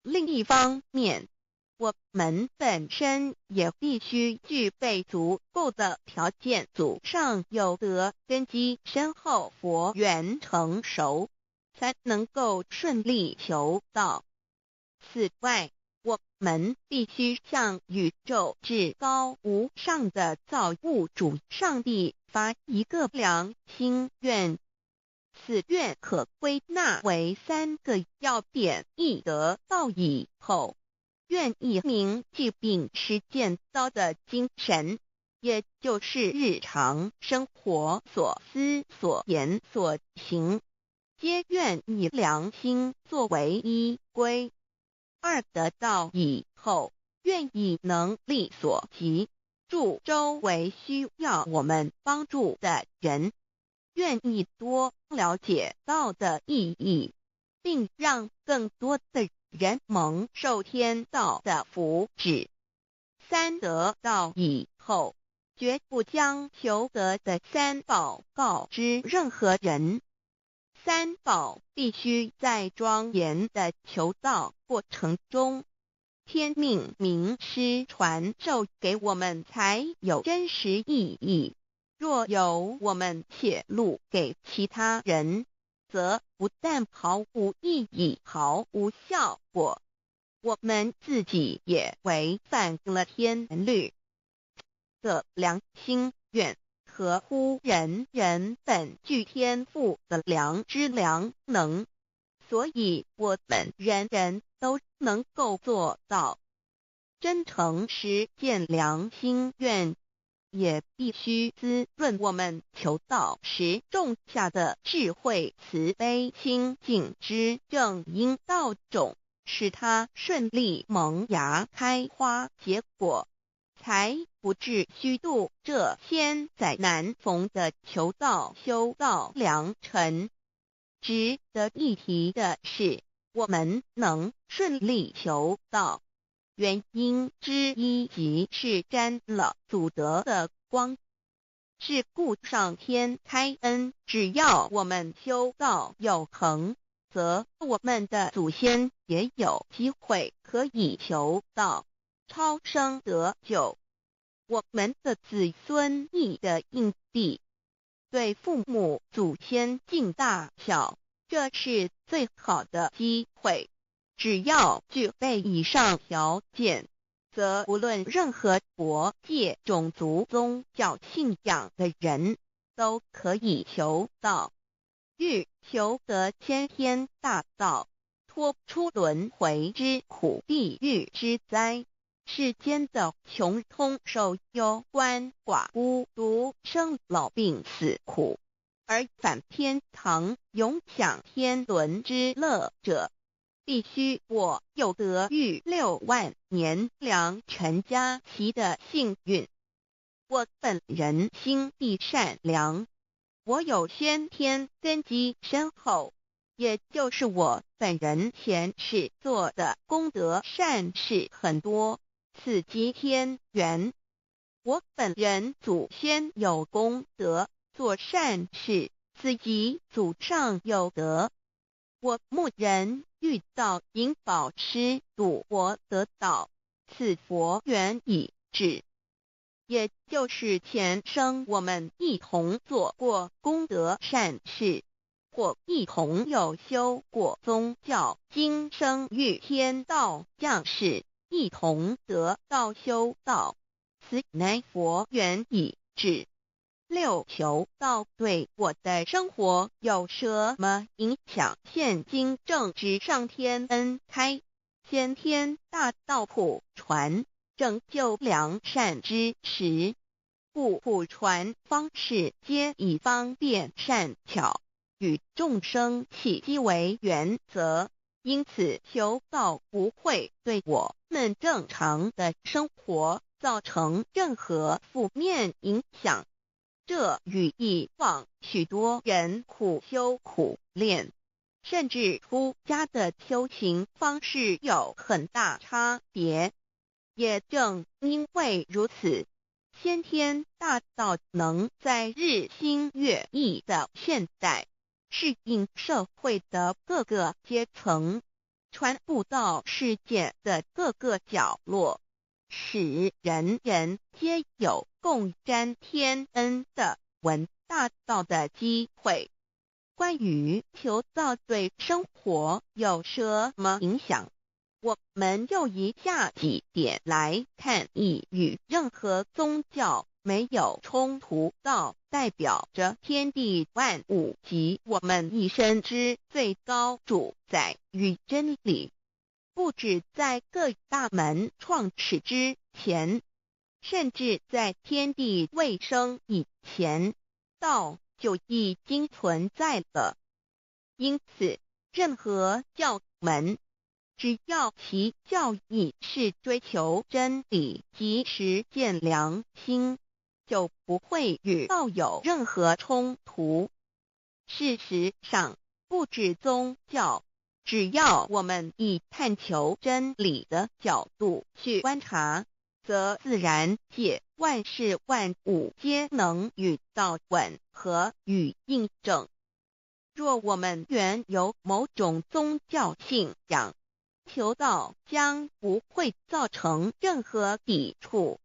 另一方面，我们本身也必须具备足够的条件，祖上有德，根基深厚，佛缘成熟，才能够顺利求道。此外，我们必须向宇宙至高无上的造物主上帝发一个良心愿，此愿可归纳为3个要点：一得道以后，愿以明记并实践道的精神，也就是日常生活所思所言所行，皆愿以良心作为依归。2得道以后，愿以能力所及，助周围需要我们帮助的人，愿意多了解道的意义，并让更多的人蒙受天道的福祉。3得道以后，绝不将求得的3宝告知任何人。3宝必须在庄严的求道过程中，天命名师传授给我们，才有真实意义。若由我们泄露给其他人，则不但毫无意义，毫无效果，我们自己也违反了天律。的良心愿合乎人人本具天赋的良知良能，所以我们人人都能够做到。真诚实践良心愿，也必须滋润我们求道时种下的智慧、慈悲、清净之正因道种，使它顺利萌芽、开花结果，才不至虚度这千载难逢的求道修道良辰。值得一提的是，我们能顺利求道，原因之一即是沾了祖德的光。是故上天开恩，只要我们修道有恒，则我们的祖先也有机会可以求道超生得救。我们的子孙亦的印地，对父母祖先尽大孝，这是最好的机会。只要具备以上条件，则无论任何国界、种族、宗教信仰的人，都可以求道。欲求得先天大道，脱出轮回之苦、地狱之灾，世间的穷通受忧、鳏寡孤独、生老病死苦，而返天堂永享天伦之乐者，必须我有得遇6万年良辰佳期的幸运。我本人心地善良，我有先天根基深厚，也就是我本人前世做的功德善事很多，此即天缘。我本人祖先有功德，做善事，此即祖上有德。我牧人遇到引导师度我得道，此佛缘已至。也就是前生我们一同做过功德善事，或一同有修过宗教，今生遇天道降世，一同得道修道，此乃佛缘已至。6求道对我的生活有什么影响？现今正值上天恩开，先天大道普传，拯救良善之时，故普传方式皆以方便善巧，与众生契机为原则，因此求道不会对我们正常的生活造成任何负面影响。这与以往许多人苦修苦练，甚至出家的修行方式有很大差别。也正因为如此，先天大道能在日新月异的现代，适应社会的各个阶层，传布到世界的各个角落，使人人皆有共沾天恩的闻大道的机会。关于求道对生活有什么影响，我们就以下几点来看。一、与任何宗教没有冲突，道代表着天地万物及我们一生之最高主宰与真理。不止在各大门创始之前，甚至在天地未生以前，道就已经存在了。因此，任何教门，只要其教义是追求真理及实践良心，就不会与道有任何冲突。事实上，不止宗教，只要我们以探求真理的角度去观察，则自然界万事万物皆能与道吻合与印证。若我们原有某种宗教信仰，求道将不会造成任何抵触，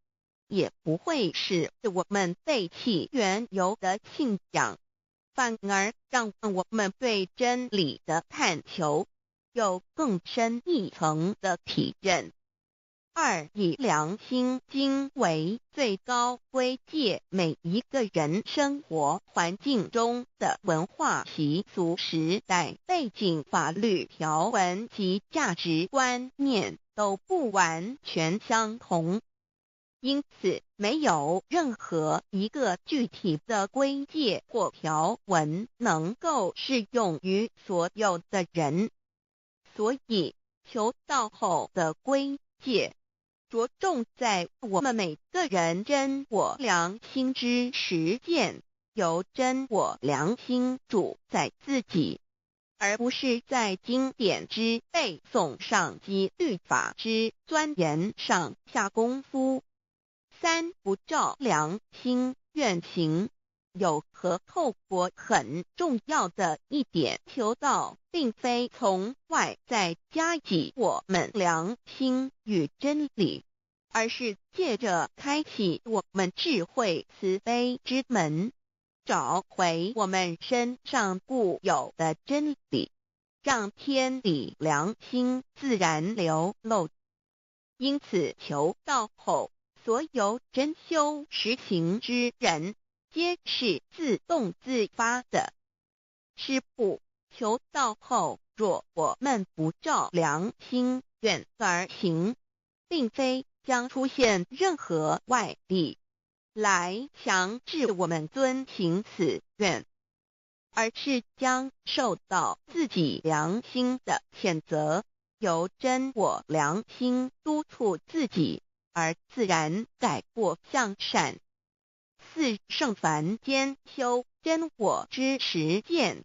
也不会使我们背弃原有的信仰，反而让我们对真理的探求有更深一层的体认。2、以良心经为最高规戒每一个人生活环境中的文化习俗、时代背景、法律条文及价值观念都不完全相同。因此，没有任何一个具体的规戒或条文能够适用于所有的人。所以，求道后的规戒着重在我们每个人真我良心之实践，由真我良心主宰自己，而不是在经典之背诵上及律法之钻研上下功夫。3、不照良心愿行。有和透过很重要的一点，求道并非从外在加给我们良心与真理，而是借着开启我们智慧慈悲之门，找回我们身上固有的真理，让天理良心自然流露。因此求道后，所有真修实行之人，皆是自动自发的。师父，求道后，若我们不照良心愿而行，并非将出现任何外力来强制我们遵行此愿，而是将受到自己良心的谴责，由真我良心督促自己，而自然改过向善。四圣凡间修真我之实践，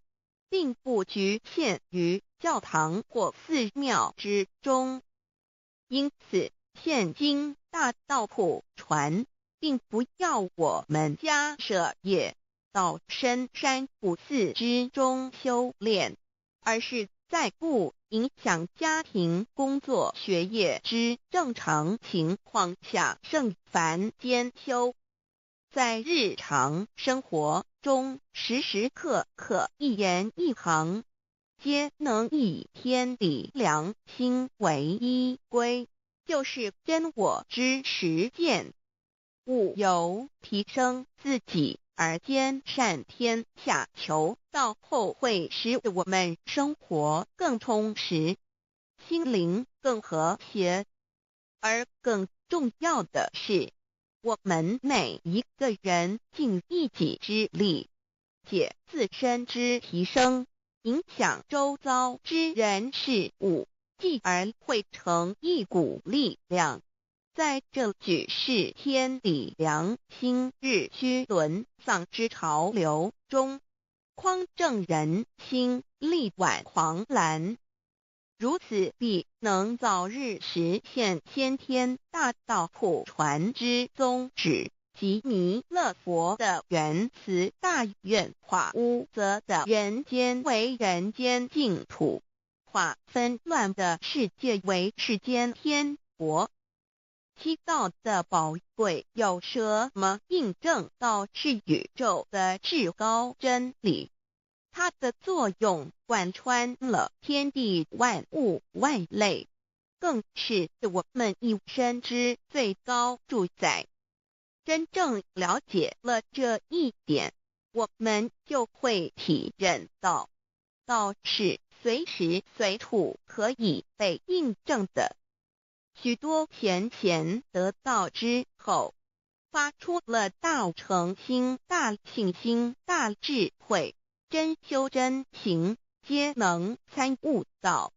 并不局限于教堂或寺庙之中。因此，现今大道普传，并不要我们家舍业到深山古寺之中修炼，而是在不影响家庭、工作、学业之正常情况下圣凡间修。在日常生活中，时时刻刻一言一行，皆能以天理良心为依归，就是真我之实践。务由提升自己而兼善天下，求道后会使我们生活更充实，心灵更和谐。而更重要的是，我们每一个人尽一己之力，且自身之提升，影响周遭之人事物，继而汇成一股力量，在这举世天理良心日趋沦丧之潮流中，匡正人心，力挽狂澜。如此必能早日实现先天大道普传之宗旨，即弥勒佛的原慈大愿，化污浊的人间为人间净土，化纷乱的世界为世间天国。七道的宝贵有什么印证到是宇宙的至高真理？它的作用贯穿了天地万物万类，更是我们一生之最高主宰。真正了解了这一点，我们就会体认到，道是随时随处可以被印证的。许多贤贤得道之后，发出了大诚心、大信心、大智慧，真修真行，皆能参悟到，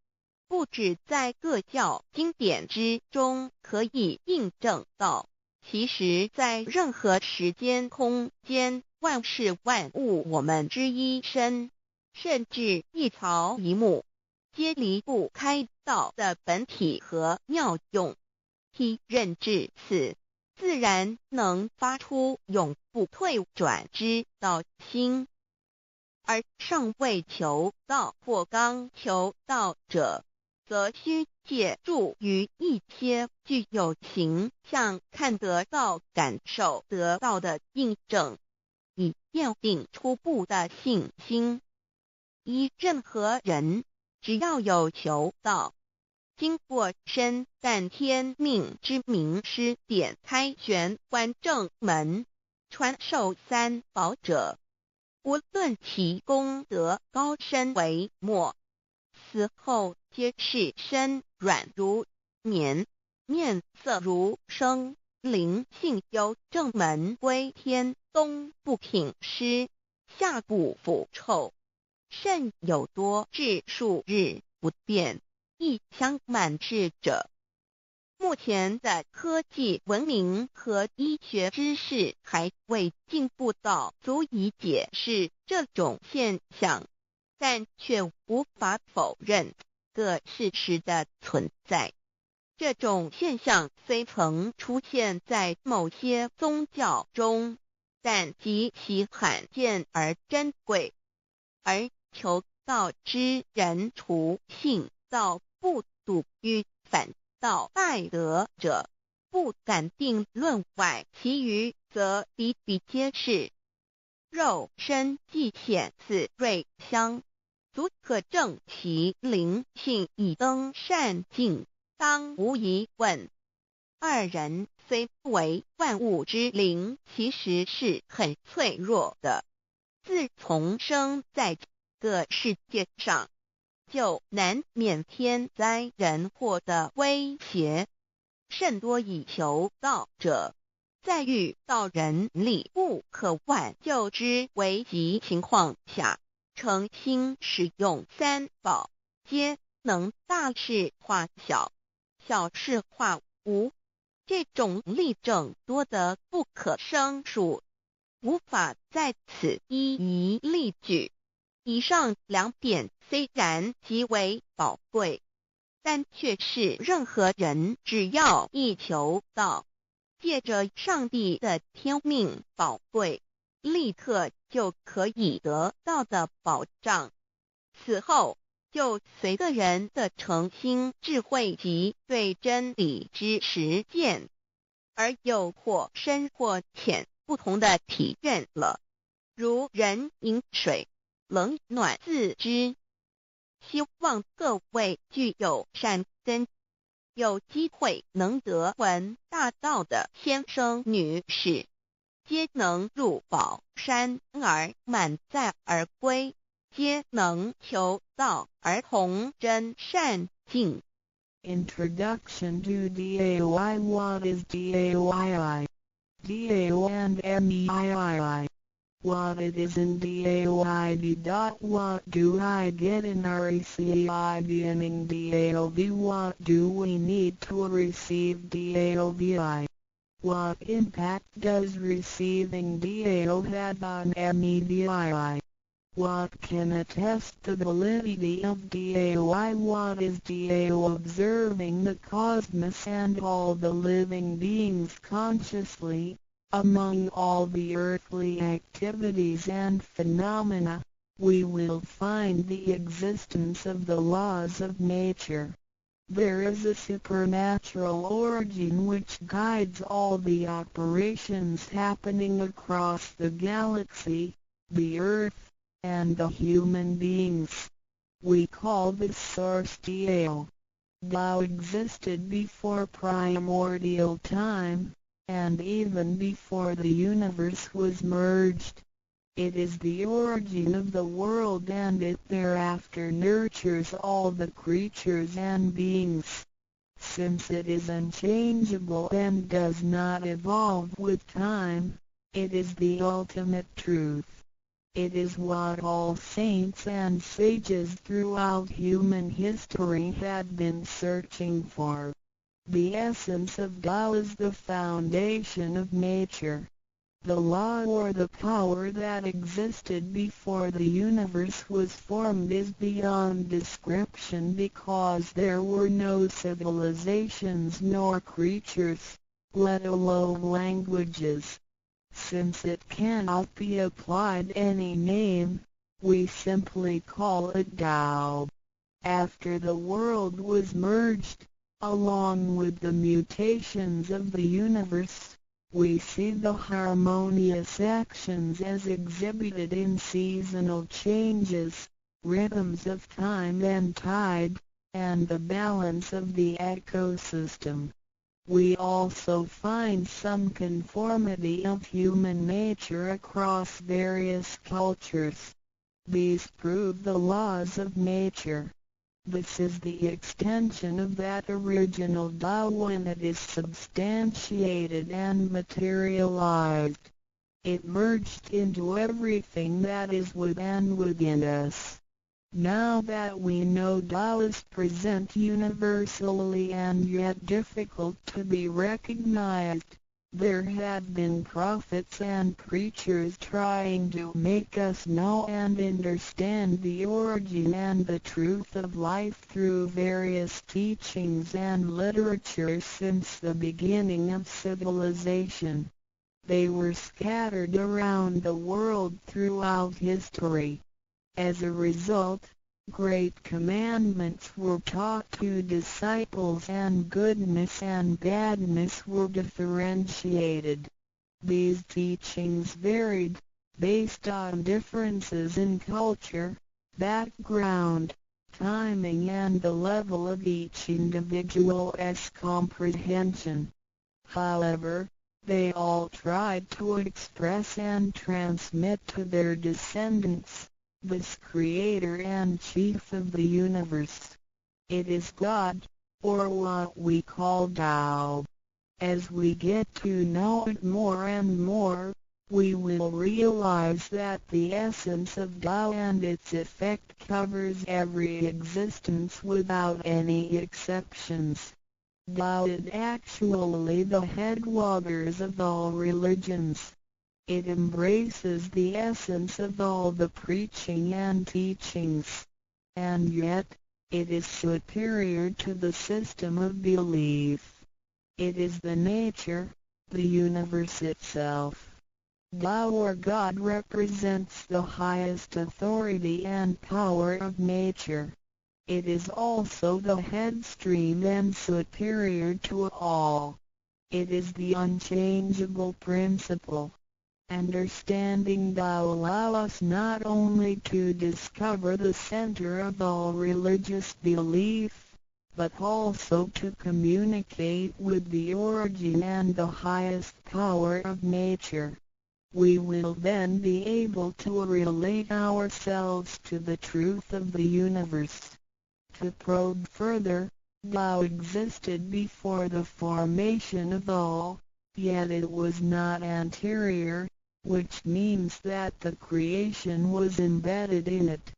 不止在各教经典之中可以印证到，其实在任何时间空间、万事万物我们之一身，甚至一草一木，皆离不开道的本体和妙用。体认至此，自然能发出永不退转之道心。而尚未求道或刚求道者，则需借助于一些具有形象看得到、感受得到的印证，以奠定初步的信心。任何人只要有求道，经过身但天命之名师点开玄关正门，传授三宝者，无论其功德高深为末，死后皆是身软如棉，面色如生，灵性由正门归天，东不品湿，下不腐臭，甚有多至数日不变，一腔满志者。目前的科技文明和医学知识还未进步到足以解释这种现象，但却无法否认个事实的存在。这种现象虽曾出现在某些宗教中，但极其罕见而珍贵，而求道之人除信道不笃于反道拜德者，不敢定论外，其余则比比皆是。肉身既显似瑞香，足可证其灵性已登善境，当无疑问。二人虽为万物之灵，其实是很脆弱的。自从生在这个世界上，就难免天灾人祸的威胁，甚多以求道者，在遇到人力不可挽救之危急情况下，诚心使用三宝，皆能大事化小，小事化无。这种例证多得不可胜数，无法在此一一例举。以上两点虽然极为宝贵，但却是任何人只要一求道，借着上帝的天命宝贵，立刻就可以得到的保障。此后就随个人的诚心、智慧及对真理之实践，而有或深或浅不同的体认了。如人饮水，冷暖自知。希望各位具有善根，有机会能得闻大道的先生女士，皆能入宝山而满载而归，皆能求道而同真善境。 Introduction to DAOI. What is DAOI? DAO and MEII. What it is in DAOID. What do I get in RECI beginning DAOB? What do we need to receive DAOBI? What impact does receiving DAO have on MEDII? What can attest the validity of DAOI? What is DAO? Observing the cosmos and all the living beings consciously, among all the earthly activities and phenomena, we will find the existence of the laws of nature. There is a supernatural origin which guides all the operations happening across the galaxy, the earth, and the human beings. We call this source DAO. Tao existed before primordial time, and even before the universe was merged. It is the origin of the world, and it thereafter nurtures all the creatures and beings. Since it is unchangeable and does not evolve with time, it is the ultimate truth. It is what all saints and sages throughout human history had been searching for. The essence of Tao is the foundation of nature. The law or the power that existed before the universe was formed is beyond description, because there were no civilizations nor creatures, let alone languages. Since it cannot be applied any name, we simply call it Tao. After the world was merged, along with the mutations of the universe, we see the harmonious actions as exhibited in seasonal changes, rhythms of time and tide, and the balance of the ecosystem. We also find some conformity of human nature across various cultures. These prove the laws of nature. This is the extension of that original Tao when it is substantiated and materialized. It merged into everything that is within us. Now that we know Tao is present universally and yet difficult to be recognized, there have been prophets and preachers trying to make us know and understand the origin and the truth of life through various teachings and literature since the beginning of civilization. They were scattered around the world throughout history. As a result, great commandments were taught to disciples and goodness and badness were differentiated. These teachings varied, based on differences in culture, background, timing and the level of each individual's comprehension. However, they all tried to express and transmit to their descendants this Creator and Chief of the universe. It is God, or what we call Tao. As we get to know it more and more, we will realize that the essence of Tao and its effect covers every existence without any exceptions. Tao is actually the headwaters of all religions. It embraces the essence of all the preaching and teachings. And yet, it is superior to the system of belief. It is the nature, the universe itself. Tao or God represents the highest authority and power of nature. It is also the headstream and superior to all. It is the unchangeable principle. Understanding Tao allows us not only to discover the center of all religious belief, but also to communicate with the origin and the highest power of nature. We will then be able to relate ourselves to the truth of the universe. To probe further, Tao existed before the formation of all, yet it was not anterior, which means that the creation was embedded in it.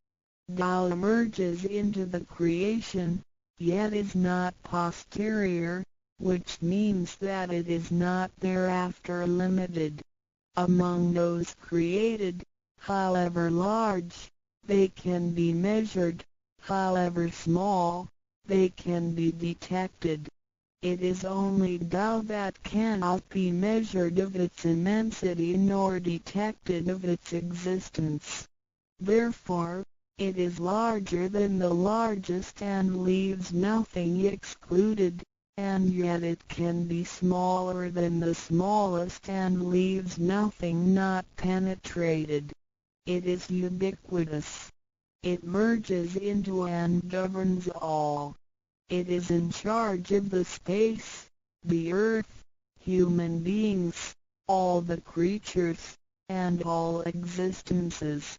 Tao emerges into the creation, yet is not posterior, which means that it is not thereafter limited. Among those created, however large, they can be measured, however small, they can be detected. It is only Tao that cannot be measured of its immensity nor detected of its existence. Therefore, it is larger than the largest and leaves nothing excluded, and yet it can be smaller than the smallest and leaves nothing not penetrated. It is ubiquitous. It merges into and governs all. It is in charge of the space, the earth, human beings, all the creatures, and all existences.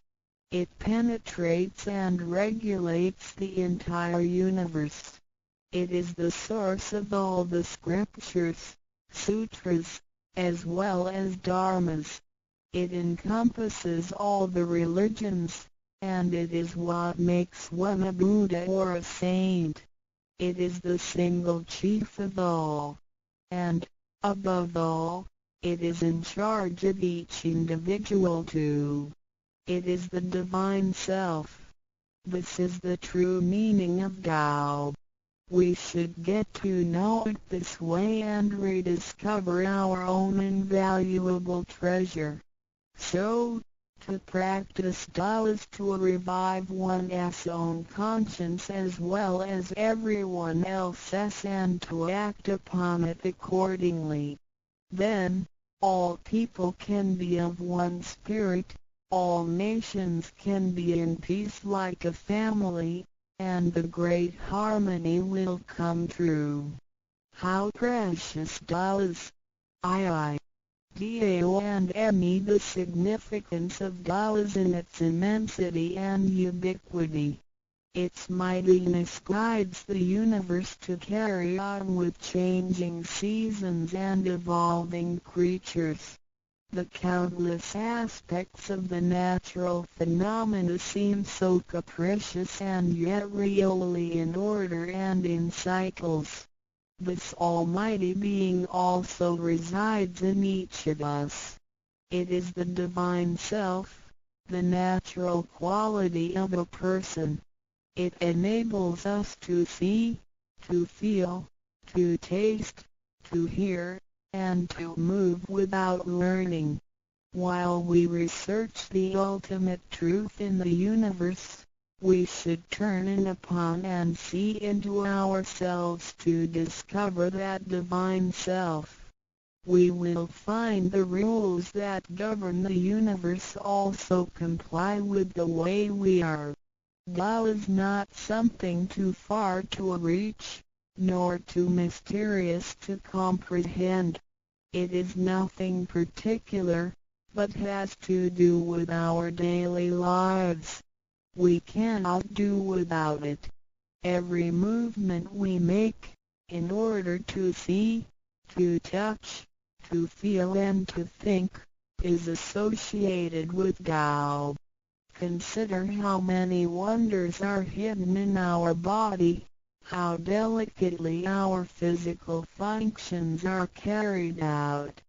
It penetrates and regulates the entire universe. It is the source of all the scriptures, sutras, as well as dharmas. It encompasses all the religions, and it is what makes one a Buddha or a saint. It is the single chief of all. And, above all, it is in charge of each individual too. It is the Divine Self. This is the true meaning of Tao. We should get to know it this way and rediscover our own invaluable treasure. So, to practice Tao is to revive one's own conscience as well as everyone else's and to act upon it accordingly. Then, all people can be of one spirit, all nations can be in peace like a family, and the great harmony will come true. How precious Tao is! Tao and me. The significance of Tao is in its immensity and ubiquity. Its mightiness guides the universe to carry on with changing seasons and evolving creatures. The countless aspects of the natural phenomena seem so capricious and yet really in order and in cycles. This almighty being also resides in each of us. It is the Divine Self, the natural quality of a person. It enables us to see, to feel, to taste, to hear, and to move without learning. While we research the ultimate truth in the universe, we should turn in upon and see into ourselves to discover that Divine Self. We will find the rules that govern the universe also comply with the way we are. Tao is not something too far to reach, nor too mysterious to comprehend. It is nothing particular, but has to do with our daily lives. We cannot do without it. Every movement we make, in order to see, to touch, to feel and to think, is associated with Tao. Consider how many wonders are hidden in our body, how delicately our physical functions are carried out.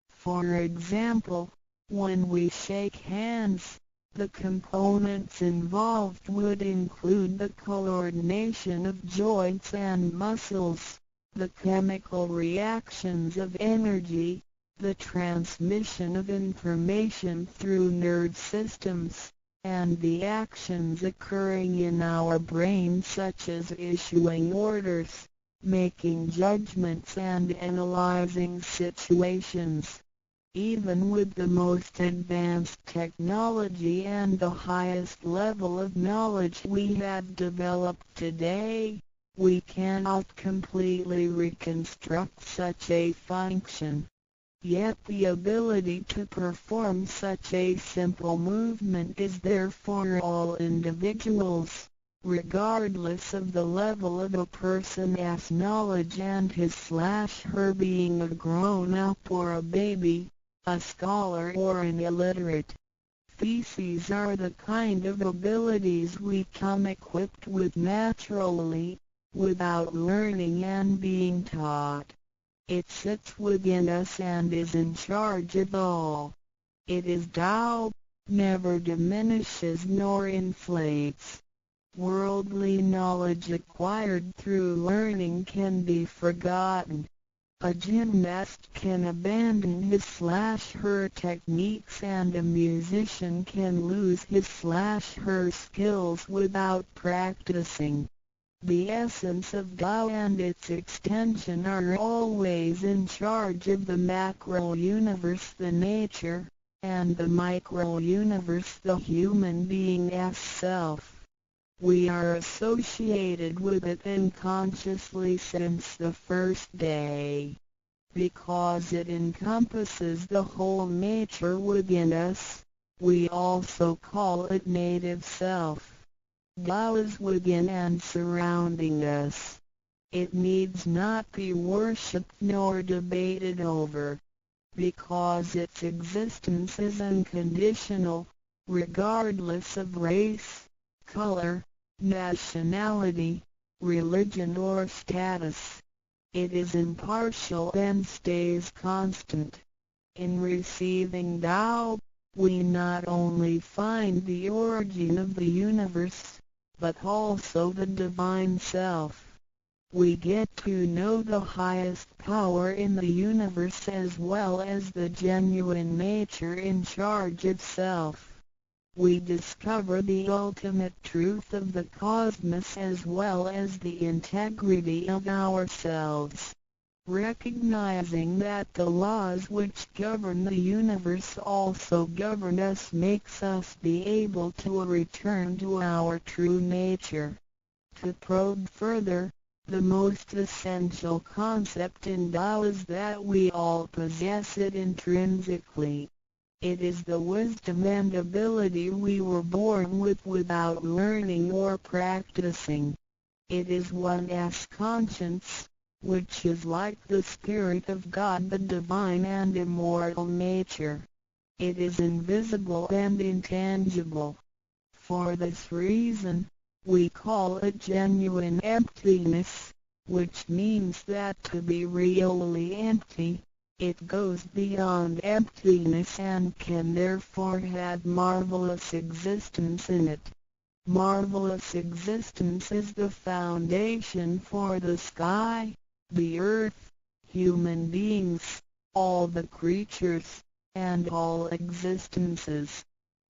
For example, when we shake hands, the components involved would include the coordination of joints and muscles, the chemical reactions of energy, the transmission of information through nerve systems, and the actions occurring in our brain such as issuing orders, making judgments and analyzing situations. Even with the most advanced technology and the highest level of knowledge we have developed today, we cannot completely reconstruct such a function. Yet the ability to perform such a simple movement is there for all individuals, regardless of the level of a person's knowledge and his/her being a grown-up or a baby, a scholar or an illiterate. These are the kind of abilities we come equipped with naturally, without learning and being taught. It sits within us and is in charge of all. It is Tao, never diminishes nor inflates. Worldly knowledge acquired through learning can be forgotten. A gymnast can abandon his/her techniques and a musician can lose his/her skills without practicing. The essence of Tao and its extension are always in charge of the macro-universe, the nature, and the micro-universe, the human being as self. We are associated with it unconsciously since the first day. Because it encompasses the whole nature within us, we also call it native self. Tao is within and surrounding us. It needs not be worshipped nor debated over, because its existence is unconditional, regardless of race, color, nationality, religion or status. It is impartial and stays constant. In receiving Tao, we not only find the origin of the universe, but also the divine self. We get to know the highest power in the universe as well as the genuine nature in charge of self. We discover the ultimate truth of the cosmos as well as the integrity of ourselves. Recognizing that the laws which govern the universe also govern us makes us be able to return to our true nature. To probe further, the most essential concept in Tao is that we all possess it intrinsically. It is the wisdom and ability we were born with without learning or practicing. It is one's conscience, which is like the Spirit of God, the divine and immortal nature. It is invisible and intangible. For this reason, we call it genuine emptiness, which means that to be really empty, it goes beyond emptiness and can therefore have marvelous existence in it. Marvelous existence is the foundation for the sky, the earth, human beings, all the creatures, and all existences.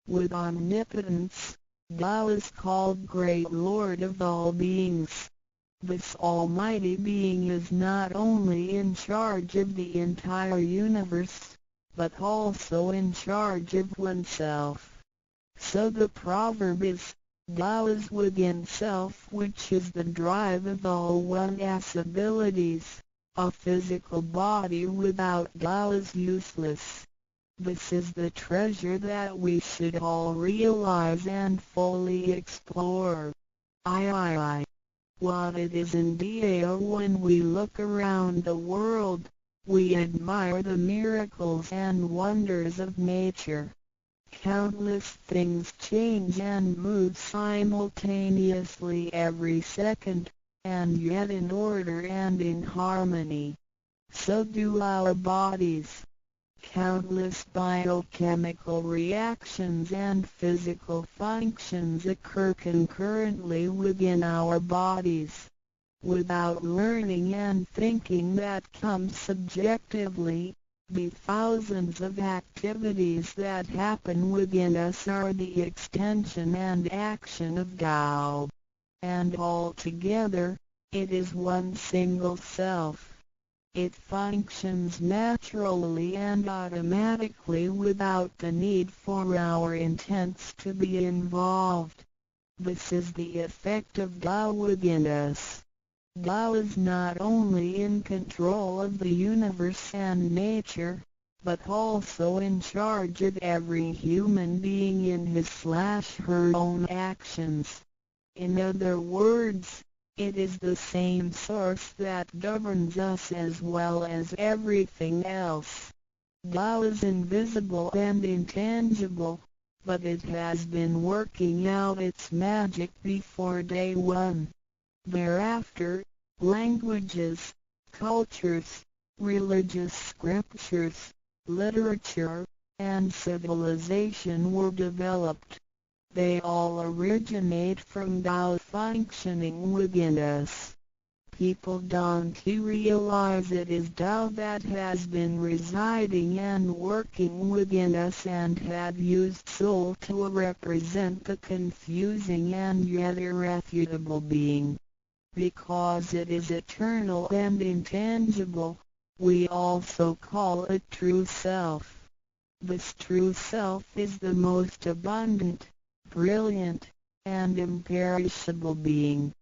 With omnipotence, Tao is called Great Lord of all beings. This almighty being is not only in charge of the entire universe, but also in charge of oneself. So the proverb is, Tao is within self, which is the drive of all one's abilities. A physical body without Tao is useless. This is the treasure that we should all realize and fully explore. What it is indeed. When we look around the world, we admire the miracles and wonders of nature. Countless things change and move simultaneously every second, and yet in order and in harmony. So do our bodies. Countless biochemical reactions and physical functions occur concurrently within our bodies. Without learning and thinking that comes subjectively, the thousands of activities that happen within us are the extension and action of Tao. And altogether, it is one single self. It functions naturally and automatically without the need for our intents to be involved. This is the effect of Tao within us. Tao is not only in control of the universe and nature, but also in charge of every human being in his/her own actions. In other words, it is the same source that governs us as well as everything else. Tao is invisible and intangible, but it has been working out its magic before day one. Thereafter, languages, cultures, religious scriptures, literature, and civilization were developed. They all originate from Tao functioning within us. People don't realize it is Tao that has been residing and working within us and have used soul to represent the confusing and yet irrefutable being. Because it is eternal and intangible, we also call it true self. This true self is the most abundant, brilliant, and imperishable being.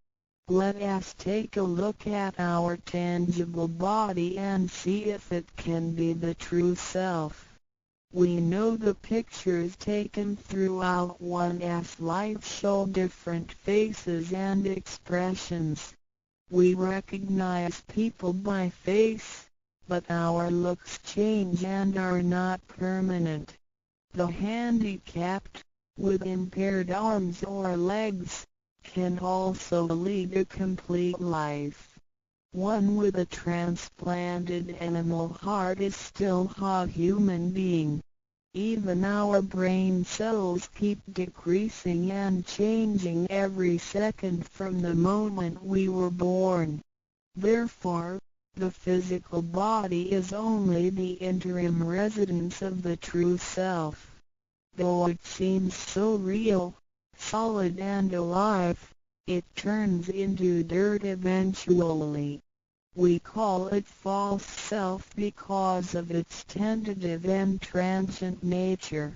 Let us take a look at our tangible body and see if it can be the true self. We know the pictures taken throughout one's life show different faces and expressions. We recognize people by face, but our looks change and are not permanent. The handicapped, with impaired arms or legs, can also lead a complete life. One with a transplanted animal heart is still a human being. Even our brain cells keep decreasing and changing every second from the moment we were born. Therefore, the physical body is only the interim residence of the true self. Though it seems so real, solid and alive, it turns into dirt eventually. We call it false self because of its tentative and transient nature.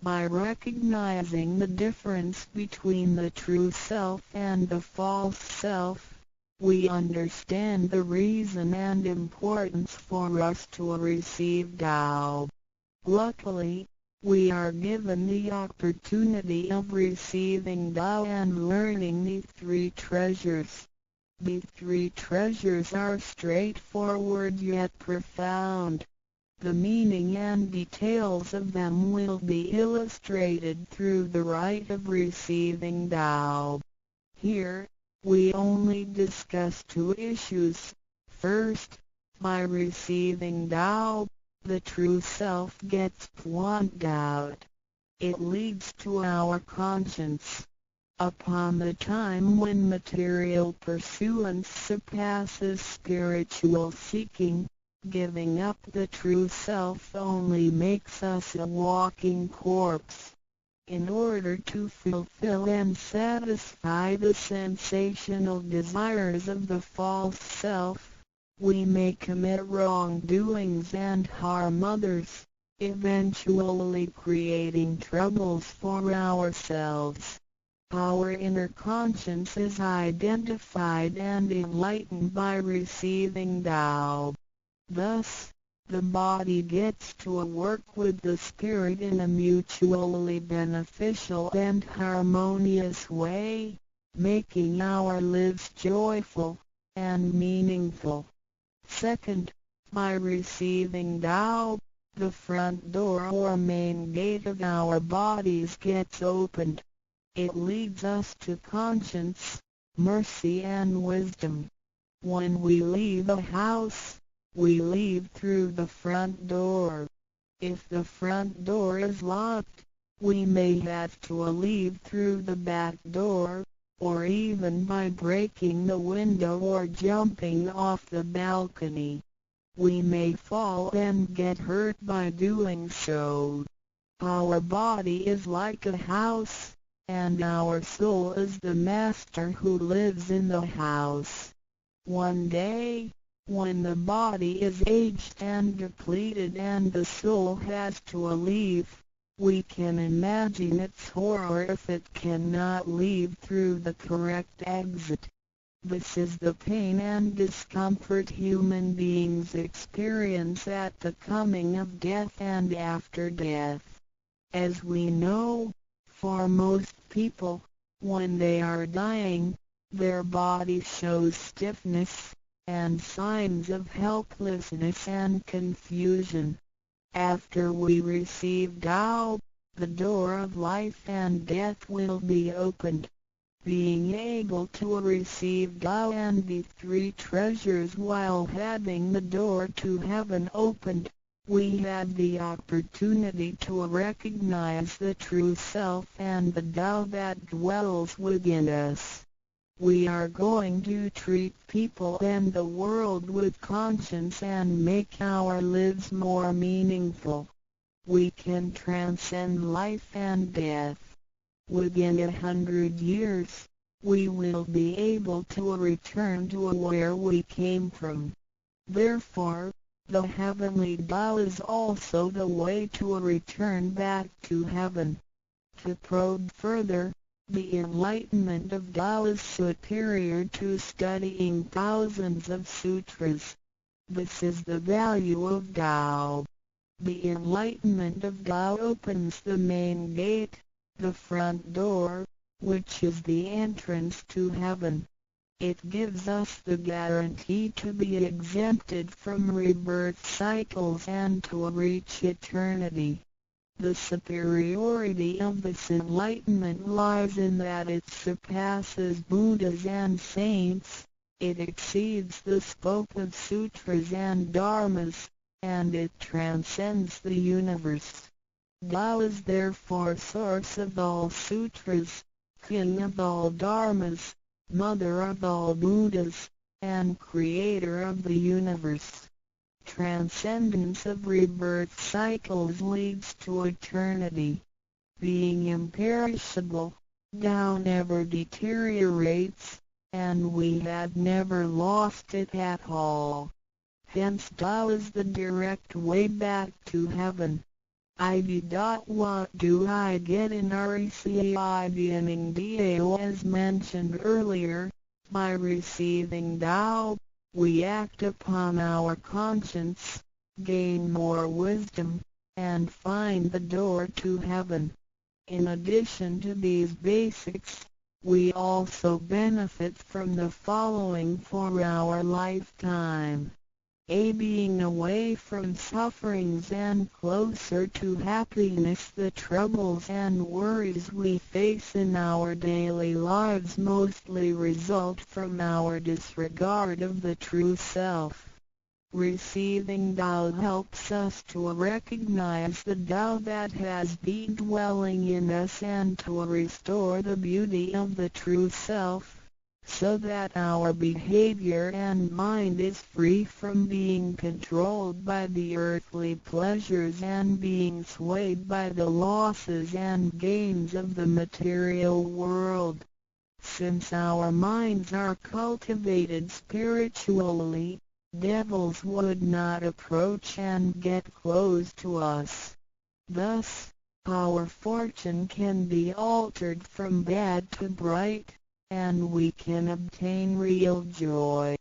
By recognizing the difference between the true self and the false self, we understand the reason and importance for us to receive Tao. Luckily, we are given the opportunity of receiving Tao and learning the three treasures. The three treasures are straightforward yet profound. The meaning and details of them will be illustrated through the rite of receiving Tao. Here, we only discuss two issues. First, by receiving Tao, the true self gets plucked out. It leads to our conscience. Upon the time when material pursuance surpasses spiritual seeking, giving up the true self only makes us a walking corpse. In order to fulfill and satisfy the sensational desires of the false self, we may commit wrongdoings and harm others, eventually creating troubles for ourselves. Our inner conscience is identified and enlightened by receiving Tao. Thus, the body gets to work with the spirit in a mutually beneficial and harmonious way, making our lives joyful and meaningful. Second, by receiving Tao, the front door or main gate of our bodies gets opened. It leads us to conscience, mercy and wisdom. When we leave a house, we leave through the front door. If the front door is locked, we may have to leave through the back door, or even by breaking the window or jumping off the balcony. We may fall and get hurt by doing so. Our body is like a house, and our soul is the master who lives in the house. One day, when the body is aged and depleted and the soul has to leave, we can imagine its horror if it cannot leave through the correct exit. This is the pain and discomfort human beings experience at the coming of death and after death. As we know, for most people, when they are dying, their body shows stiffness and signs of helplessness and confusion. After we receive Tao, the door of life and death will be opened. Being able to receive Tao and the three treasures while having the door to heaven opened, we had the opportunity to recognize the true self and the Tao that dwells within us. We are going to treat people and the world with conscience and make our lives more meaningful. We can transcend life and death. Within 100 years, we will be able to return to where we came from. Therefore, the heavenly Tao is also the way to return back to heaven. To probe further, the enlightenment of Tao is superior to studying thousands of sutras. This is the value of Tao. The enlightenment of Tao opens the main gate, the front door, which is the entrance to heaven. It gives us the guarantee to be exempted from rebirth cycles and to reach eternity. The superiority of this enlightenment lies in that it surpasses Buddhas and saints, it exceeds the scope of sutras and dharmas, and it transcends the universe. Tao is therefore source of all sutras, king of all dharmas, mother of all Buddhas, and creator of the universe. Transcendence of rebirth cycles leads to eternity. Being imperishable, Tao never deteriorates, and we had never lost it at all. Hence Tao is the direct way back to heaven. What do I get in RECI DAO as mentioned earlier? By receiving Tao, we act upon our conscience, gain more wisdom, and find the door to heaven. In addition to these basics, we also benefit from the following for our lifetime. Being away from sufferings and closer to happiness. The troubles and worries we face in our daily lives mostly result from our disregard of the true self. Receiving Tao helps us to recognize the Tao that has been dwelling in us and to restore the beauty of the true self, so that our behavior and mind is free from being controlled by the earthly pleasures and being swayed by the losses and gains of the material world. Since our minds are cultivated spiritually, devils would not approach and get close to us. Thus, Our fortune can be altered from bad to bright, and we can obtain real joy.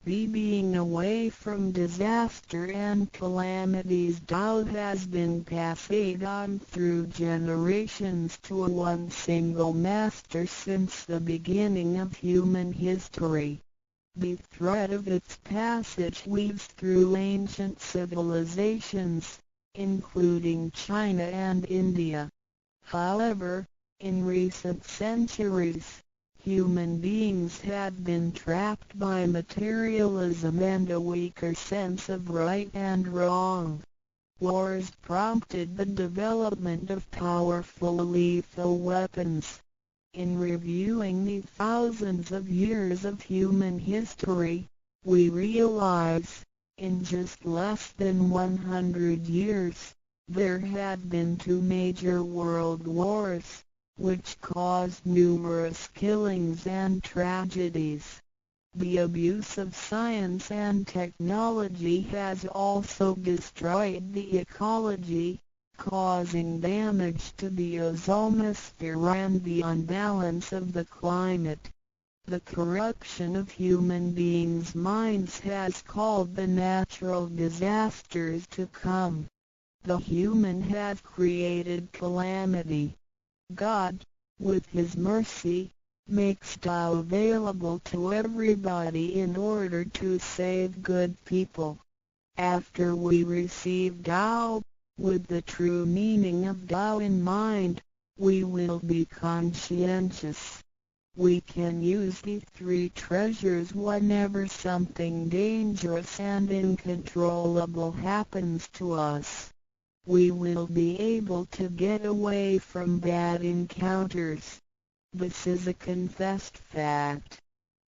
Being away from disaster and calamities. Tao has been passed on through generations to one single master since the beginning of human history. The thread of its passage weaves through ancient civilizations, including China and India. However, in recent centuries, human beings have been trapped by materialism and a weaker sense of right and wrong. Wars prompted the development of powerful lethal weapons. In reviewing the thousands of years of human history, we realize, in just less than 100 years, there have been 2 major world wars, which caused numerous killings and tragedies. The abuse of science and technology has also destroyed the ecology, causing damage to the ozonosphere and the unbalance of the climate. The corruption of human beings' minds has called the natural disasters to come. The human have created calamity. God, with His mercy, makes Tao available to everybody in order to save good people. After we receive Tao, with the true meaning of Tao in mind, we will be conscientious. We can use the 3 treasures whenever something dangerous and uncontrollable happens to us. We will be able to get away from bad encounters. This is a confessed fact.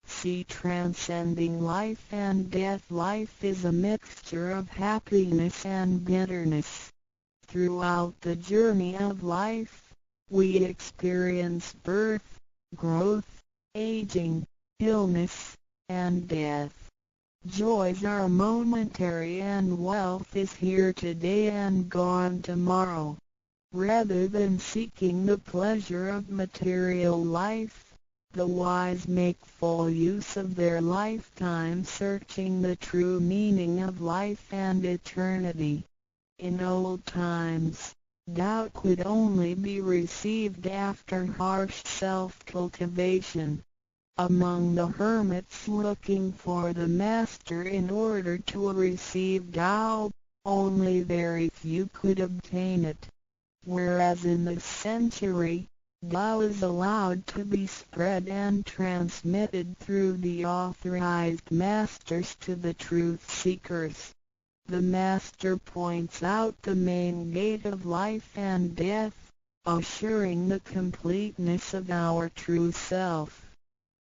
See, transcending life and death. Life is a mixture of happiness and bitterness. Throughout the journey of life, we experience birth, growth, aging, illness, and death. Joys are momentary and wealth is here today and gone tomorrow. Rather than seeking the pleasure of material life, the wise make full use of their lifetime searching the true meaning of life and eternity. In old times, Tao could only be received after harsh self-cultivation. Among the hermits looking for the master in order to receive Tao, only very few could obtain it. Whereas in this century, Tao is allowed to be spread and transmitted through the authorized masters to the truth seekers. The master points out the main gate of life and death, assuring the completeness of our true self.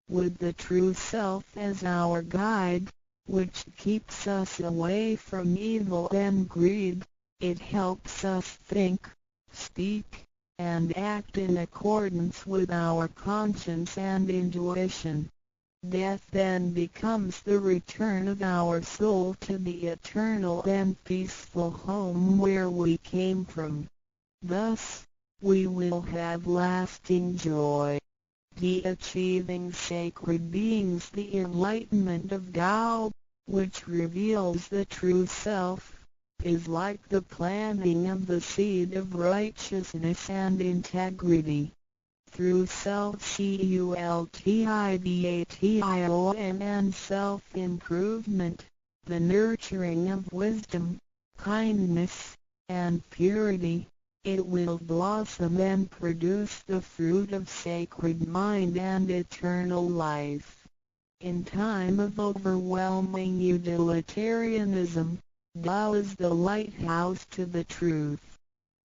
With the true self as our guide, which keeps us away from evil and greed, it helps us think, speak, and act in accordance with our conscience and intuition. Death then becomes the return of our soul to the eternal and peaceful home where we came from. Thus, we will have lasting joy. The achieving sacred beings, the enlightenment of Tao, which reveals the true self, is like the planting of the seed of righteousness and integrity. Through self-cultivation and self-improvement, the nurturing of wisdom, kindness, and purity, it will blossom and produce the fruit of sacred mind and eternal life. In time of overwhelming utilitarianism, Tao is the lighthouse to the truth.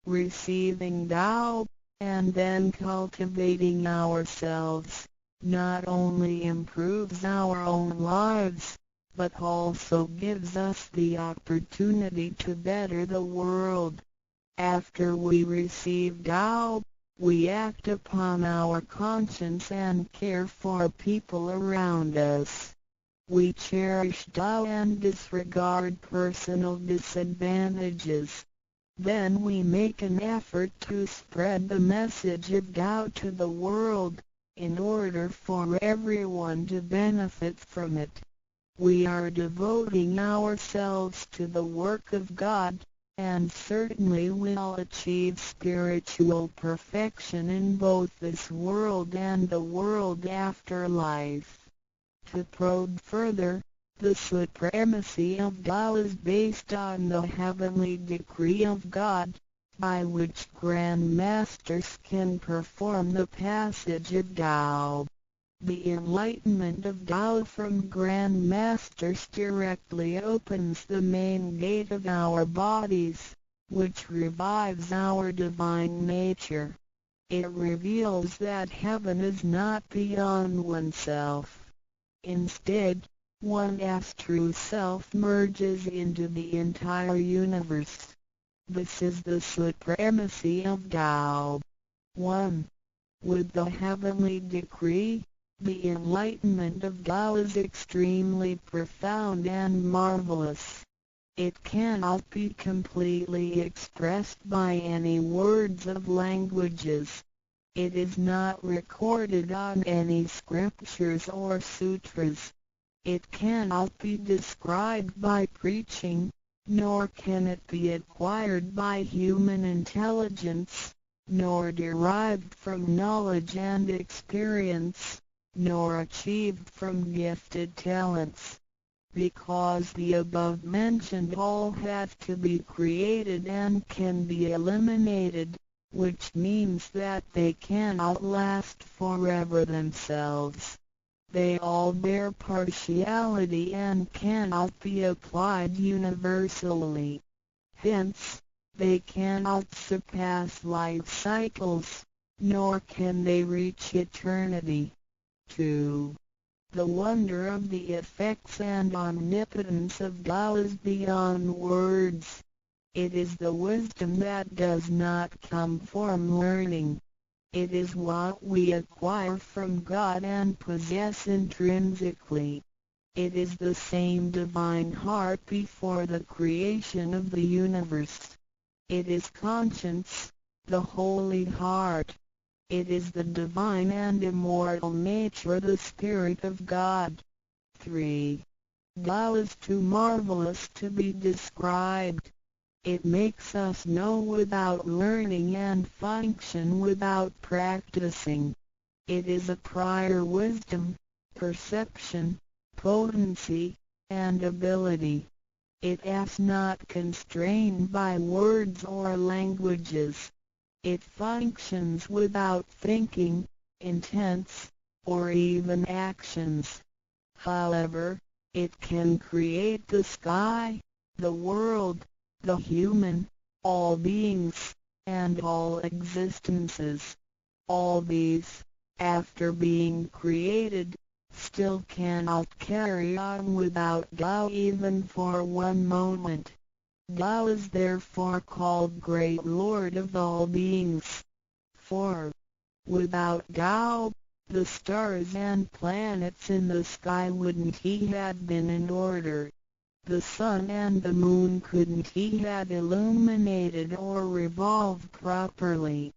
Receiving Tao, and then cultivating ourselves, not only improves our own lives, but also gives us the opportunity to better the world. After we receive Tao, we act upon our conscience and care for people around us. We cherish Tao and disregard personal disadvantages. Then we make an effort to spread the message of Tao to the world, in order for everyone to benefit from it. We are devoting ourselves to the work of God, and certainly will achieve spiritual perfection in both this world and the world after life. To probe further, the supremacy of Tao is based on the heavenly decree of God, by which Grand Masters can perform the passage of Tao. The enlightenment of Tao from Grand Masters directly opens the main gate of our bodies, which revives our divine nature. It reveals that heaven is not beyond oneself. Instead, one's true self merges into the entire universe. This is the supremacy of Tao. 1. With the heavenly decree, the enlightenment of Tao is extremely profound and marvelous. It cannot be completely expressed by any words of languages. It is not recorded on any scriptures or sutras. It cannot be described by preaching, nor can it be acquired by human intelligence, nor derived from knowledge and experience, nor achieved from gifted talents. Because the above-mentioned all have to be created and can be eliminated, which means that they cannot last forever themselves. They all bear partiality and cannot be applied universally. Hence, they cannot surpass life cycles, nor can they reach eternity. 2. The wonder of the effects and omnipotence of Tao is beyond words. It is the wisdom that does not come from learning. It is what we acquire from God and possess intrinsically. It is the same divine heart before the creation of the universe. It is conscience, the holy heart. It is the divine and immortal nature, the Spirit of God. 3. Tao is too marvelous to be described. It makes us know without learning and function without practicing. It is a prior wisdom, perception, potency, and ability. It is not constrained by words or languages. It functions without thinking, intents, or even actions. However, it can create the sky, the world, the human, all beings, and all existences. All these, after being created, still cannot carry on without Tao even for one moment. Tao is therefore called Great Lord of all beings. 4. Without Tao, the stars and planets in the sky wouldn't he have been in order. The sun and the moon couldn't he have illuminated or revolved properly.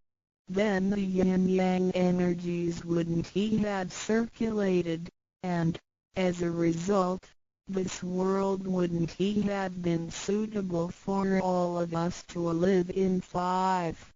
Then the yin-yang energies wouldn't he have circulated, and, as a result, this world wouldn't he have been suitable for all of us to live in. 5.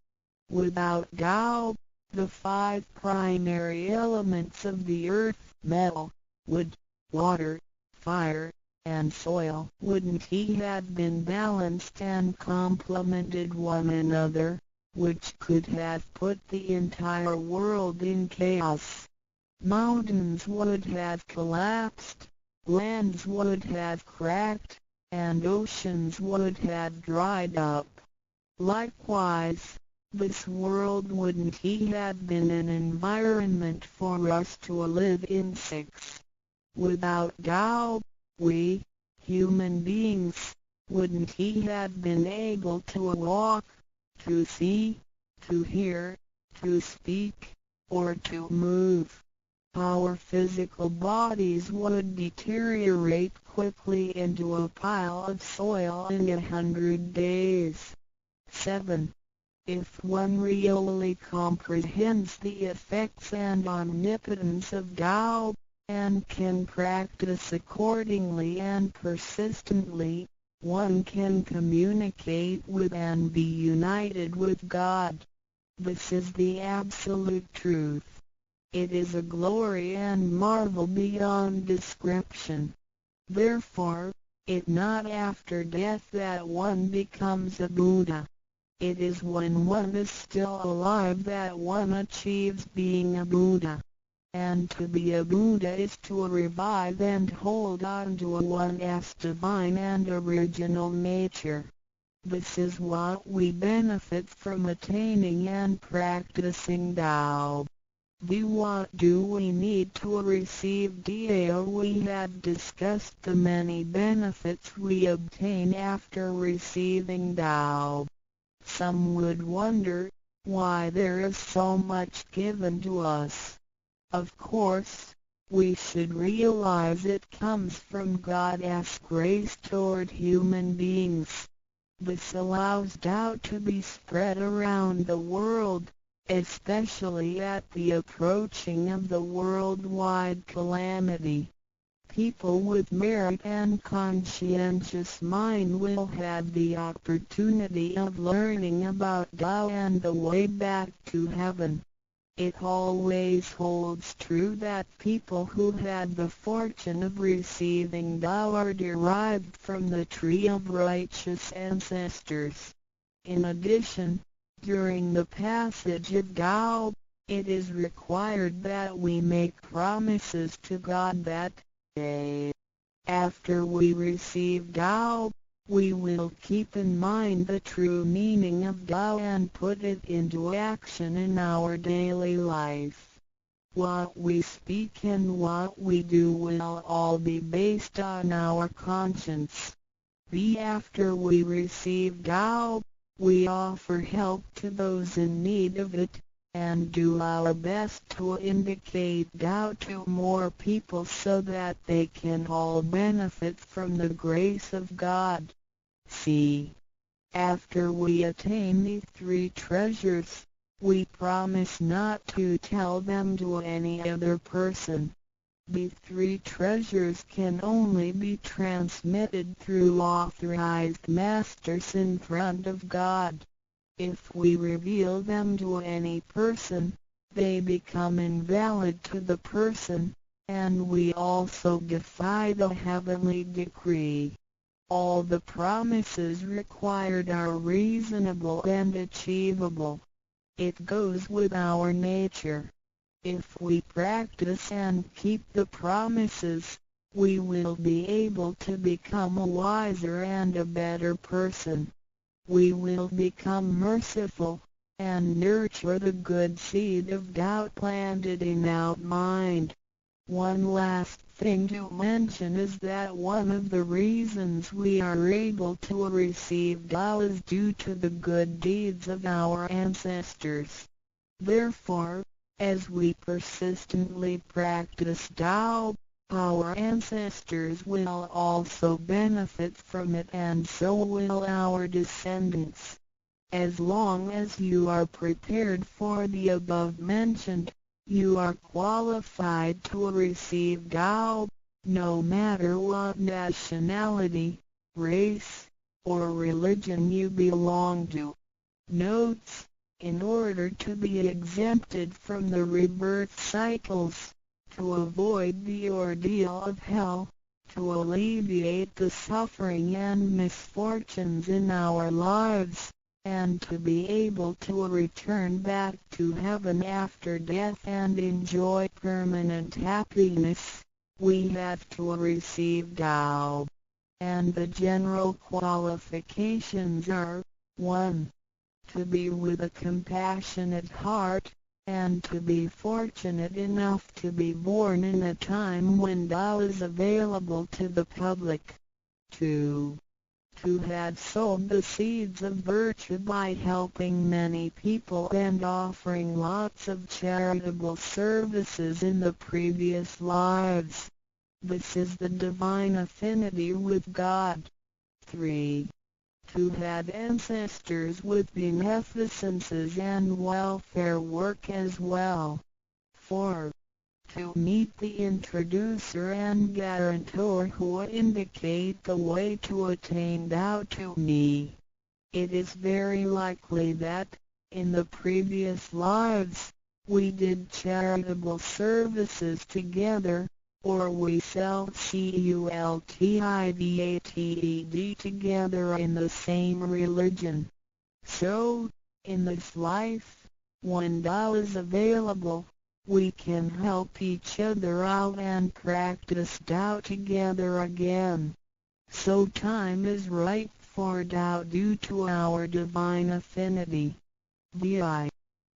Without Tao, the 5 primary elements of the earth, metal, wood, water, fire, and soil, wouldn't he have been balanced and complemented one another, which could have put the entire world in chaos. Mountains would have collapsed, lands would have cracked, and oceans would have dried up. Likewise, this world wouldn't he have been an environment for us to live in. 6. Without Tao, we, human beings, wouldn't he have been able to walk, to see, to hear, to speak, or to move. Our physical bodies would deteriorate quickly into a pile of soil in 100 days. 7. If one really comprehends the effects and omnipotence of Tao, and can practice accordingly and persistently, one can communicate with and be united with God. This is the absolute truth. It is a glory and marvel beyond description. Therefore, it not after death that one becomes a Buddha. It is when one is still alive that one achieves being a Buddha. And to be a Buddha is to revive and hold on to one's divine and original nature. This is what we benefit from attaining and practicing Tao. What do we need to receive Tao? We have discussed the many benefits we obtain after receiving Tao. Some would wonder why there is so much given to us. Of course, we should realize it comes from God's grace toward human beings. This allows Tao to be spread around the world, especially at the approaching of the worldwide calamity. People with merit and conscientious mind will have the opportunity of learning about Tao and the way back to heaven. It always holds true that people who had the fortune of receiving Tao are derived from the tree of righteous ancestors. In addition, during the passage of Tao, it is required that we make promises to God that, after we receive Tao, we will keep in mind the true meaning of Tao and put it into action in our daily life. What we speak and what we do will all be based on our conscience. After we receive Tao, we offer help to those in need of it, and do our best to indicate Tao to more people so that they can all benefit from the grace of God. After we attain these three treasures, we promise not to tell them to any other person. These three treasures can only be transmitted through authorized masters in front of God. If we reveal them to any person, they become invalid to the person, and we also defy the heavenly decree. All the promises required are reasonable and achievable. It goes with our nature. If we practice and keep the promises, we will be able to become a wiser and a better person. We will become merciful, and nurture the good seed of Tao planted in our mind. One last thing to mention is that one of the reasons we are able to receive Tao is due to the good deeds of our ancestors. Therefore, as we persistently practice Tao, our ancestors will also benefit from it, and so will our descendants. As long as you are prepared for the above mentioned, you are qualified to receive Tao, no matter what nationality, race, or religion you belong to. Notes: in order to be exempted from the rebirth cycles, to avoid the ordeal of hell, to alleviate the suffering and misfortunes in our lives, and to be able to return back to heaven after death and enjoy permanent happiness, we have to receive Tao. And the general qualifications are: 1. To be with a compassionate heart, and to be fortunate enough to be born in a time when Tao is available to the public. 2. To have sowed the seeds of virtue by helping many people and offering lots of charitable services in the previous lives. This is the divine affinity with God. 3. who had ancestors with beneficences and welfare work as well. 4. To meet the introducer and guarantor who indicate the way to attain Tao to me. It is very likely that, in the previous lives, we did charitable services together, or we self-cultivated together in the same religion. So, in this life, when Tao is available, we can help each other out and practice Tao together again. So time is right for Tao due to our divine affinity. VI.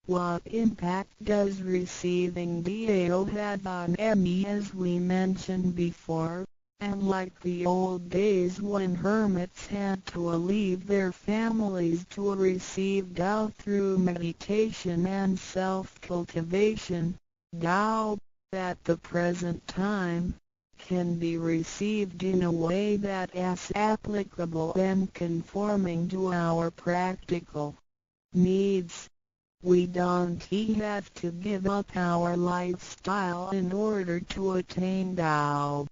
What impact does receiving Tao have on me? As we mentioned before, and like the old days when hermits had to leave their families to receive Tao through meditation and self-cultivation, Tao, at the present time, can be received in a way that is applicable and conforming to our practical needs. We don't have to give up our lifestyle in order to attain Tao.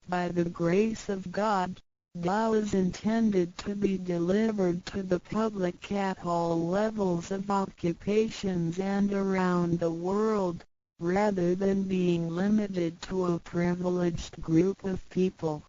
By the grace of God, Tao is intended to be delivered to the public at all levels of occupations and around the world, rather than being limited to a privileged group of people.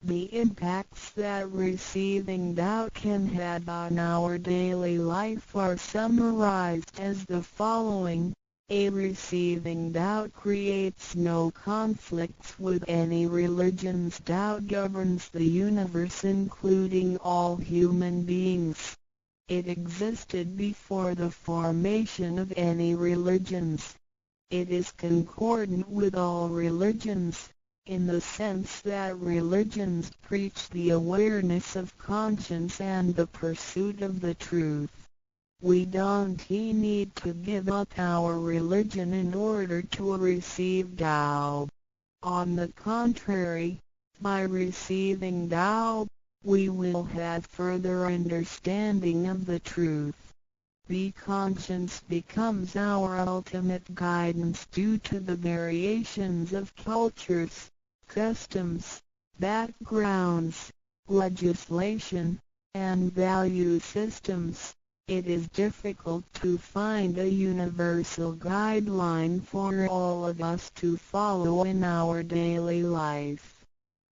The impacts that receiving Tao can have on our daily life are summarized as the following. A. Receiving Tao creates no conflicts with any religions. Tao governs the universe including all human beings. It existed before the formation of any religions. It is concordant with all religions, in the sense that religions preach the awareness of conscience and the pursuit of the truth. We don't need to give up our religion in order to receive Tao. On the contrary, by receiving Tao, we will have further understanding of the truth. The conscience becomes our ultimate guidance due to the variations of cultures, customs, backgrounds, legislation, and value systems. It is difficult to find a universal guideline for all of us to follow in our daily life.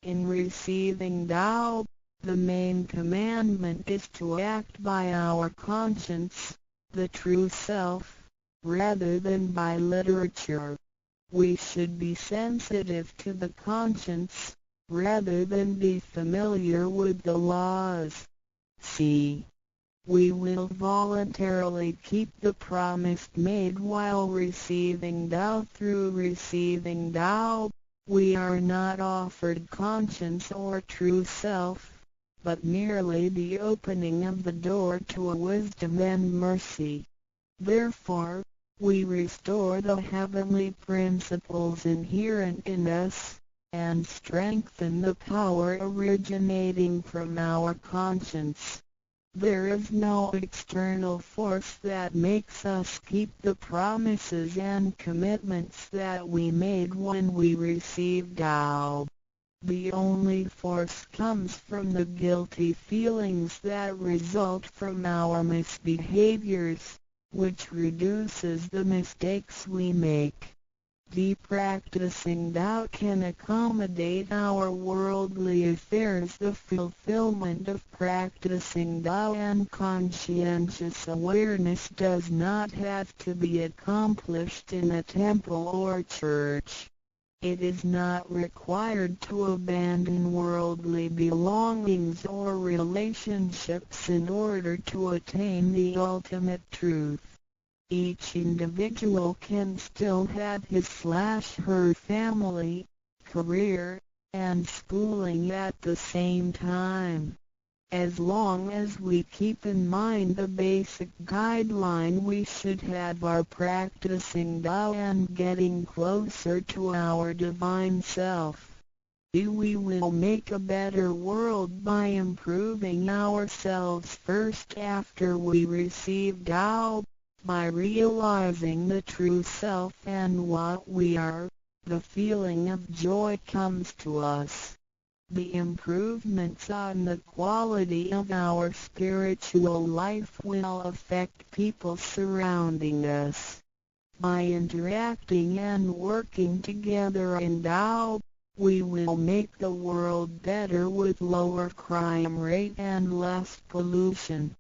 In receiving Tao, the main commandment is to act by our conscience, the true self, rather than by literature. We should be sensitive to the conscience, rather than be familiar with the laws. C. We will voluntarily keep the promise made while receiving Tao. Through receiving Tao, we are not offered conscience or true self, but merely the opening of the door to a wisdom and mercy. Therefore, we restore the heavenly principles inherent in us, and strengthen the power originating from our conscience. There is no external force that makes us keep the promises and commitments that we made when we received Tao. The only force comes from the guilty feelings that result from our misbehaviors, which reduces the mistakes we make. The practicing Tao can accommodate our worldly affairs. The fulfillment of practicing Tao and conscientious awareness does not have to be accomplished in a temple or church. It is not required to abandon worldly belongings or relationships in order to attain the ultimate truth. Each individual can still have his/her family, career, and schooling at the same time. As long as we keep in mind the basic guideline, we should have our practicing Tao and getting closer to our divine self. We will make a better world by improving ourselves first after we receive Tao. By realizing the true self and what we are, the feeling of joy comes to us. The improvements on the quality of our spiritual life will affect people surrounding us. By interacting and working together in Tao, we will make the world better with lower crime rate and less pollution.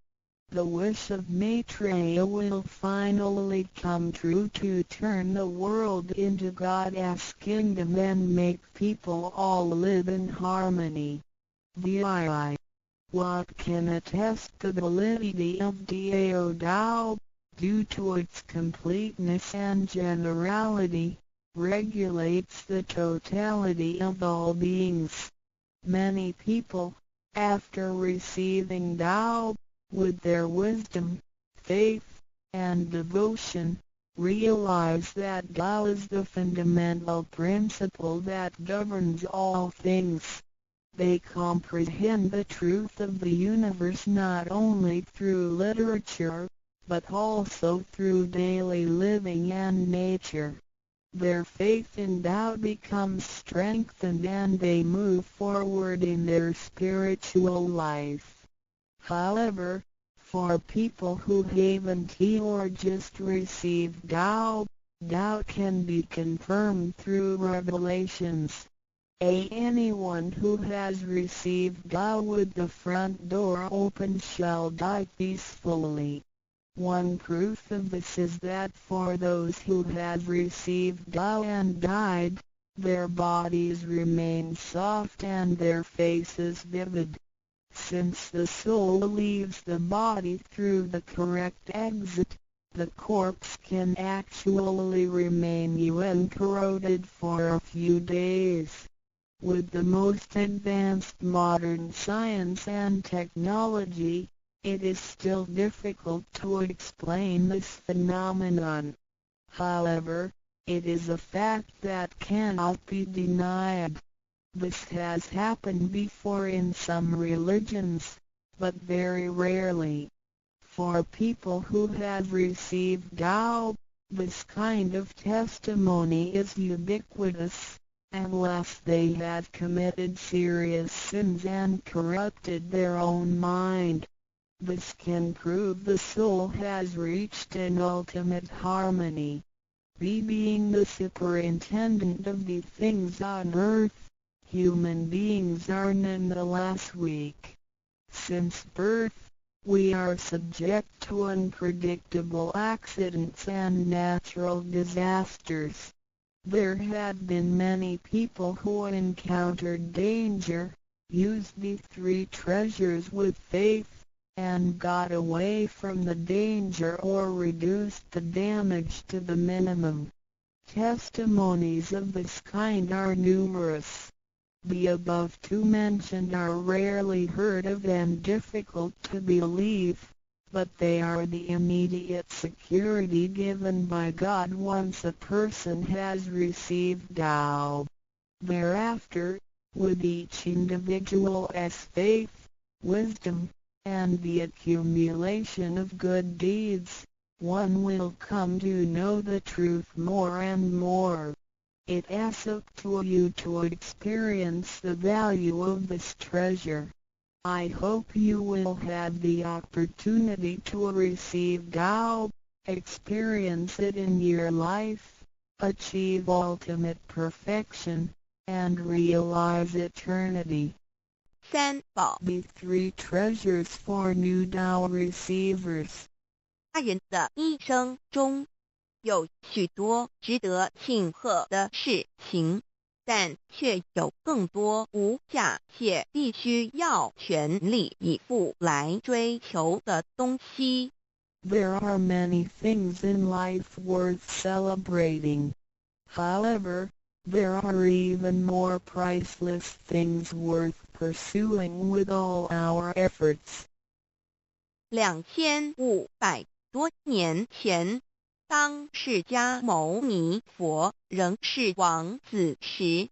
The wish of Maitreya will finally come true to turn the world into God's kingdom and make people all live in harmony. VII. What can attest the validity of Tao Tao, due to its completeness and generality, regulates the totality of all beings. Many people, after receiving Tao, with their wisdom, faith, and devotion, realize that Tao is the fundamental principle that governs all things. They comprehend the truth of the universe not only through literature, but also through daily living and nature. Their faith in Tao becomes strengthened and they move forward in their spiritual life. However, for people who haven't or just received Tao, Tao can be confirmed through revelations. Anyone who has received Tao with the front door open shall die peacefully. One proof of this is that for those who have received Tao and died, their bodies remain soft and their faces vivid. Since the soul leaves the body through the correct exit, the corpse can actually remain uncorroded for a few days. With the most advanced modern science and technology, it is still difficult to explain this phenomenon. However, it is a fact that cannot be denied. This has happened before in some religions, but very rarely. For people who have received Tao, this kind of testimony is ubiquitous, unless they have committed serious sins and corrupted their own mind. This can prove the soul has reached an ultimate harmony. Being the superintendent of the things on earth, human beings are nonetheless weak. Since birth, we are subject to unpredictable accidents and natural disasters. There have been many people who encountered danger, used the three treasures with faith, and got away from the danger or reduced the damage to the minimum. Testimonies of this kind are numerous. The above two mentioned are rarely heard of and difficult to believe, but they are the immediate security given by God once a person has received Tao. Thereafter, with each individual's faith, wisdom, and the accumulation of good deeds, one will come to know the truth more and more. It is up to you to experience the value of this treasure. I hope you will have the opportunity to receive Tao, experience it in your life, achieve ultimate perfection, and realize eternity. 三宝 The three treasures for new Tao receivers. 大人的一生中，有许多值得庆贺的事情，但却有更多无价且必须要全力以赴来追求的东西。There are many things in life worth celebrating. However, there are even more priceless things worth pursuing with all our efforts. 2500多年前，当释迦牟尼佛仍是王子时，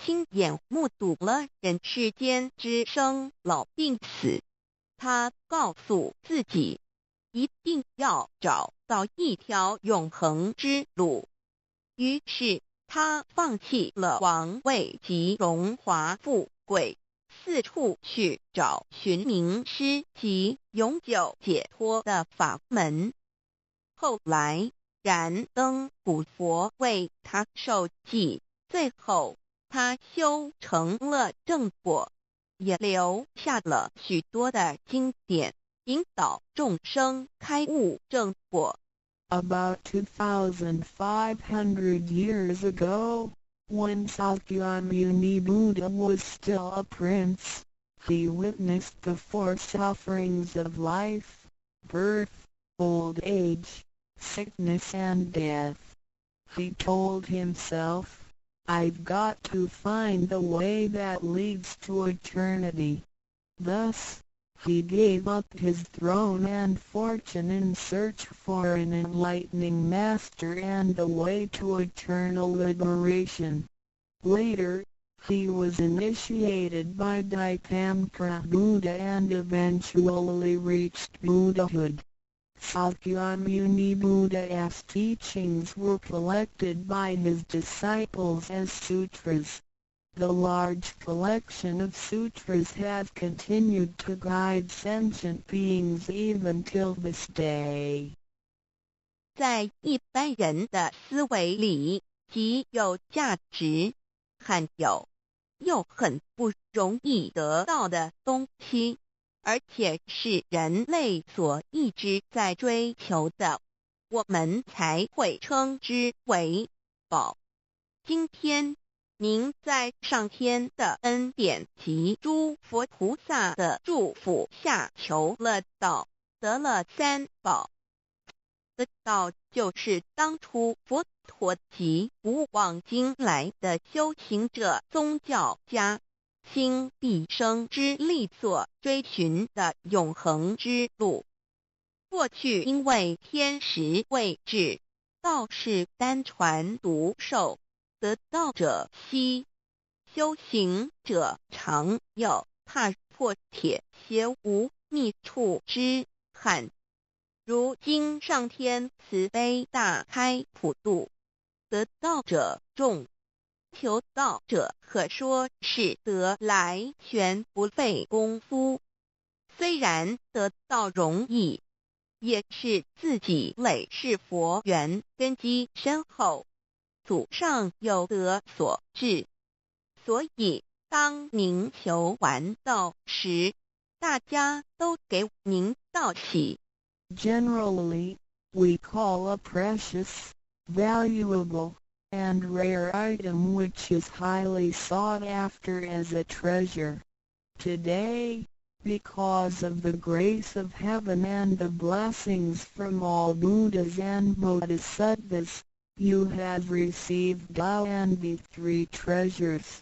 亲眼目睹了人世间之生老病死，他告诉自己，一定要找到一条永恒之路。于是他放弃了王位及荣华富贵，四处去找寻名师及永久解脱的法门。后来燃灯古佛为他受记，最后他修成了正果，也留下了许多的经典，引导众生开悟正果。About 2,500 years ago, when Sakyamuni Buddha was still a prince, he witnessed the four sufferings of life: birth, old age, sickness and death. He told himself, "I've got to find the way that leads to eternity." Thus, he gave up his throne and fortune in search for an enlightening master and the way to eternal liberation. Later, he was initiated by Dipamkara Buddha and eventually reached Buddhahood. Sakyamuni Buddha's teachings were collected by his disciples as sutras. The large collection of sutras has continued to guide sentient beings even till this day. 在一般人的思维里，极有价值、罕有又很不容易得到的东西，而且是人类所一直在追求的，我们才会称之为宝。今天您在上天的恩典及诸佛菩萨的祝福下求了道，得了三宝。这道就是当初佛陀及古往今来的修行者、宗教家倾毕生之力所追寻的永恒之路。过去因为天时未至，道是单传独授，得道者稀，修行者常有，怕破铁鞋无觅处之憾。如今上天慈悲大开普度，得道者众，求道者可说是得来全不费功夫。虽然得道容易，也是自己累世佛缘根基深厚，祖上有德所致。所以当您求完道时，大家都给您道喜。Generally, we call a precious, valuable, and rare item which is highly sought after as a treasure. Today, because of the grace of heaven and the blessings from all Buddhas and Bodhisattvas, you have received Tao and the three treasures.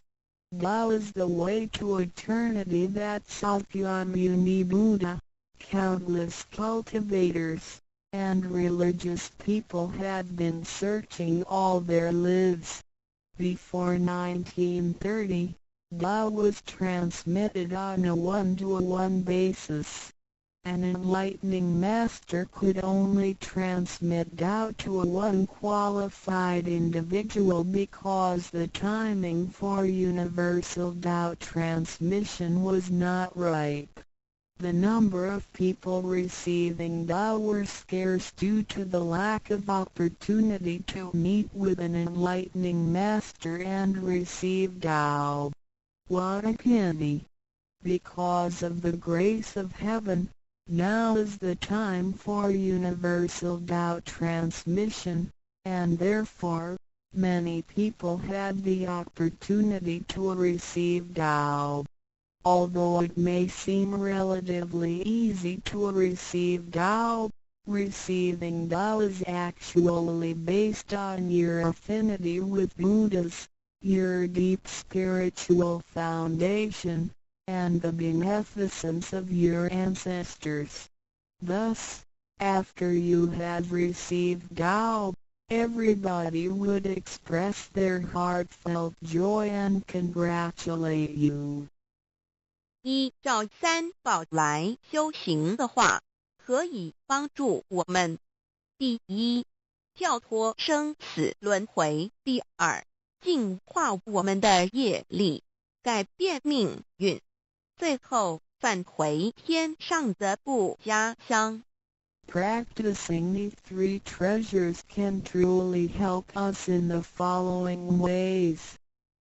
Tao is the way to eternity that Sakyamuni Buddha, countless cultivators, and religious people had been searching all their lives. Before 1930, Tao was transmitted on a one-to-one basis. An enlightening master could only transmit Tao to one qualified individual because the timing for universal Tao transmission was not ripe. The number of people receiving Tao were scarce due to the lack of opportunity to meet with an enlightening master and receive Tao. What a pity! Because of the grace of heaven, now is the time for universal Tao transmission, and therefore, many people had the opportunity to receive Tao. Although it may seem relatively easy to receive Tao, receiving Tao is actually based on your affinity with Buddhas, your deep spiritual foundation, and the beneficence of your ancestors. Thus, after you have received Tao, everybody would express their heartfelt joy and congratulate you. 依照三宝来修行的话，可以帮助我们：第一，跳脱生死轮回；第二，净化我们的业力，改变命运；最后返回天上的不家乡。Practicing these three treasures can truly help us in the following ways.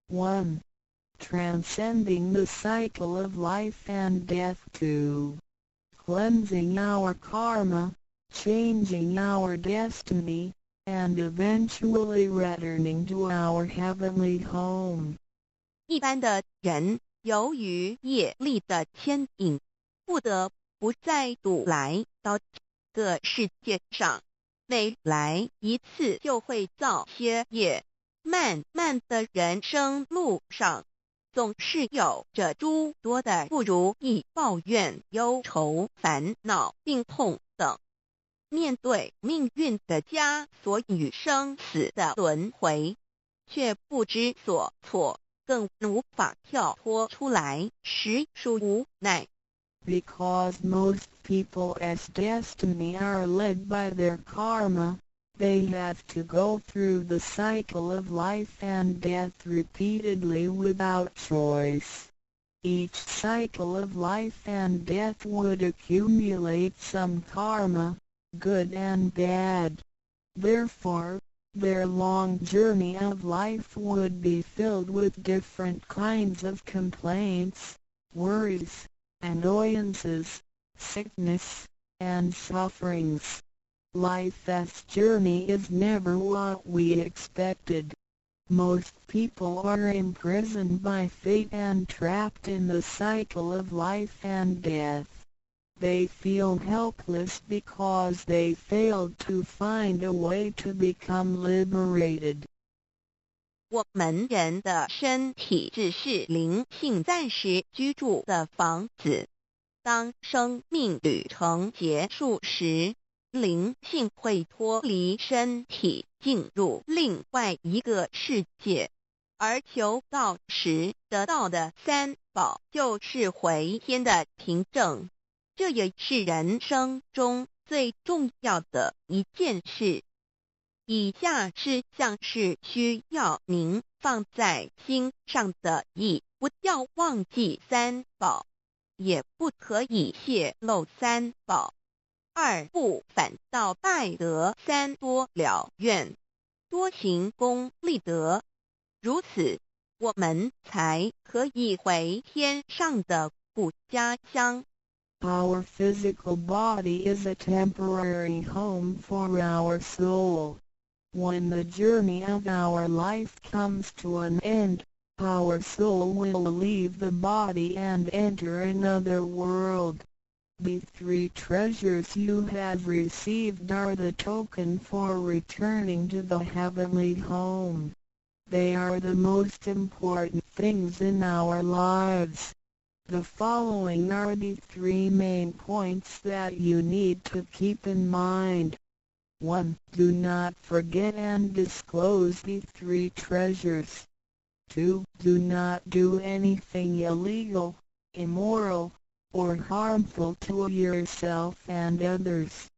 1. Transcending the cycle of life and death. 2. Cleansing our karma, changing our destiny, and eventually returning to our heavenly home. 一般的人由于业力的牵引，不得不再度来到这个世界上，每来一次就会造些业，漫漫的人生路上，总是有着诸多的不如意、抱怨、忧愁、烦恼、病痛等。面对命运的枷锁与生死的轮回，却不知所措，更无法跳脱出来，实属无奈。Because most people's destiny are led by their karma, they have to go through the cycle of life and death repeatedly without choice. Each cycle of life and death would accumulate some karma, good and bad. Therefore, their long journey of life would be filled with different kinds of complaints, worries, annoyances, sickness, and sufferings. Life's journey is never what we expected. Most people are imprisoned by fate and trapped in the cycle of life and death. They feel helpless because they failed to find a way to become liberated. 我们人的身体只是灵性暂时居住的房子，当生命旅程结束时，灵性会脱离身体，进入另外一个世界，而求道时得到的三宝就是回天的凭证。这也是人生中最重要的一件事。以下是像是需要您放在心上的意：不要忘记三宝，也不可以泄露三宝。二不反倒败德，三多了愿，多行功立德，如此我们才可以回天上的不家乡。Our physical body is a temporary home for our soul. When the journey of our life comes to an end, our soul will leave the body and enter another world. The three treasures you have received are the token for returning to the heavenly home. They are the most important things in our lives. The following are the three main points that you need to keep in mind. 1. Do not forget and disclose the three treasures. 2. Do not do anything illegal, immoral, or harmful to yourself and others.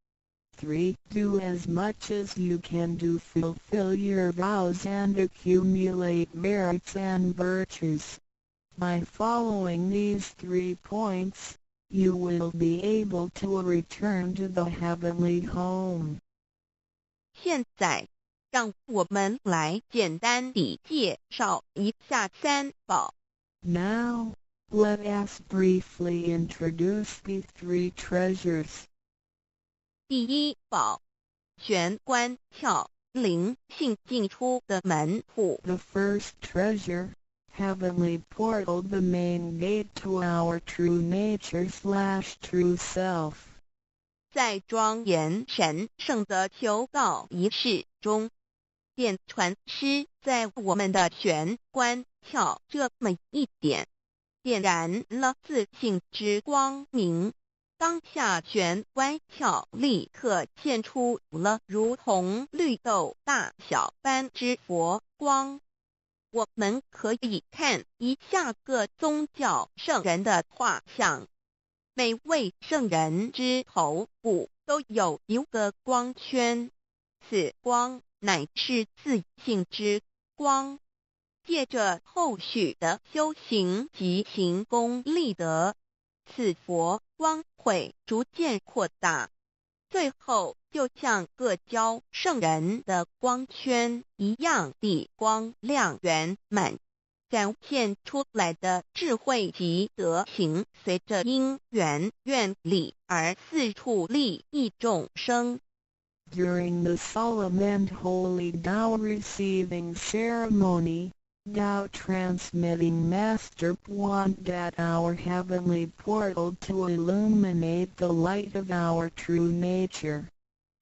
3. Do as much as you can to fulfill your vows and accumulate merits and virtues. By following these 3 points, you will be able to return to the heavenly home. 现在，让我们来简单地介绍一下三宝。Now, let us briefly introduce the 3 treasures. 第一宝，玄关窍，灵性进出的门户。The first treasure, heavenly portal, the main gate to our true nature/true self. 在庄严神圣的求道仪式中，电传师在我们的玄关窍这么一点，点燃了自信之光明，当下玄关窍立刻现出了如同绿豆大小般之佛光。我们可以看一下各宗教圣人的画像，每位圣人之头部都有一个光圈，此光乃是自性之光。借着后续的修行及行功立德，此佛光会逐渐扩大，最后就像各教圣人的光圈一样地光亮圆满，展现出来的智慧及德行，随着因缘愿力而四处利益众生。During the solemn and holy Tao receiving ceremony, Tao transmitting Master pointed at our heavenly portal to illuminate the light of our true nature.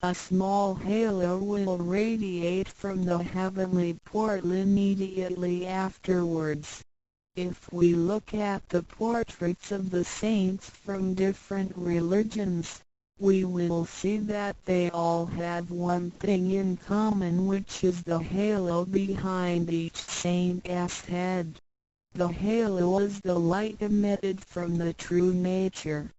A small halo will radiate from the heavenly portal immediately afterwards. If we look at the portraits of the saints from different religions, we will see that they all have one thing in common, which is the halo behind each saint's head. The halo is the light emitted from the true nature.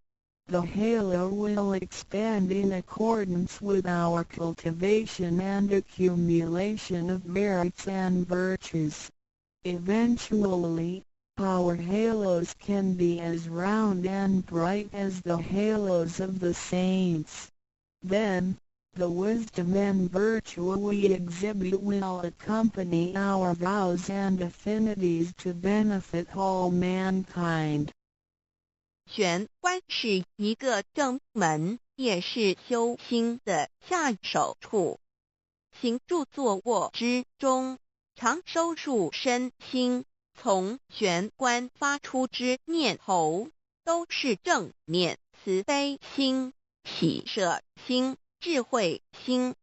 The halo will expand in accordance with our cultivation and accumulation of merits and virtues. Eventually, our halos can be as round and bright as the halos of the saints. Then, the wisdom and virtue we exhibit will accompany our vows and affinities to benefit all mankind. 玄关是一个正门，也是修心的下手处。行住坐卧之中，常收束身心，从玄关发出之念头，都是正念、慈悲心、喜舍心、智慧心。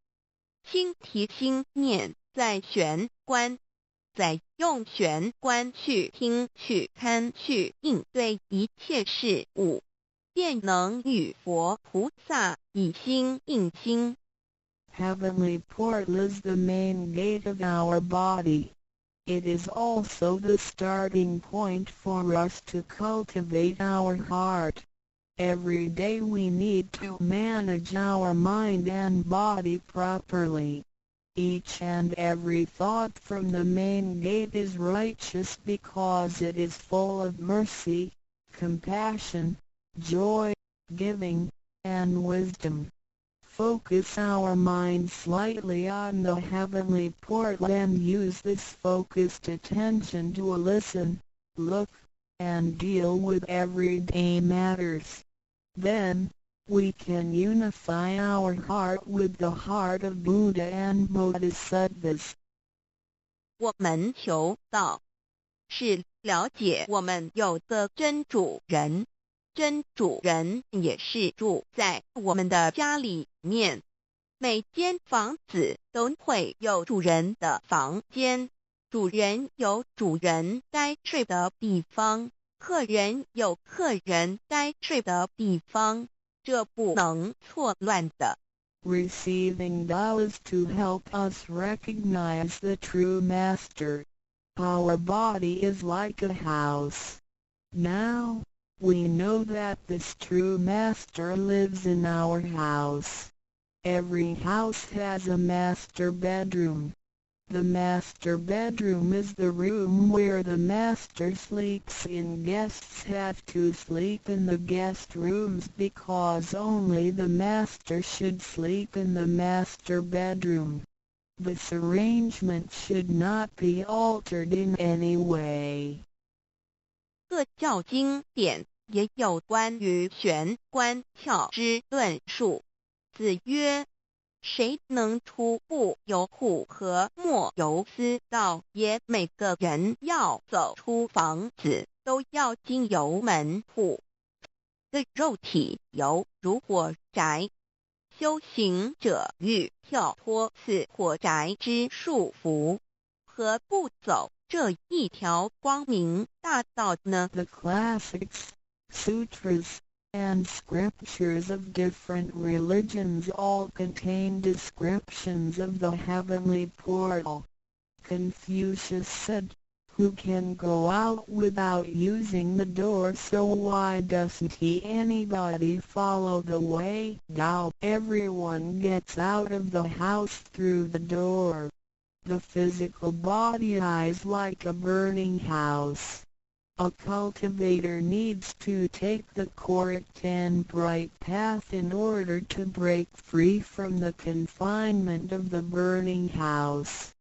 心提心念在玄关，再用玄关去听、去看、去应对一切事物，便能与佛菩萨以心应心。Heavenly portal is the main gate of our body. It is also the starting point for us to cultivate our heart. Every day we need to manage our mind and body properly. Each and every thought from the main gate is righteous because it is full of mercy, compassion, joy, giving, and wisdom. Focus our mind slightly on the heavenly portal and use this focused attention to listen, look, and deal with everyday matters. Then, we can unify our heart with the heart of Buddha and Bodhisattvas. 我们求道，是了解我们有的真主人。真主人也是住在我们的家里面，每间房子都会有主人的房间，主人有主人该睡的地方，客人有客人该睡的地方，这不能错乱的。Receiving Tao is to help us recognize the true Master. Our body is like a house. Now, we know that this true Master lives in our house. Every house has a master bedroom. The master bedroom is the room where the master sleeps in. Guests have to sleep in the guest rooms because only the master should sleep in the master bedroom. This arrangement should not be altered in any way. 各教经典也有关于玄关窍之论述。子曰：谁能出不由户和莫由私道也？每个人要走出房子，都要经由门户。的肉体犹如火宅，修行者欲跳脱此火宅之束缚，何不走这一条光明大道呢？ The classics, sutras, and scriptures of different religions all contain descriptions of the heavenly portal. Confucius said, "Who can go out without using the door, so why doesn't anybody follow the way? Now everyone gets out of the house through the door." The physical body is like a burning house. A cultivator needs to take the correct and bright path in order to break free from the confinement of the burning house.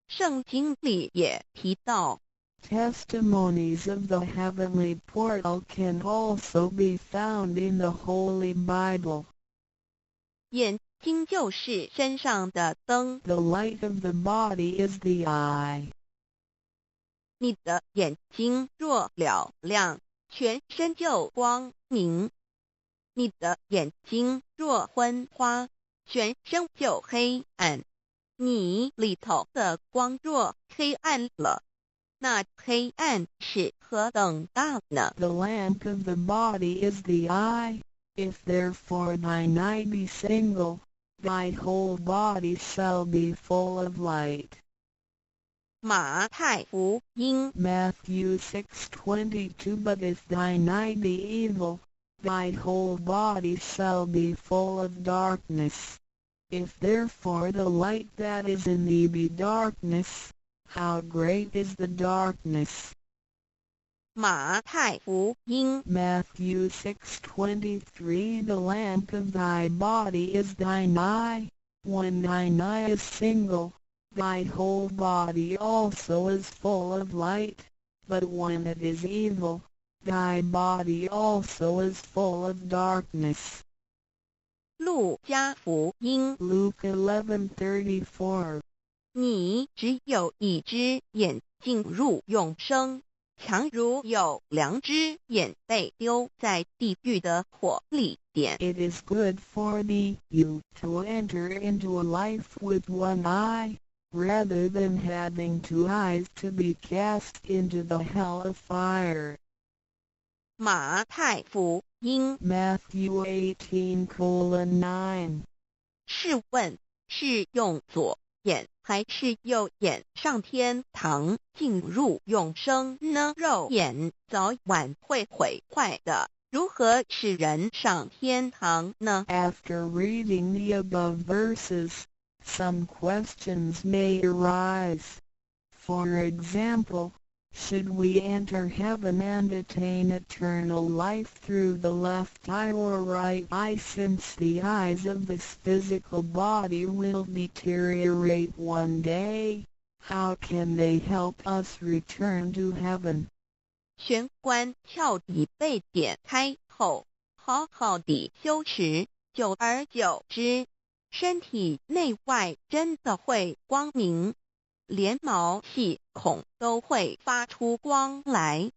圣经里也提到， Testimonies of the heavenly portal can also be found in the Holy Bible. 眼睛就是身上的灯， The light of the body is the eye. 你的眼睛若嘹亮，全身就光明；你的眼睛若昏花，全身就黑暗。你里头的光若黑暗了，那黑暗是何等大呢？ The lamp of the body is the eye. If therefore thine eye be single, thy whole body shall be full of light. 马太福音 Matthew 6:22 But if thine eye be evil, thy whole body shall be full of darkness. If therefore the light that is in thee be darkness, how great is the darkness? 马太福音 Matthew 6:23 The lamp of thy body is thine eye. When thine eye is single, thy whole body also is full of light, but when it is evil, thy body also is full of darkness. 路加福音 Luke 11:34你只有一只眼进入永生，强如有两只眼被丢在地狱的火里点。 It is good for thee, you, to enter into a life with one eye, rather than having two eyes to be cast into the hell of fire. 马太福音 Matthew 18:9试问是用左眼还是右眼上天堂进入永生呢？肉眼早晚会毁坏的，如何使人上天堂呢？ After reading the above verses, some questions may arise. For example, should we enter heaven and attain eternal life through the left eye or right eye, since the eyes of this physical body will deteriorate one day? How can they help us return to heaven? 玄关窍底被点开后，好好地修持，久而久之，身体内外真的会光明，连毛细孔都会发出光来。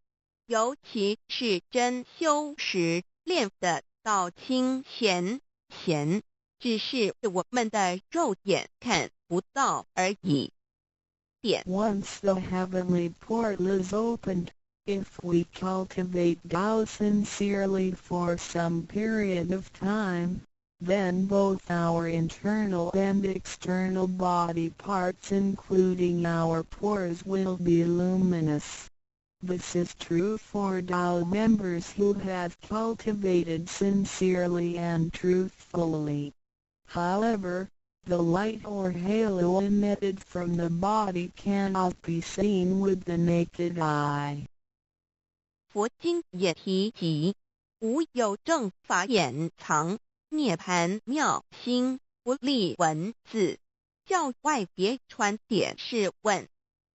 尤其是真修持练得到清闲，只是我们的肉眼看不到而已。点 Once the heavenly portal is opened, if we cultivate Tao sincerely for some period of time, then both our internal and external body parts including our pores will be luminous. This is true for Tao members who have cultivated sincerely and truthfully. However, the light or halo emitted from the body cannot be seen with the naked eye. 佛经也提及，无有正法掩藏，涅盘妙心，不立文字，教外别传点是问。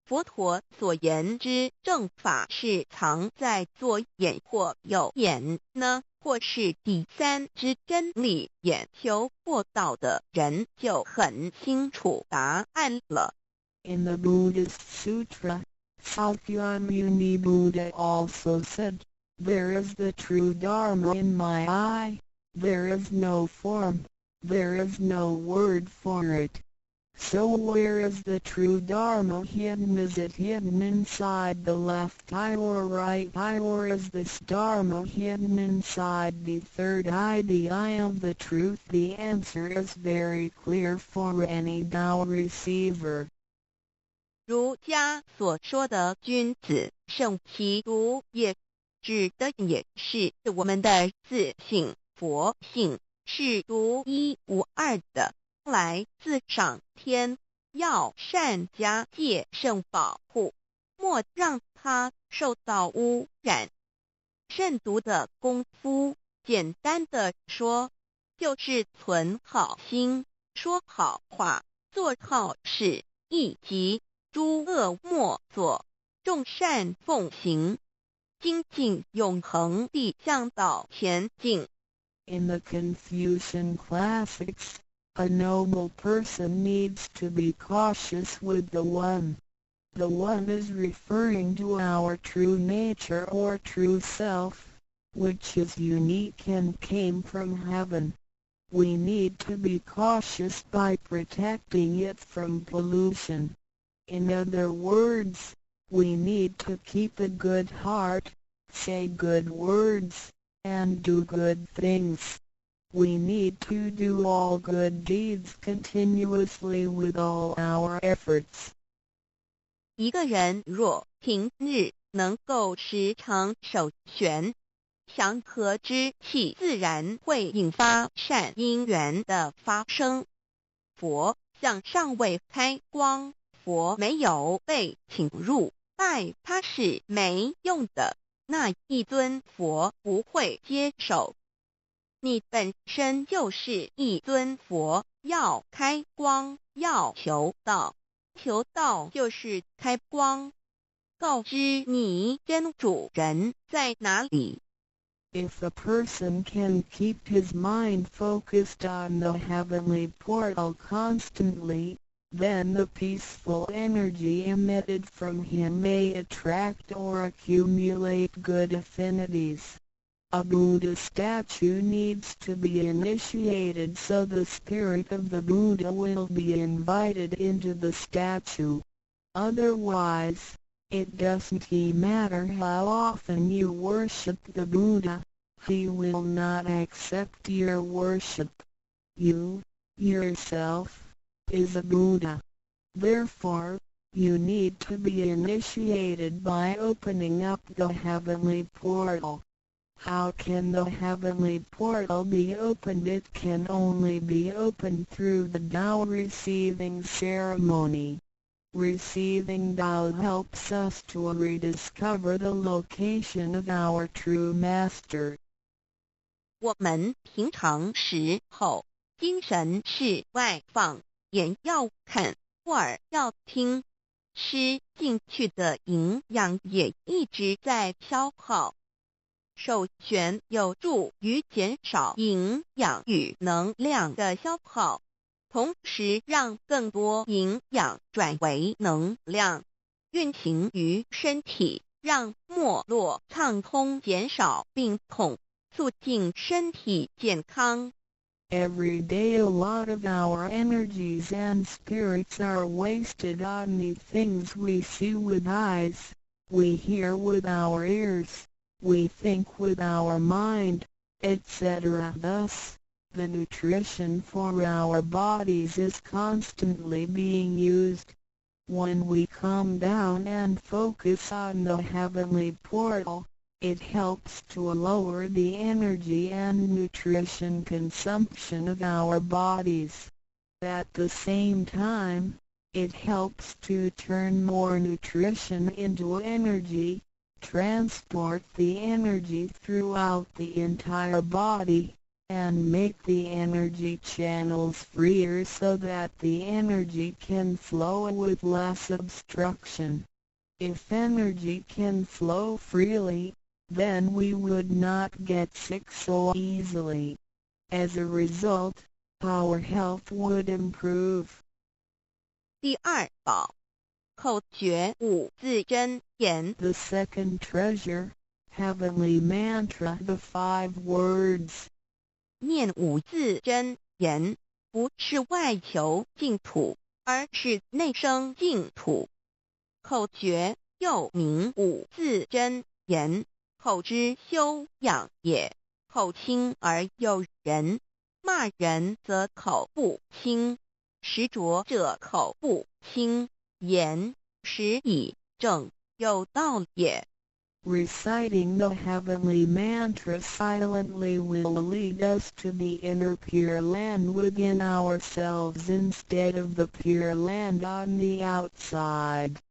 佛陀所言之正法是藏在左眼或右眼呢，或是第三之真理？眼求过道的人就很清楚答案了。In the Buddhist Sutra, Sakyamuni Buddha also said, "There is the true Dharma in my eye, there is no form, there is no word for it." So where is the true Dharma hidden? Is it hidden inside the left eye or right eye, or is this Dharma hidden inside the third eye, the eye of the truth? The answer is very clear for any Tao receiver. 儒家所说的君子圣其独也，指的也是我们的自性佛性，是独一无二的，来自上天，要善加戒慎保护，莫让它受到污染。慎独的功夫，简单的说，就是存好心，说好话，做好事，以及诸恶莫作，众善奉行，精进永恒地向导前进。In the Confucian classics, a noble person needs to be cautious with the One. The One is referring to our true nature or true self, which is unique and came from heaven. We need to be cautious by protecting it from pollution. In other words, we need to keep a good heart, say good words, and do good things. We need to do all good deeds continuously with all our efforts. 一个人若平日能够时常守玄，祥和之气自然会引发善因缘的发生。佛像尚未开光，佛没有被请入，拜他是没用的，那一尊佛不会接受。你本身就是一尊佛，要开光，要求道，求道就是开光，告知你真主人在哪里。If a person can keep his mind focused on the heavenly portal constantly, then the peaceful energy emitted from him may attract or accumulate good affinities. A Buddha statue needs to be initiated so the spirit of the Buddha will be invited into the statue. Otherwise, it doesn't matter how often you worship the Buddha, he will not accept your worship. You, yourself, is a Buddha. Therefore, you need to be initiated by opening up the heavenly portal. How can the heavenly portal be opened? It can only be opened through the Tao receiving ceremony. Receiving Tao helps us to rediscover the location of our true master. 我们平常时候，精神是外放，眼要看，耳要听，吃进去的营养也一直在消耗。守玄有助于减少营养与能量的消耗，同时让更多营养转为能量，运行于身体，让脉络畅通，减少病痛，促进身体健康。Every day a lot of our energies and spirits are wasted on the things we see with eyes, we hear with our ears, we think with our mind, etc. Thus, the nutrition for our bodies is constantly being used. When we calm down and focus on the heavenly portal, it helps to lower the energy and nutrition consumption of our bodies. At the same time, it helps to turn more nutrition into energy, transport the energy throughout the entire body, and make the energy channels freer so that the energy can flow with less obstruction. If energy can flow freely, then we would not get sick so easily. As a result, our health would improve. 第二宝，口诀五字真言。 The second treasure, heavenly mantra, the 5 words. 念五字真言，不是外求净土，而是内生净土。口诀又名五字真言，口之修养也。口轻而诱人，骂人则口不清，实着者口不清，言实以正，有道也。Reciting the heavenly mantra silently will lead us to the inner Pure Land within ourselves instead of the Pure Land on the outside.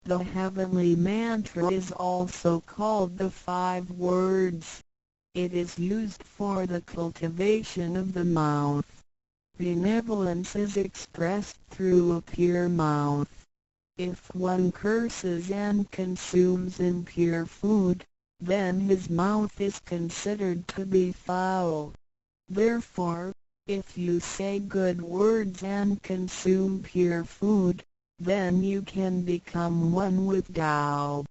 The heavenly mantra is also called the 5 words. It is used for the cultivation of the mouth. Benevolence is expressed through a pure mouth. If one curses and consumes impure food, then his mouth is considered to be foul. Therefore, if you say good words and consume pure food, then you can become one with Tao.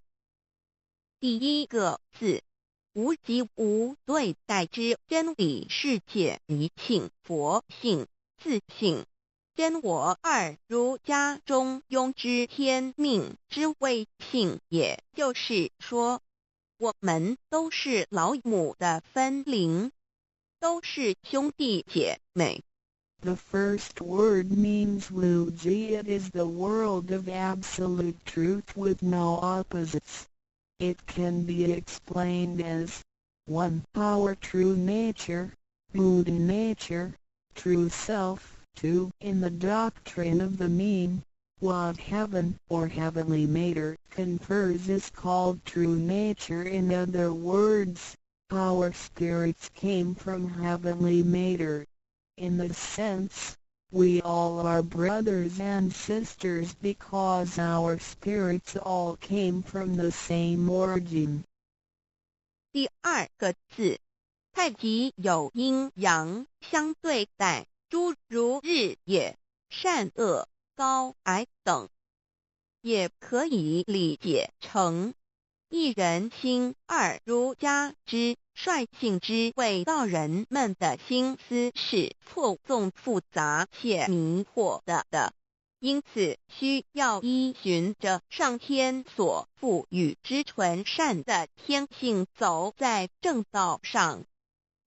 第一个字，无即无对待之真理世界一性佛性自性。真我二儒家中庸之天命之谓性，也就是说，我们都是老母的分灵，都是兄弟姐妹。The first word means Luji. It is the world of absolute truth with no opposites. It can be explained as 1. Our true nature, Buddha nature, true self. 2. In the doctrine of the mean, what heaven or heavenly matter confers is called true nature. In other words, our spirits came from heavenly matter. In this sense, we all are brothers and sisters because our spirits all came from the same origin. 第二个字，太极有阴阳相对待，诸如日也、善恶、高矮等，也可以理解成一人心二儒家之率性之谓道人们的心思是错综复杂且迷惑的，因此需要依循着上天所赋予之纯善的天性走在正道上。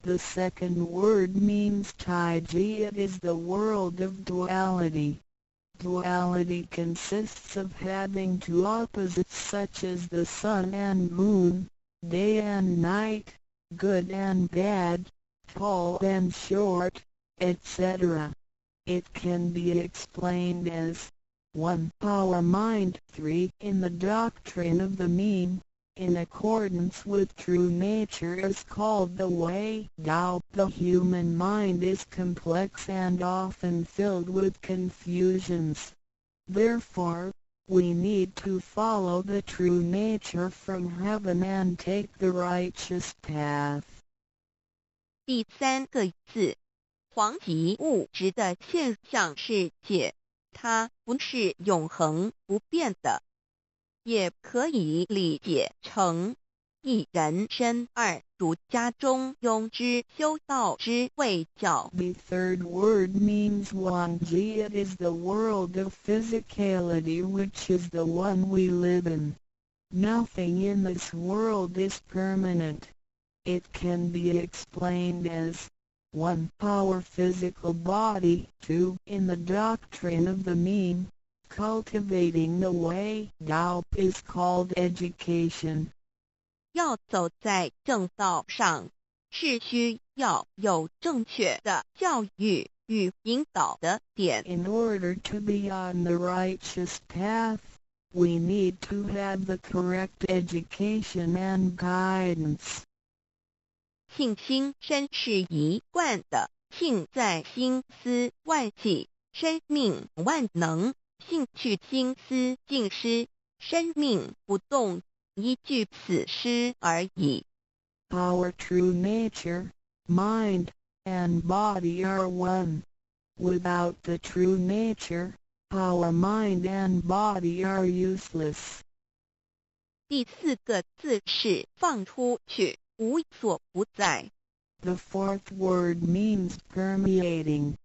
The second word means Taiji. It is the world of duality. Duality consists of having 2 opposites such as the sun and moon, day and night, good and bad, tall and short, etc. It can be explained as 1. Our mind. 3. In the doctrine of the mean, in accordance with true nature is called the way Tao. The human mind is complex and often filled with confusions. Therefore, we need to follow the true nature from heaven and take the righteous path. 第三个字，黄极物质的现象世界，它不是永恒不变的。也可以理解成一人身二儒家中庸之修道之谓教。 The third word means Wanji. It is the world of physicality which is the one we live in. Nothing in this world is permanent. It can be explained as 1. Our physical body. 2. In the doctrine of the mean, cultivating the way Tao is called education. 要走在正道上，是需要有正确的教育与引导的点。 In order to be on the righteous path, we need to have the correct education and guidance. 性心身是一贯的，性在心思万计，生命万能。性去心思尽失，生命不动，依据此诗而已。 Our true nature, mind, and body are one. Without the true nature, our mind and body are useless. 第四个字是放出去，无所不在。 The fourth word means permeating.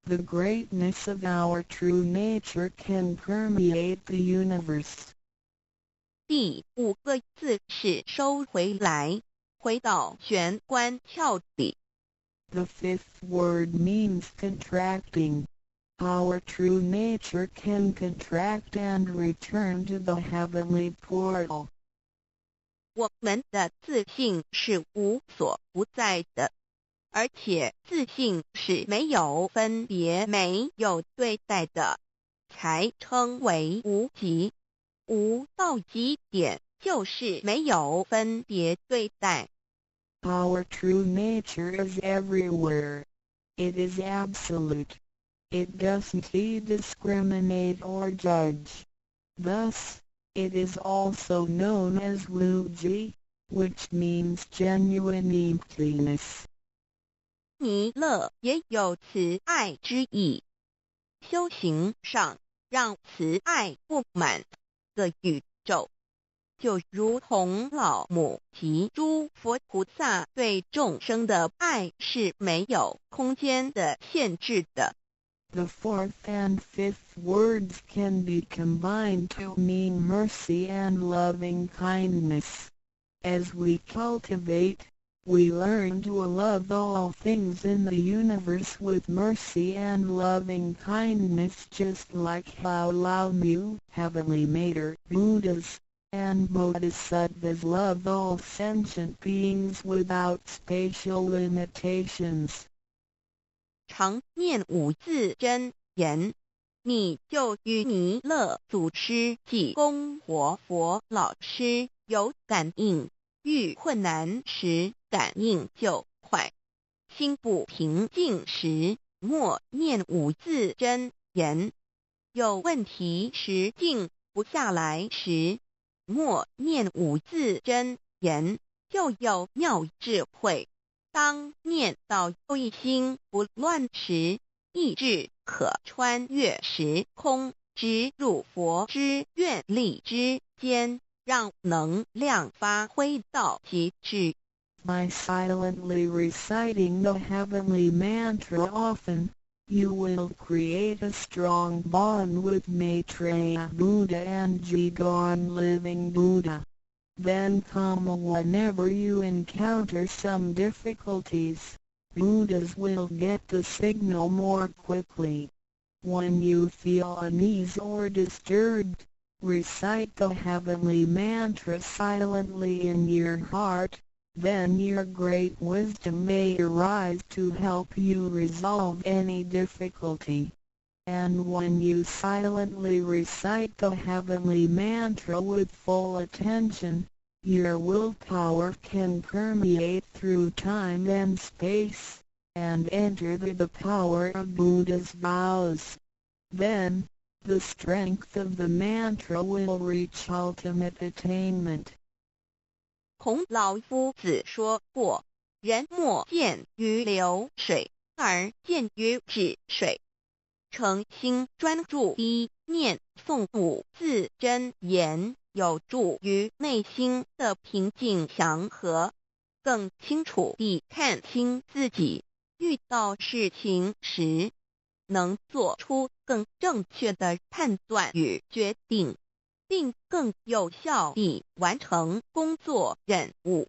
The greatness of our true nature can permeate the universe. 第5个字是收回来，回到玄关窍里。The 5th word means contracting. Our true nature can contract and return to the heavenly portal. 我们的自信是无所不在的，而且自信是没有分别、没有对待的，才称为无极。无到极点就是没有分别对待。Our true nature is everywhere. It is absolute. It doesn't discriminate or judge. Thus, it is also known as Wuji, which means genuine emptiness. 弥勒也有慈爱之意，修行上让慈爱布满个宇宙，就如同老母及诸佛菩萨对众生的爱是没有空间的限制的。The 4th and 5th words can be combined to mean mercy and loving kindness. As we cultivate, we learn to love all things in the universe with mercy and loving kindness, just like how Lao Mu, Heavenly Mater, Buddhas, and Bodhisattvas love all sentient beings without spatial limitations. 常念5字真言，你就与弥勒祖师及供活佛老师有感应，遇困难时感应就快，心不平静时默念5字真言，有问题时静不下来时默念5字真言，就有妙智慧。当念到一心不乱时，意志可穿越时空，直入佛之愿力之间，让能量发挥到极致。By silently reciting the heavenly mantra often, you will create a strong bond with Maitreya Buddha and Jigon Living Buddha. Then come whenever you encounter some difficulties, Buddhas will get the signal more quickly. When you feel unease or disturbed, recite the heavenly mantra silently in your heart, then your great wisdom may arise to help you resolve any difficulty. And when you silently recite the heavenly mantra with full attention, your willpower can permeate through time and space, and enter the power of Buddha's vows. Then, the strength of the mantra will reach ultimate attainment. 孔老夫子说过，人莫见于流水，而见于止水。诚心专注一念诵5字真言，有助于内心的平静祥和，更清楚地看清自己，遇到事情时能做出更正确的判断与决定，并更有效地完成工作任务。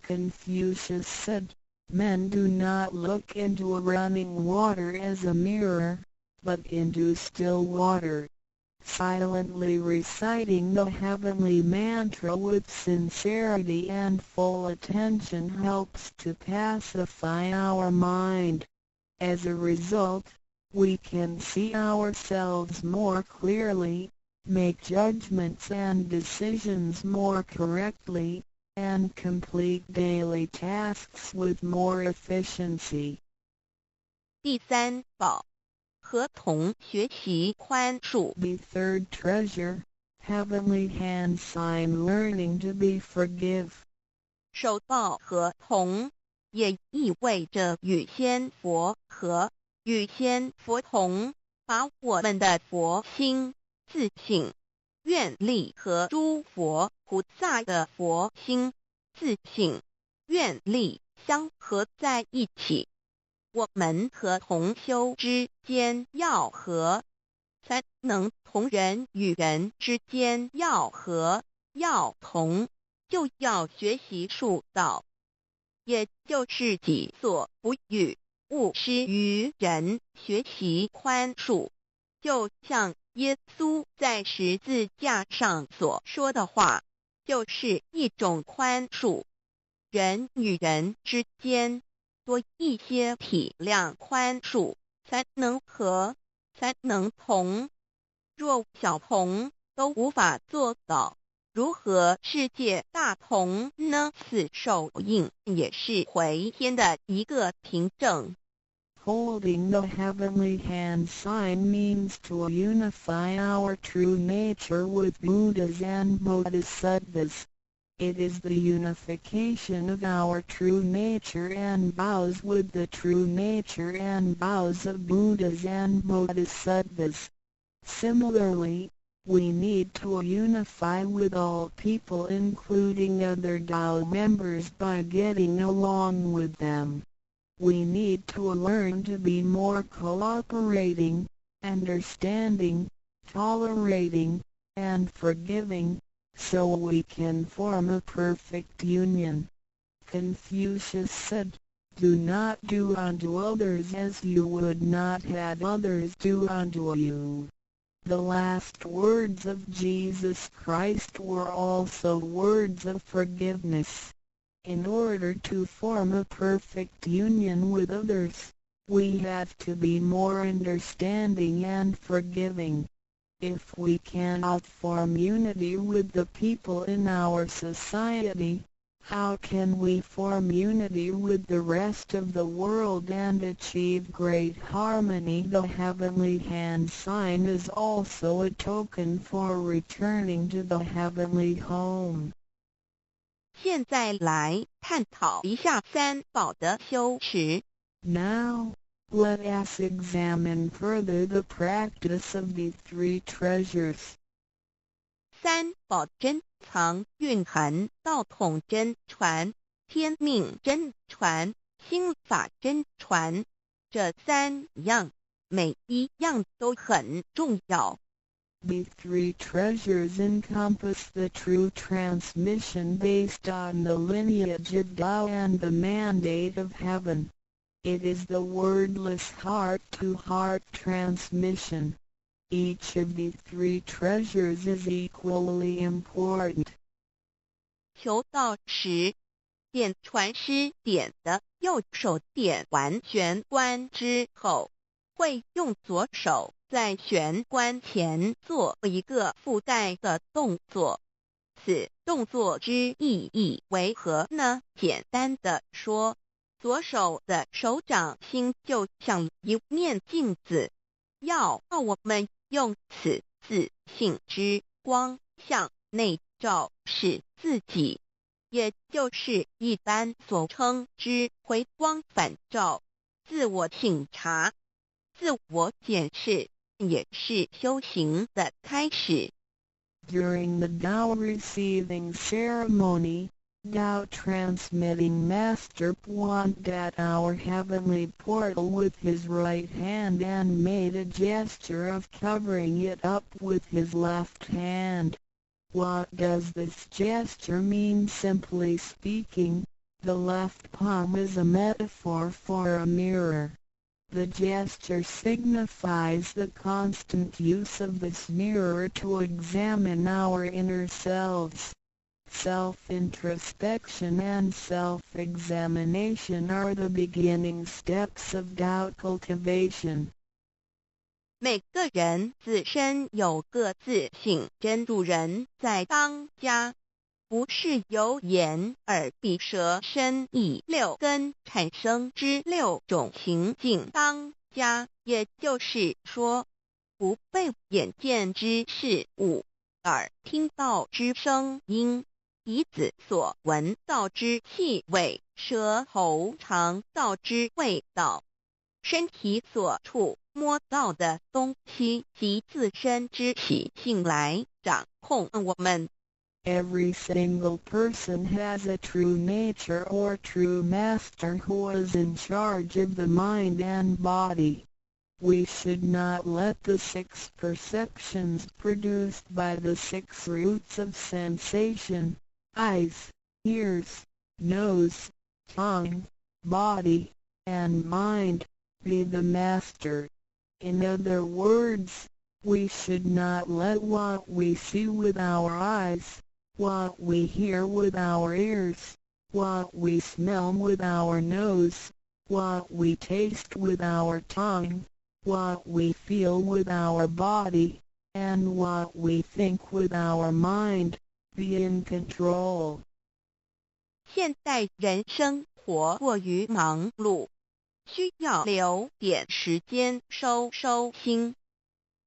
Confucius said, "Men do not look into running water as a mirror, but into still water." Silently reciting the heavenly mantra with sincerity and full attention helps to pacify our mind. As a result, we can see ourselves more clearly, make judgments and decisions more correctly, and complete daily tasks with more efficiency. 第3宝，合同学习宽恕。 The 3rd treasure, heavenly hand sign learning to be forgive. 手抱合同也意味着与仙佛合，与仙佛同，把我们的佛心、自信、愿力和诸佛菩萨的佛心、自信、愿力相合在一起。我们和同修之间要和，才能同人与人之间要和要同，就要学习恕道，也就是己所不欲，勿施于人，学习宽恕。就像耶稣在十字架上所说的话，就是一种宽恕。人与人之间多一些体谅宽恕，才能和，才能同。若小同都无法做到，如何世界大同呢？此手印也是回天的一个凭证。Holding the heavenly hand sign means to unify our true nature with Buddhas and Bodhisattvas. It is the unification of our true nature and vows with the true nature and vows of Buddhas and Bodhisattvas. Similarly, we need to unify with all people including other Tao members by getting along with them. We need to learn to be more cooperating, understanding, tolerating, and forgiving, so we can form a perfect union. Confucius said, "Do not do unto others as you would not have others do unto you." The last words of Jesus Christ were also words of forgiveness. In order to form a perfect union with others, we have to be more understanding and forgiving. If we cannot form unity with the people in our society, how can we form unity with the rest of the world and achieve great harmony? The heavenly hand sign is also a token for returning to the heavenly home. 现在来探讨一下三宝的修持。Now, let us examine further the practice of the three treasures. 三宝真藏蕴含道统真传、天命真传、心法真传，这三样，每一样都很重要。The three treasures encompass the true transmission based on the lineage of Tao and the mandate of heaven. It is the wordless heart-to-heart transmission. Each of the three treasures is equally important. 求道时，点传师点的右手点完玄关之后，会用左手在玄关前做一个覆盖的动作。此动作之意义为何呢？简单的说，左手的手掌心就像一面镜子，要我们用此自信之光向内照视自己，也就是一般所称之回光返照，自我省察、自我检视，也是修行的开始。During the Tao receiving ceremony, Tao transmitting Master pointed at our heavenly portal with his right hand and made a gesture of covering it up with his left hand. What does this gesture mean? Simply speaking, the left palm is a metaphor for a mirror. The gesture signifies the constant use of this mirror to examine our inner selves. Self-introspection and self-examination are the beginning steps of Tao cultivation. 每个人自身有个自性真主人在当家，不是由眼、耳、鼻、舌、身、意六根产生之六种情境当家，也就是说，不被眼见之事物、耳听到之声音、鼻子所闻到之气味、舌头尝到之味道、身体所触摸到的东西及自身之习性来掌控我们。Every single person has a true nature or true master who is in charge of the mind and body. We should not let the 6 perceptions produced by the 6 roots of sensation, eyes, ears, nose, tongue, body, and mind, be the master. In other words, we should not let what we see with our eyes, what we hear with our ears, what we smell with our nose, what we taste with our tongue, what we feel with our body, and what we think with our mind, be in control. 现代人生活过于忙碌，需要留点时间收心。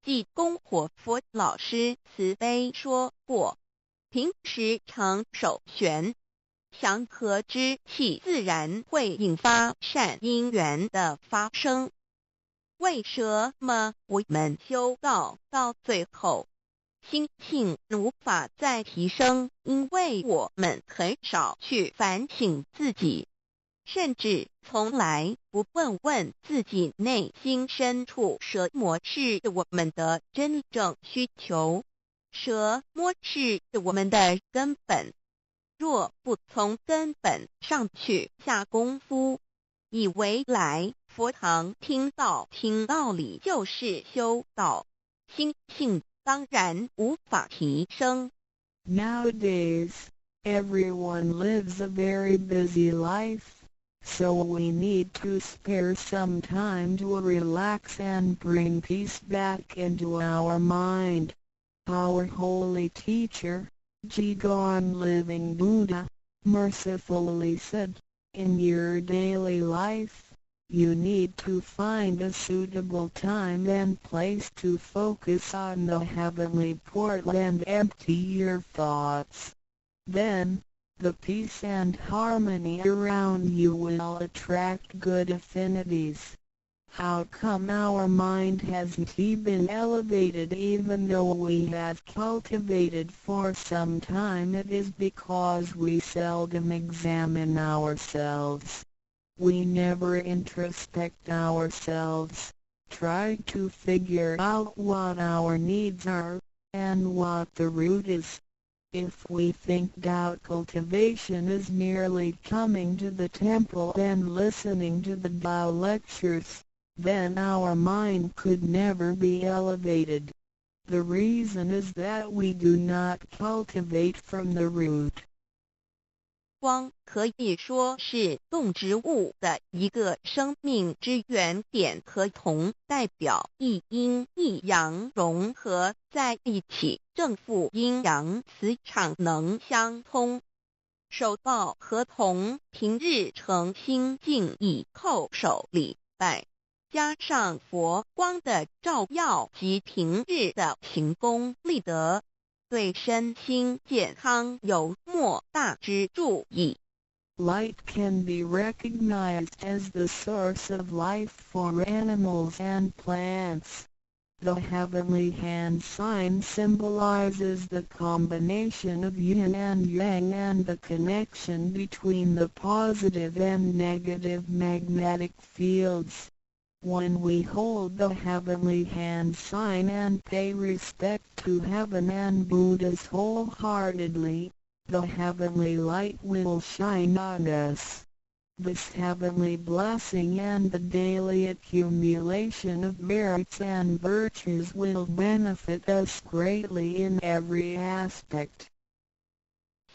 济公活佛老师慈悲说过，平时常手旋，祥和之气自然会引发善因缘的发生。为什么我们修道到最后，心性无法再提升？因为我们很少去反省自己，甚至从来不问自己内心深处什么是我们的真正需求，什么是我们的根本。若不从根本上去下功夫，以为来佛堂听道理就是修道，心性当然无法提升。Nowadays, everyone lives a very busy life, so we need to spare some time to relax and bring peace back into our mind. Our holy teacher, Jigon Living Buddha, mercifully said, in your daily life, you need to find a suitable time and place to focus on the heavenly portal and empty your thoughts. Then, the peace and harmony around you will attract good affinities. How come our mind hasn't been elevated even though we have cultivated for some time? It is because we seldom examine ourselves. We never introspect ourselves, try to figure out what our needs are, and what the root is. If we think doubt cultivation is merely coming to the temple and listening to the Tao lectures, then our mind could never be elevated. The reason is that we do not cultivate from the root. 光可以说是动植物的一个生命之原点和同，代表一阴一阳融合在一起，正负阴阳磁场能相通。守道和同，平日诚心敬意叩首礼拜，加上佛光的照耀及平日的行功立德，对身心健康有莫大之助益。Light can be recognized as the source of life for animals and plants. The heavenly hand sign symbolizes the combination of yin and yang and the connection between the positive and negative magnetic fields. When we hold the heavenly hand sign and pay respect to heaven and Buddhas wholeheartedly, the heavenly light will shine on us. This heavenly blessing and the daily accumulation of merits and virtues will benefit us greatly in every aspect.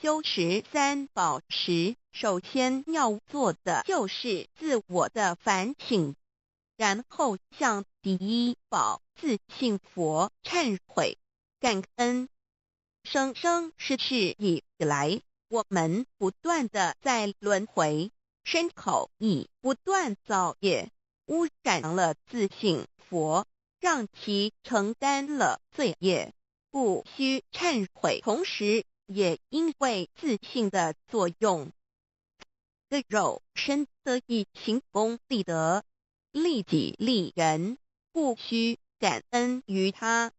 修持三宝时，首先要做的就是自我的反省，然后向第一宝自信佛忏悔感恩。生生世世以来，我们不断的在轮回，身口意不断造业，污染了自信佛，让其承担了罪业，不需忏悔。同时也因为自信的作用，的肉身得以行功立德，利己利人，不需感恩于他。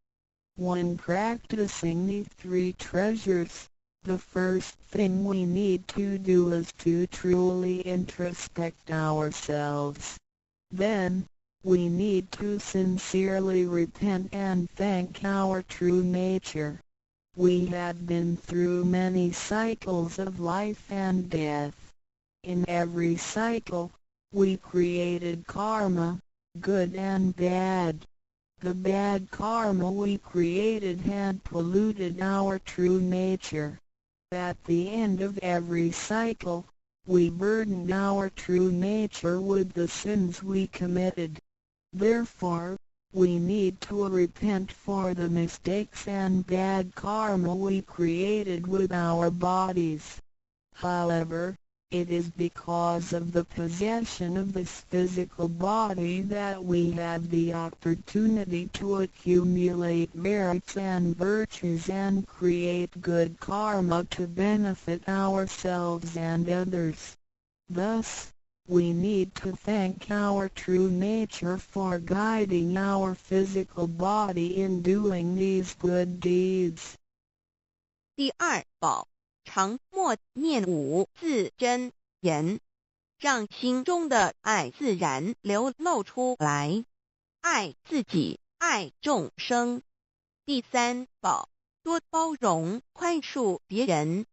When practicing these 3 treasures, The first thing we need to do is to truly introspect ourselves. Then, we need to sincerely repent and thank our true nature. We had been through many cycles of life and death. In every cycle, we created karma, good and bad. The bad karma we created had polluted our true nature. At the end of every cycle, we burdened our true nature with the sins we committed. Therefore, we need to repent for the mistakes and bad karma we created with our bodies. However, it is because of the possession of this physical body that we have the opportunity to accumulate merits and virtues and create good karma to benefit ourselves and others. Thus, we need to thank our true nature for guiding our physical body in doing these good deeds. 第二宝，常默念五字真言，让心中的爱自然流露出来，爱自己，爱众生。第三宝，多包容宽恕别人。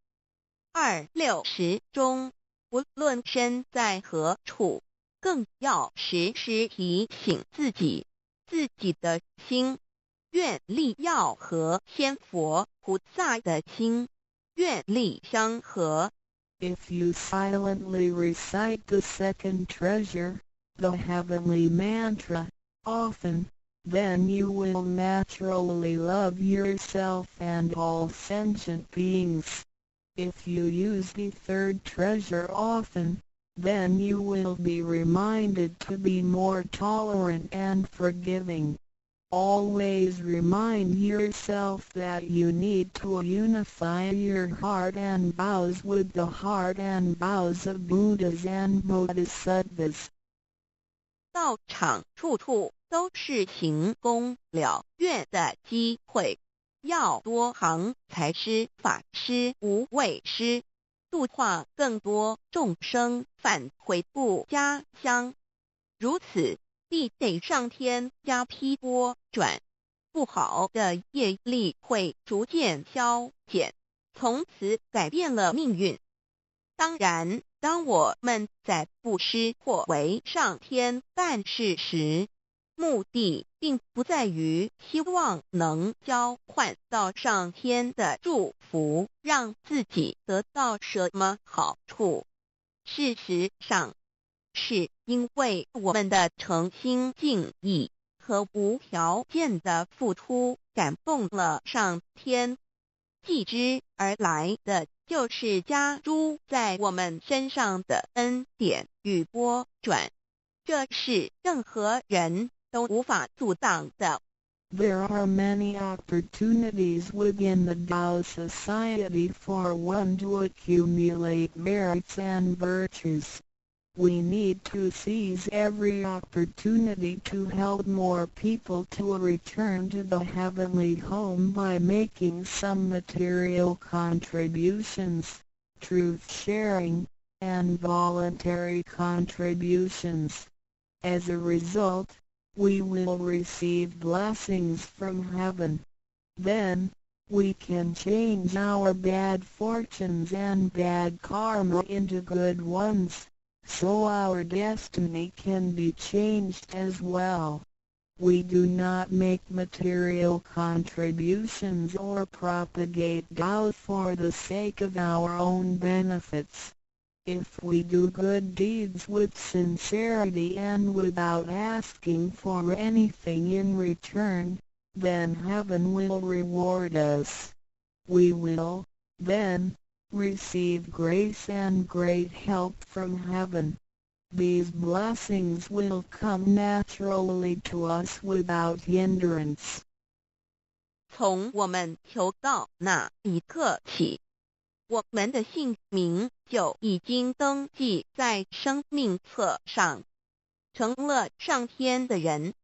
260中，无论身在何处，更要时时提醒自己的心，愿力要和仙佛菩萨的心愿力相合。 If you silently recite the second treasure, the heavenly mantra, often, then you will naturally love yourself and all sentient beings. If you use the third treasure often, then you will be reminded to be more tolerant and forgiving. Always remind yourself that you need to unify your heart and vows with the heart and vows of Buddhas and Bodhisattvas. 道场处处都是行功了愿的机会，要多行财师、法师、无畏师，度化更多众生返回不家乡。如此，必得上天加批拨转，不好的业力会逐渐消减，从此改变了命运。当然，当我们在布施或为上天办事时，目的并不在于希望能交换到上天的祝福，让自己得到什么好处。事实上，是因为我们的诚心敬意和无条件的付出感动了上天，继之而来的就是加诸在我们身上的恩典与拨转，这是任何人都无法阻挡的。There are many opportunities within the Tao Society for one to accumulate merits and virtues. We need to seize every opportunity to help more people to return to the heavenly home by making some material contributions, truth sharing, and voluntary contributions. As a result, we will receive blessings from heaven. Then, we can change our bad fortunes and bad karma into good ones, so our destiny can be changed as well. We do not make material contributions or propagate Tao for the sake of our own benefits. If we do good deeds with sincerity and without asking for anything in return, then heaven will reward us. We will, then, receive grace and great help from heaven. These blessings will come naturally to us without hindrance. 从我们求道那一刻起，我们的姓名就已经登记在生命册上，成了上天的人。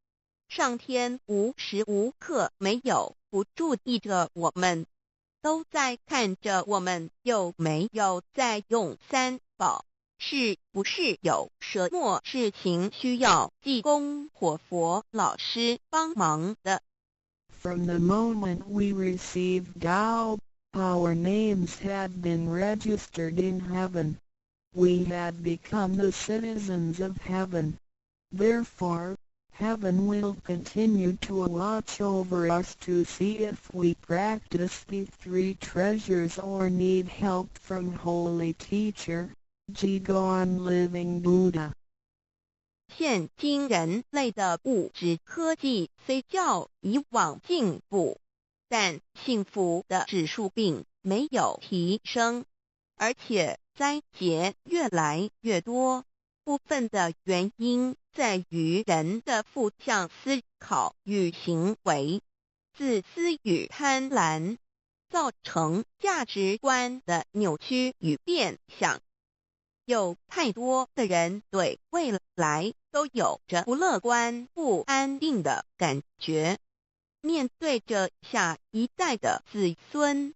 上天无时无刻没有不注意着我们，都在看着我们有没有在用三宝，是不是有什么事情需要济公活佛老师帮忙的。From the moment we received Tao, our names had been registered in heaven. We had become the citizens of heaven. Therefore, heaven will continue to watch over us to see if we practice the three treasures or need help from Holy Teacher, Jigon Living Buddha. 现今人类的物质科技虽较以往进步，但幸福的指数并没有提升，而且灾劫越来越多。部分的原因在于人的负向思考与行为、自私与贪婪，造成价值观的扭曲与变相。有太多的人对未来都有着不乐观、不安定的感觉。面对着下一代的子孙，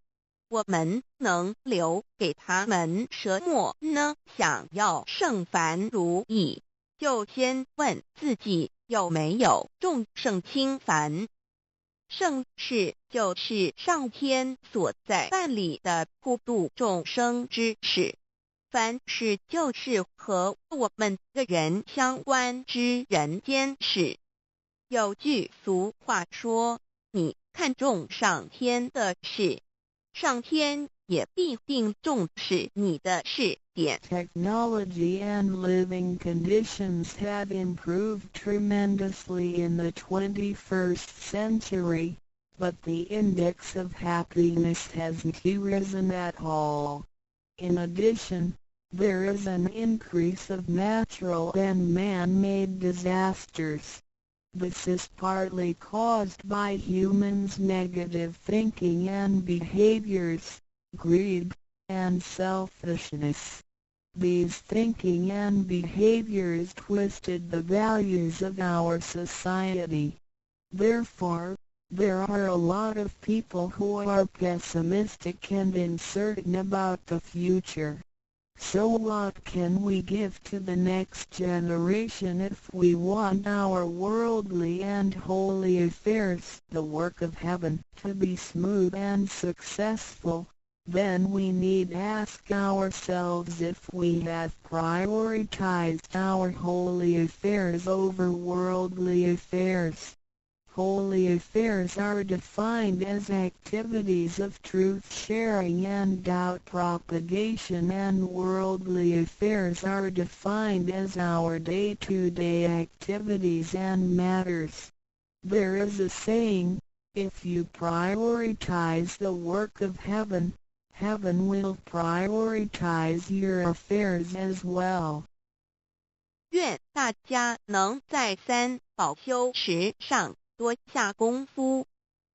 我们能留给他们什么呢？想要圣凡如意，就先问自己有没有众圣轻凡。圣事就是上天所在办理的普度众生之事，凡事就是和我们个人相关之人间事。有句俗话说，你看重上天的事，上天也必定重视你的事点。 Technology and living conditions have improved tremendously in the 21st century, but the index of happiness hasn't risen at all. In addition, there is an increase of natural and man-made disasters. This is partly caused by humans' negative thinking and behaviors, greed, and selfishness. These thinking and behaviors twisted the values of our society. Therefore, there are a lot of people who are pessimistic and uncertain about the future. So what can we give to the next generation if we want our worldly and holy affairs, the work of heaven, to be smooth and successful? Then we need ask ourselves if we have prioritized our holy affairs over worldly affairs. Holy affairs are defined as activities of truth-sharing and doubt propagation, and worldly affairs are defined as our day-to-day activities and matters. There is a saying, if you prioritize the work of heaven, heaven will prioritize your affairs as well. 愿大家能在三宝修持上多下功夫，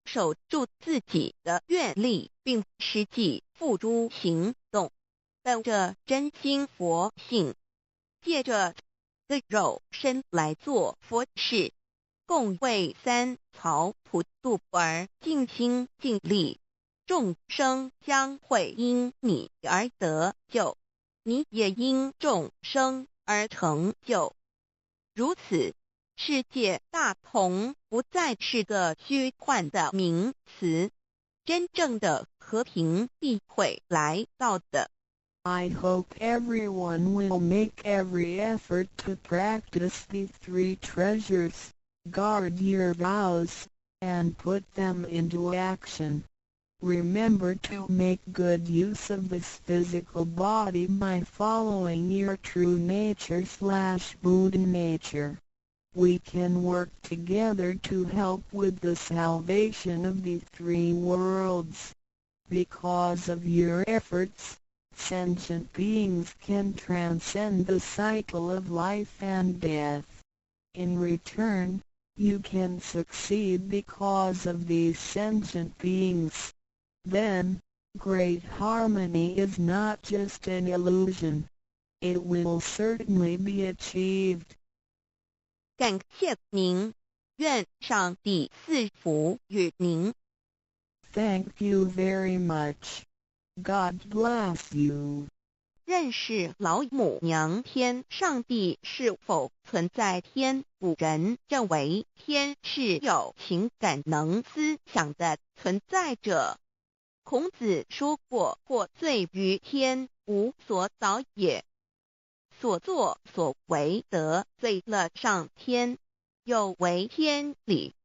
守住自己的愿力，并实际付诸行动，本着真心佛性，借着个肉身来做佛事，共为三曹普度而尽心尽力，众生将会因你而得救，你也因众生而成就。如此，世界大同不再是个虚幻的名词，真正的和平必会来到的。I hope everyone will make every effort to practice the three treasures, guard your vows, and put them into action. Remember to make good use of this physical body by following your true nature/Buddha nature. We can work together to help with the salvation of the three worlds. Because of your efforts, sentient beings can transcend the cycle of life and death. In return, you can succeed because of these sentient beings. Then, great harmony is not just an illusion. It will certainly be achieved. 感谢您，愿上帝赐福与您。Thank you very much. God bless you. 认识老母娘天上帝是否存在？天古人认为天是有情感能思想的存在者。孔子说过：或罪于天，无所导也。所作所为得罪了上天，有违天理，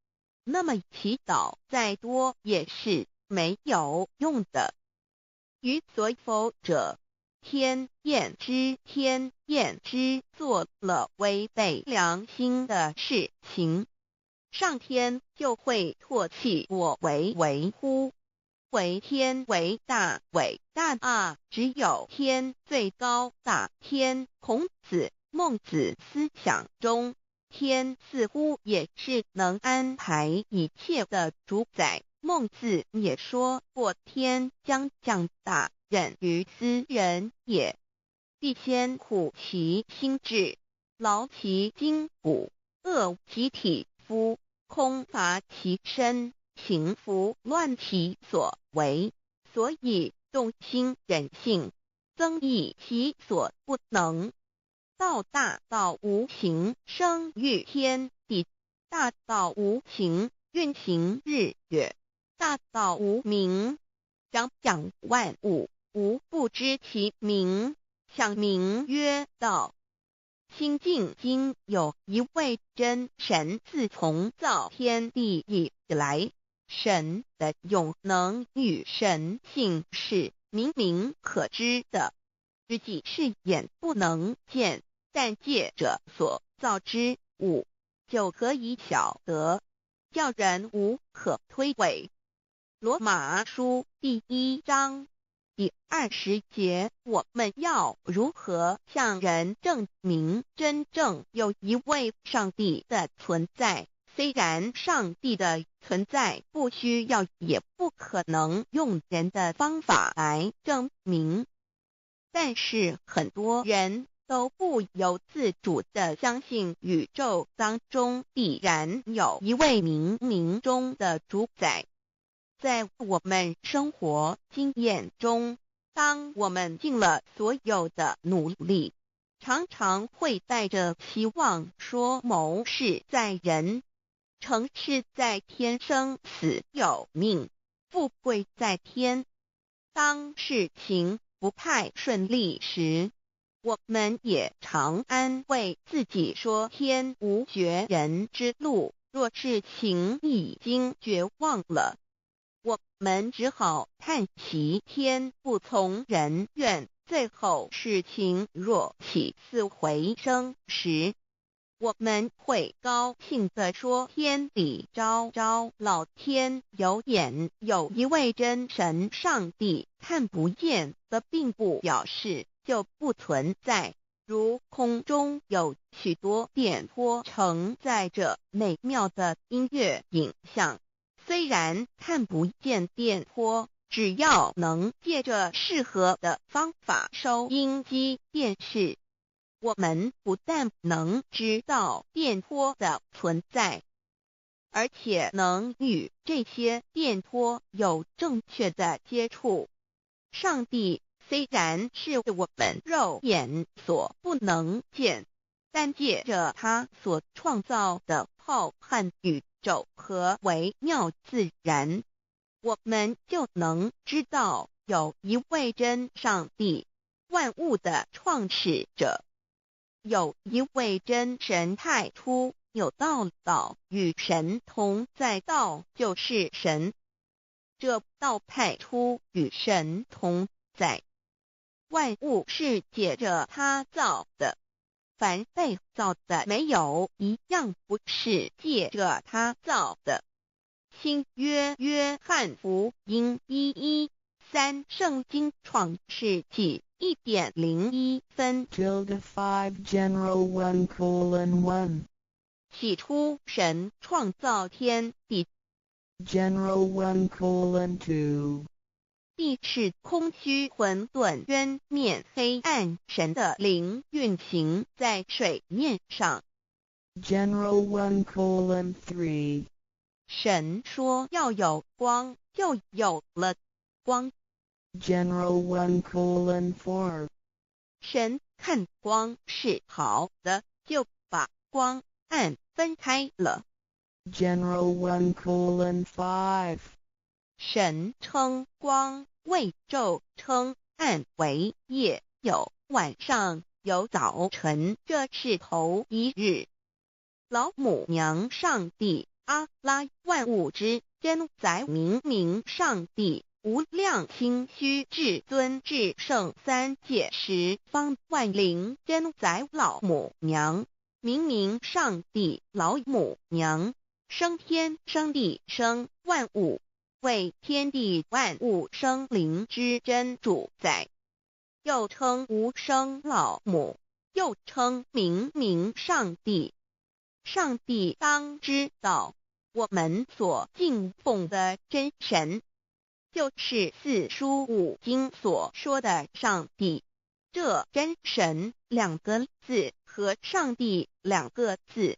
那么祈祷再多也是没有用的。予所否者，天厌之。天厌之，做了违背良心的事情，上天就会唾弃我为乎？为天为大，伟大啊！只有天最高大。天，孔子、孟子思想中，天似乎也是能安排一切的主宰。孟子也说过：天将降大任于斯人也，必先苦其心志，劳其筋骨，饿其体肤，空乏其身，行拂乱其所为，所以动心忍性，增益其所不能。道大道无形，生育天地；大道无形，运行日月；大道无名，长养万物，无不知其名，想名曰道。新晋经有一位真神，自从造天地以来，神的永能与神性是明明可知的，自己是眼不能见，但借着所造之物就可以晓得，叫人无可推诿。罗马书第1章第20节，我们要如何向人证明真正有一位上帝的存在？虽然上帝的存在不需要也不可能用人的方法来证明，但是很多人都不由自主地相信宇宙当中必然有一位冥冥中的主宰。在我们生活经验中，当我们尽了所有的努力，常常会带着期望说谋事在人，成事在天，生死有命，富贵在天。当事情不太顺利时，我们也常安慰自己说天无绝人之路，若事情已经绝望了，我们只好叹息天不从人愿。最后事情若起死回生时，我们会高兴地说天理昭昭，老天有眼。有一位真神上帝，看不见的并不表示就不存在，如空中有许多电波承载着美妙的音乐影像，虽然看不见电波，只要能借着适合的方法收音机电视，我们不但能知道电波的存在，而且能与这些电波有正确的接触。上帝虽然是我们肉眼所不能见，但借着他所创造的浩瀚宇宙和微妙自然，我们就能知道有一位真上帝，万物的创始者。有一位真神太初有道，道与神同在，道就是神。这道太初与神同在，万物是借着他造的，凡被造的没有一样不是借着他造的。新约约翰福音1:13，圣经创世纪1.01分。 5 General 1:1 起初神创造天地， General 1:2 地是空虚混沌渊面黑暗，神的灵运行在水面上。 General 1:3 神说要有光，就有了光。General 1:4 神看光是好的，就把光暗分开了。General 1:5 神称光为昼，称暗为夜，有晚上，有早晨，这是头一日。老母娘上帝阿拉，万物之真宰，明明上帝无量心虚至尊至圣三界十方万灵真宰老母娘，明明上帝老母娘，生天生地生万物，为天地万物生灵之真主宰，又称无生老母，又称明明上帝。上帝当知道，我们所敬奉的真神，就是四书五经所说的上帝。这真神两个字和上帝两个字，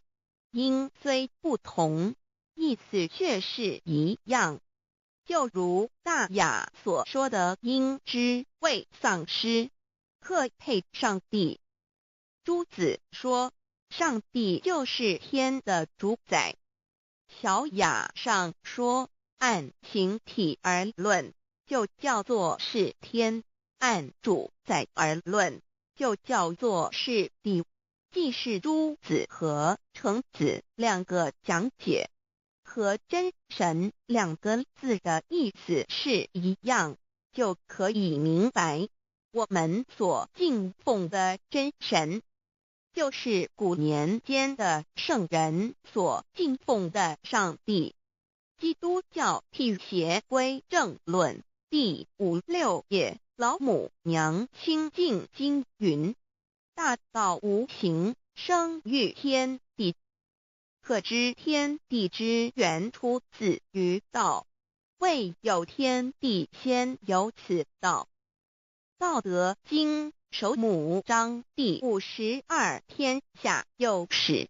音虽不同，意思却是一样。就如大雅所说的音之谓丧失，可配上帝。朱子说，上帝就是天的主宰。小雅上说，按形体而论，就叫做是天；按主宰而论，就叫做是地。既是朱子和程子两个讲解，和真神两个字的意思是一样，就可以明白，我们所敬奉的真神，就是古年间的圣人所敬奉的上帝。基督教辟邪归正论第56页，老母娘清净经云：大道无形，生育天地，可知天地之源出自于道，未有天地，先有此道。道德经首母章第52，天下有始，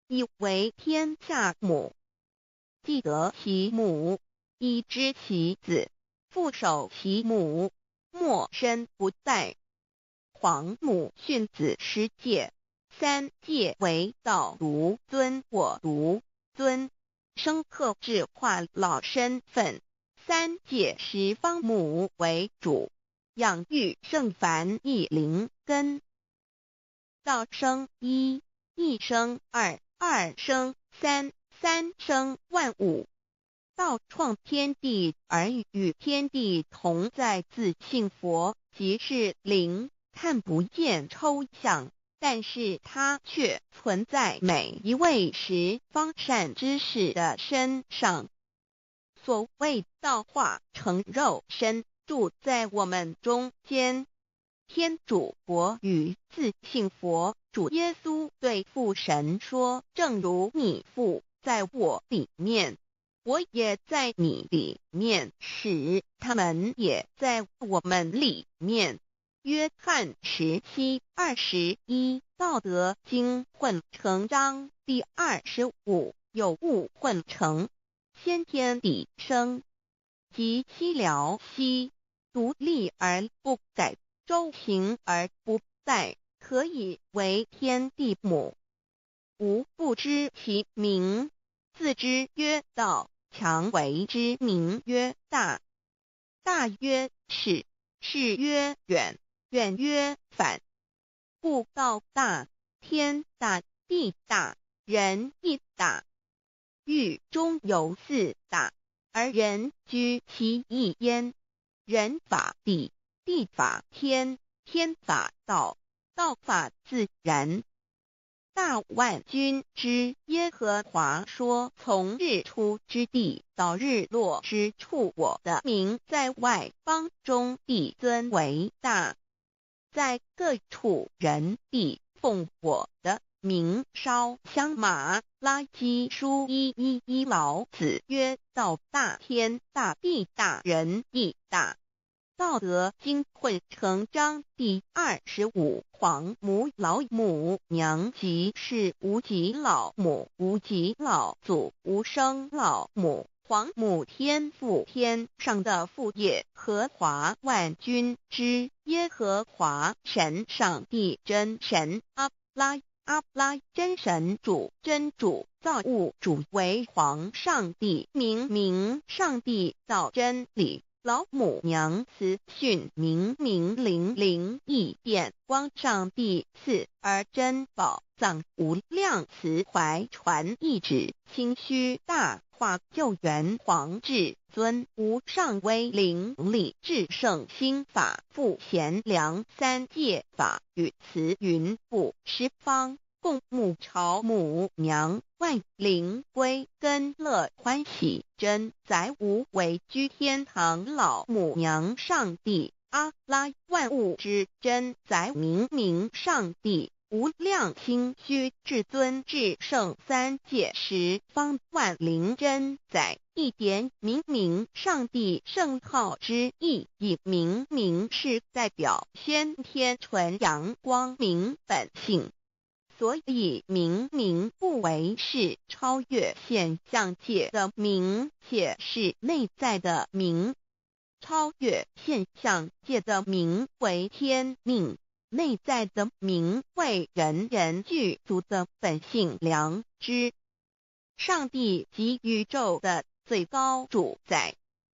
以为天下母。既得其母，以知其子，父守其母，莫身不在。皇母训子十戒，三戒为道如尊我如尊，生克制化老身份。三戒十方母为主，养育圣凡一灵根。道生一，一生二，二生三，三生万物。道创天地而与天地同在，自性佛，即是灵，看不见抽象，但是它却存在每一位十方善知识的身上。所谓道化成肉身，住在我们中间。天主佛与自性佛主耶稣对父神说，正如你父在我里面，我也在你里面，使他们也在我们里面。约翰17:21，道德经混成章第25，有物混成，先天地生，即七辽兮，独立而不在，周行而不殆，可以为天地母。吾不知其名，自之曰道，强为之名曰大。大曰始，始曰远，远曰反。故道大，天大，地大，人亦大。欲中有四大，而人居其一焉。人法地，地法天，天法道，道法自然。大万军之耶和华说，从日出之地到日落之处，我的名在外邦中必尊为大。在各处人必奉我的名烧香马拉基书1:1，老子曰：道大，天大，地大，人亦大。道德经混成章第25，皇母老母娘即是无极老母，无极老祖，无生老母，皇母天父，天上的父耶和华万军之耶和华神，上帝真神，阿拉真神主，真主，造物主，为皇上帝，明上帝造真理，老母娘慈训，明灵异变光，上帝赐而真宝藏，无量慈怀传意旨，清虚大化救援，皇至尊无上威灵力，至圣心法，复贤良三界法，与慈云布十方，共沐朝母娘，万灵归根乐欢喜，真载无为居天堂，老母娘上帝，阿拉万物之真载，明上帝，无量清虚至尊至圣三界十方，万灵真载，一点明上帝圣号之意义，明是代表先天纯阳光明本性，所以明不为是超越现象界的明，且是内在的明。超越现象界的明为天命，内在的明为人具足的本性良知。上帝即宇宙的最高主宰，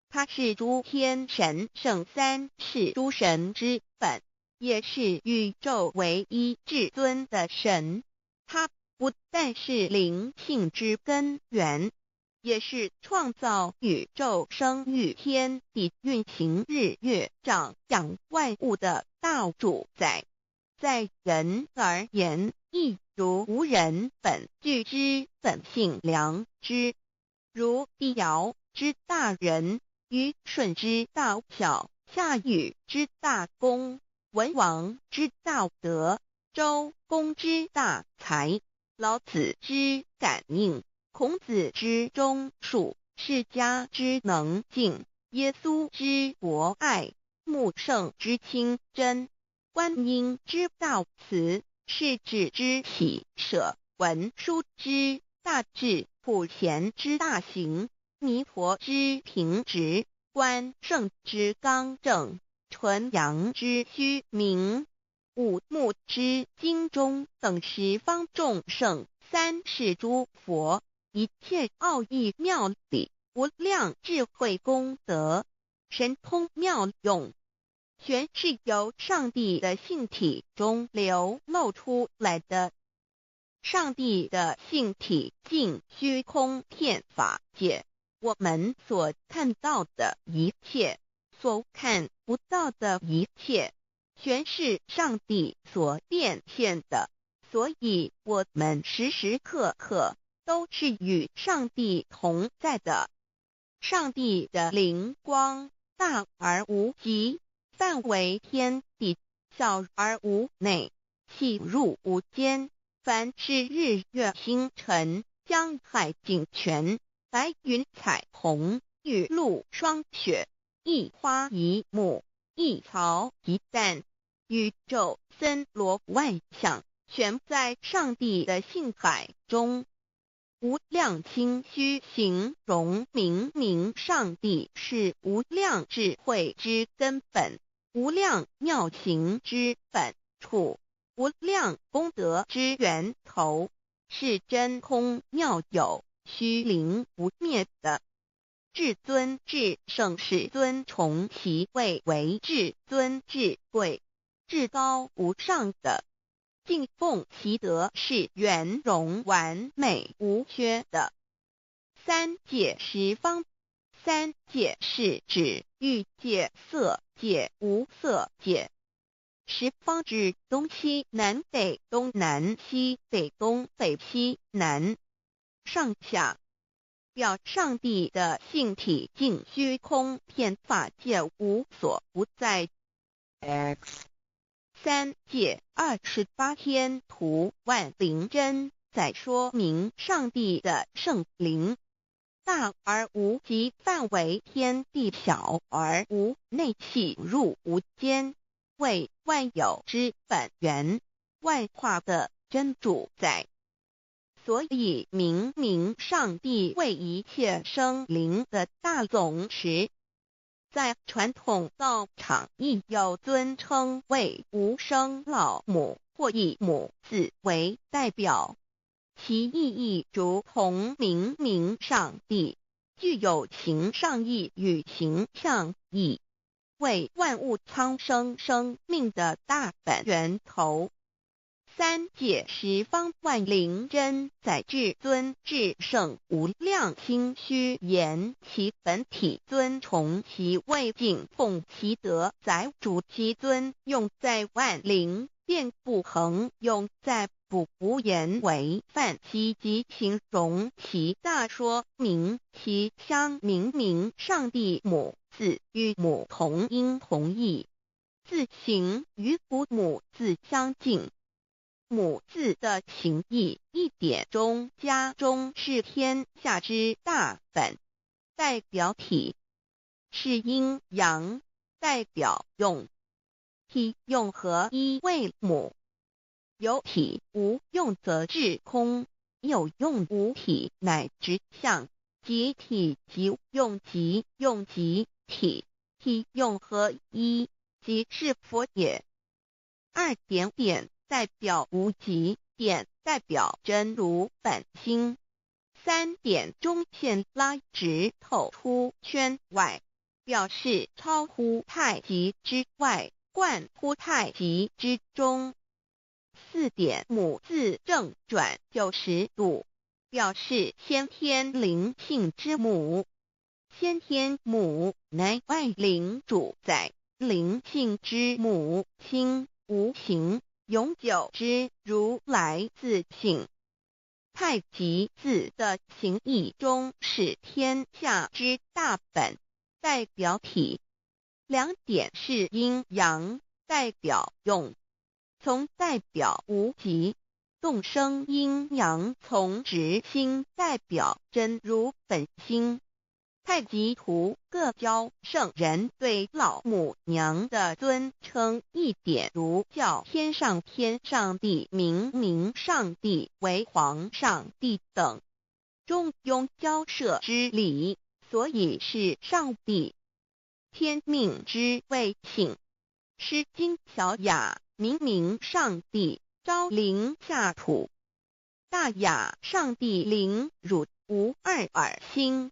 他是诸天神圣三世诸神之本，也是宇宙唯一至尊的神。他不但是灵性之根源，也是创造宇宙生育天地运行日月长养万物的大主宰。在人而言，亦如无人本具之本性良知，如帝尧之大仁，虞舜之大巧，夏禹之大功，文王之大德，周公之大才，老子之感应，孔子之忠恕，释迦之能静，耶稣之博爱，穆圣之清真，观音之大慈，世子之喜舍，文殊之大智，普贤之大行，弥陀之平直，关圣之刚正，纯阳之虚明，五目之精中，等十方众圣，三世诸佛，一切奥义妙理，无量智慧功德，神通妙用，全是由上帝的性体中流露出来的。上帝的性体尽虚空遍法界，我们所看到的一切，所看不到的一切，全是上帝所变现的，所以我们时时刻刻都是与上帝同在的。上帝的灵光大而无极，范围天地，小而无内，细入无间。凡是日月星辰，江海景泉，白云彩虹，雨露霜雪，一花一木，一草一蛋，宇宙森罗万象，全在上帝的性海中。无量清虚形容明上帝是无量智慧之根本，无量妙行之本处，无量功德之源头，是真空妙有，虚灵不灭的。至尊至圣世尊崇其位为至尊至贵，至高无上的，敬奉其德是圆融完美无缺的。三界十方，三界是指欲界、色界、无色界。十方指东西南北东南西北东北西南上下，表上帝的性体尽虚空遍法界无所不在。 X 三界28天图万灵真在说明上帝的圣灵大而无极，范围天地，小而无内，细入无间，为万有之本源，万化的真主宰。所以明明上帝为一切生灵的大总持。在传统道场亦有尊称为无生老母或以母字为代表，其意义如同明明上帝，具有形上义与形象义，为万物苍生生命的大本源头。三界十方万灵真在至尊至圣无量心虚言其本体尊崇其位敬奉其德载主其尊用在万灵便不恒用在不无言为范其及形容其大说明其相明明上帝母字与母同音同义，字形与父母字相近。母字的情义一点中家中是天下之大本，代表体是阴阳，代表用。体用合一为母，有体无用则至空，有用无体乃直相，即体即用即用即体，体用合一即是佛也。二点点代表无极，点代表真如本心。三点中线拉直透出圈外，表示超乎太极之外，贯乎太极之中。四点母字正转90度，表示先天灵性之母。先天母乃外灵主宰，灵性之母心无形，永久之如来自性。太极字的形义中是天下之大本，代表体。两点是阴阳，代表用。从代表无极，动生阴阳从直心代表真如本心。太极图各教圣人对老母娘的尊称一点如叫天上帝明明上帝为皇上帝等，中庸交涉之理，所以是上帝。天命之谓请，诗经小雅明明上帝昭灵下土，大雅上帝灵汝无二耳心。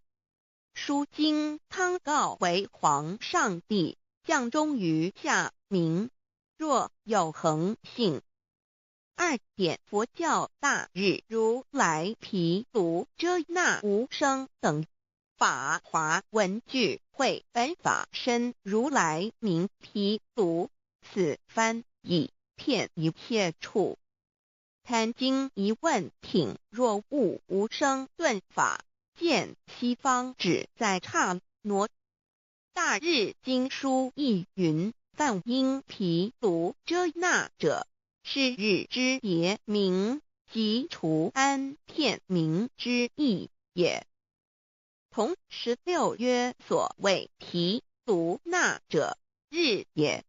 书经汤告为皇上帝降中于下民，若有恒性。二点佛教大日如来毗卢遮那无生等法华文具会本法身如来名毗卢，此翻译遍一切处。贪经一问品若悟无生顿法，见西方只在刹那。大日经书亦云，梵音毗卢遮那者，是日之别名，即除安片名之意也。同16曰所谓毗卢那者，日也。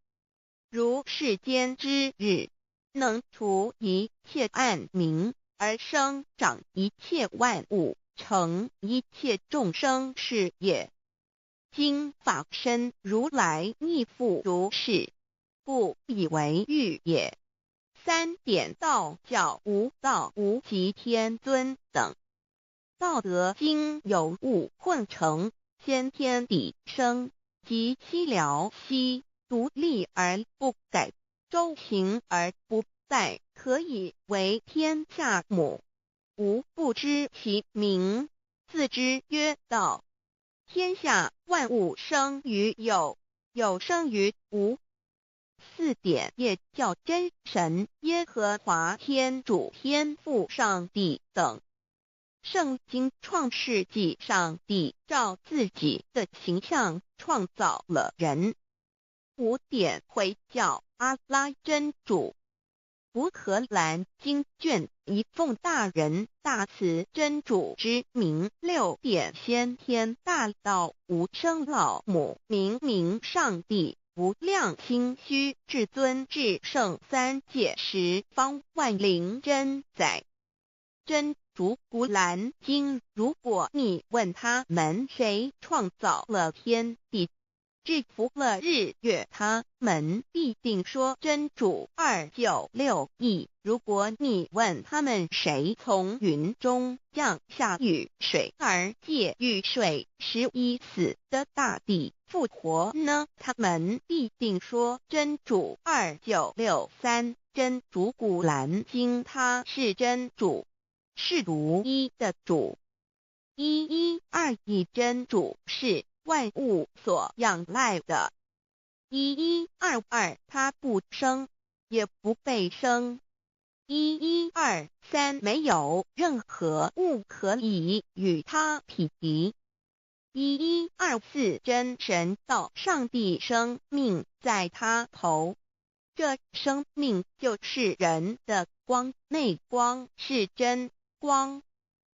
如世间之日，能除一切暗明，而生长一切万物，成一切众生是也。今法身如来亦复如是，不以为喻也。三点道教无道无极天尊等，道德经有物混成，先天地生，即悉了悉，独立而不改，周行而不殆，可以为天下母。吾不知其名，自之曰道。天下万物生于有，有生于无。四点也叫真神耶和华天主天父上帝等。圣经创世纪上帝照自己的形象创造了人。五点回教阿拉真主。乌克兰经卷一奉大人大慈真主之名，六点先天大道无生老母明明上帝无量心虚至尊至圣三界十方万灵真在。真竹古兰经，如果你问他们谁创造了天地，制服了日月，他们必定说真主296亿。如果你问他们谁从云中降下雨水而借雨水使已死的大地复活呢，他们必定说真主2963。真主古兰经，他是真主，是独一的主112真主是万物所仰赖的1122，他不生也不被生1123，没有任何物可以与他匹敌1124，真神道上帝生命在他头，这生命就是人的光，内光是真光，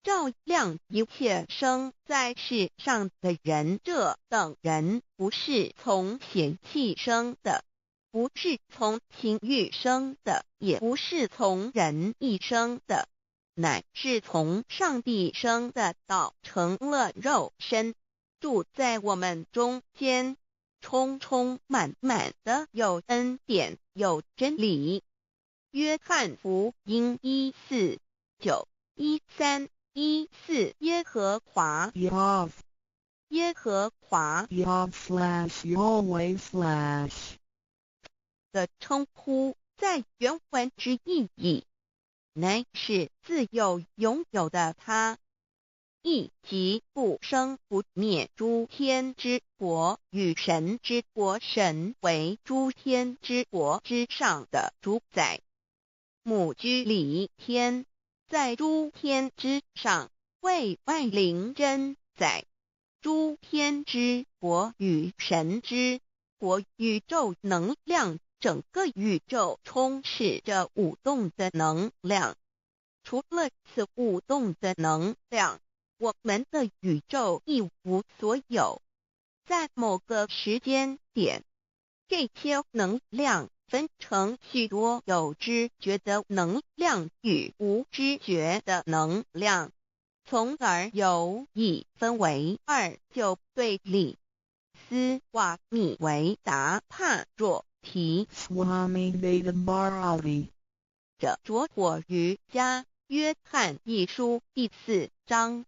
照亮一切生在世上的人。这等人不是从血气生的，不是从情欲生的，也不是从人意生的，乃是从上帝生的，道成了肉身，住在我们中间，充充满满的有恩典有真理。约翰福音1491314，耶和华 Yav 耶和华 Yav/Yahweh/ 的称呼，在原文之意义，乃是自有拥有的他，亦即不生不灭诸天之国与神之国，神为诸天之国之上的主宰，母居里天，在诸天之上，为万灵真宰。诸天之国与神之国，宇宙能量，整个宇宙充斥着舞动的能量。除了此舞动的能量，我们的宇宙一无所有。在某个时间点，这些能量分成许多有知觉的能量与无知觉的能量，从而有一分为二，就对立。斯瓦米维达帕若提 Swami Vedabharati 着着火于家约翰一书第4章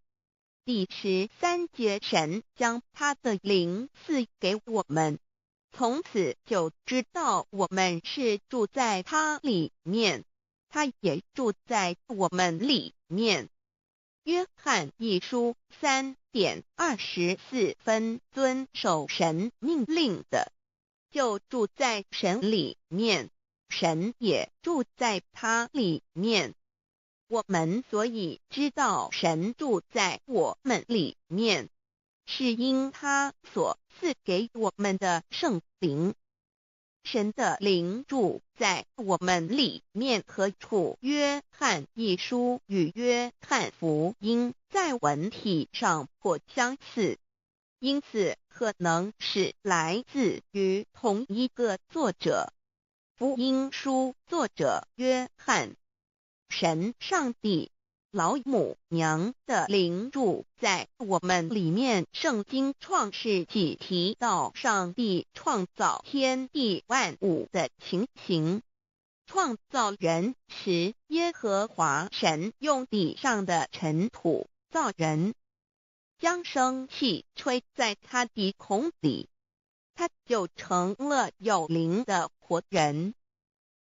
第13节，神将他的灵赐给我们，从此就知道我们是住在他里面，他也住在我们里面。约翰一书3:24，遵守神命令的，就住在神里面，神也住在他里面。我们所以知道神住在我们里面，是因他所赐给我们的圣灵。神的灵住在我们里面何处？约翰一书与约翰福音在文体上颇相似，因此可能是来自于同一个作者。福音书作者约翰，神上帝老母娘的灵住在我们里面。圣经创世纪提到上帝创造天地万物的情形，创造人时，耶和华神用地上的尘土造人，将生气吹在他鼻孔里，他就成了有灵的活人。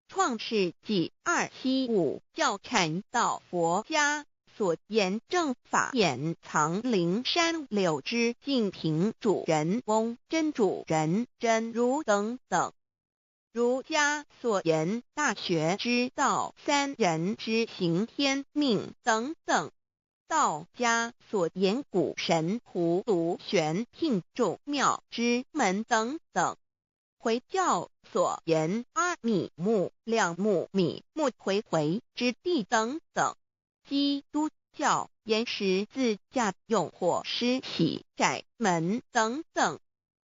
创世纪275教阐到佛家所言正法掩藏灵山柳之净瓶主人翁真主人真如等等。儒家所言大学之道三人之行天命等等。道家所言古神荼毒玄牝众妙之门等等。回教所言阿米木、两木、米木回回之地等等。基督教言十字架、用火施洗、窄门等等。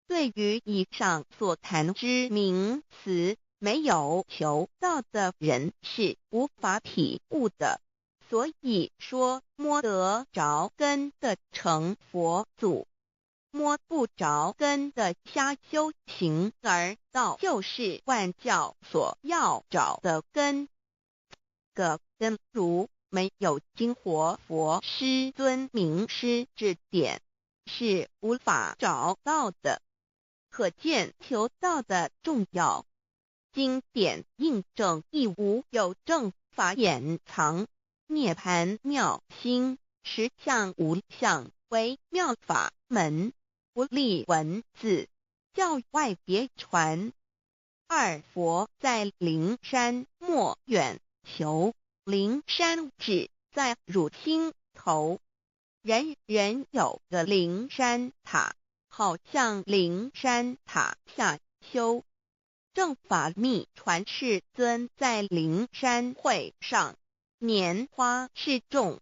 对于以上所谈之名词，没有求道的人是无法体悟的。所以说摸得着根的成佛祖，摸不着根的瞎修行而道，就是万教所要找的根。个根如没有经活佛师尊名师指点，是无法找到的。可见求道的重要。经典印证亦无有正法掩藏，涅盘妙心，实相无相，为妙法门，不立文字，教外别传。二佛在灵山莫远求，灵山只在汝心头，人人有个灵山塔，好像灵山塔下修。正法密传世尊在灵山会上，拈花示众，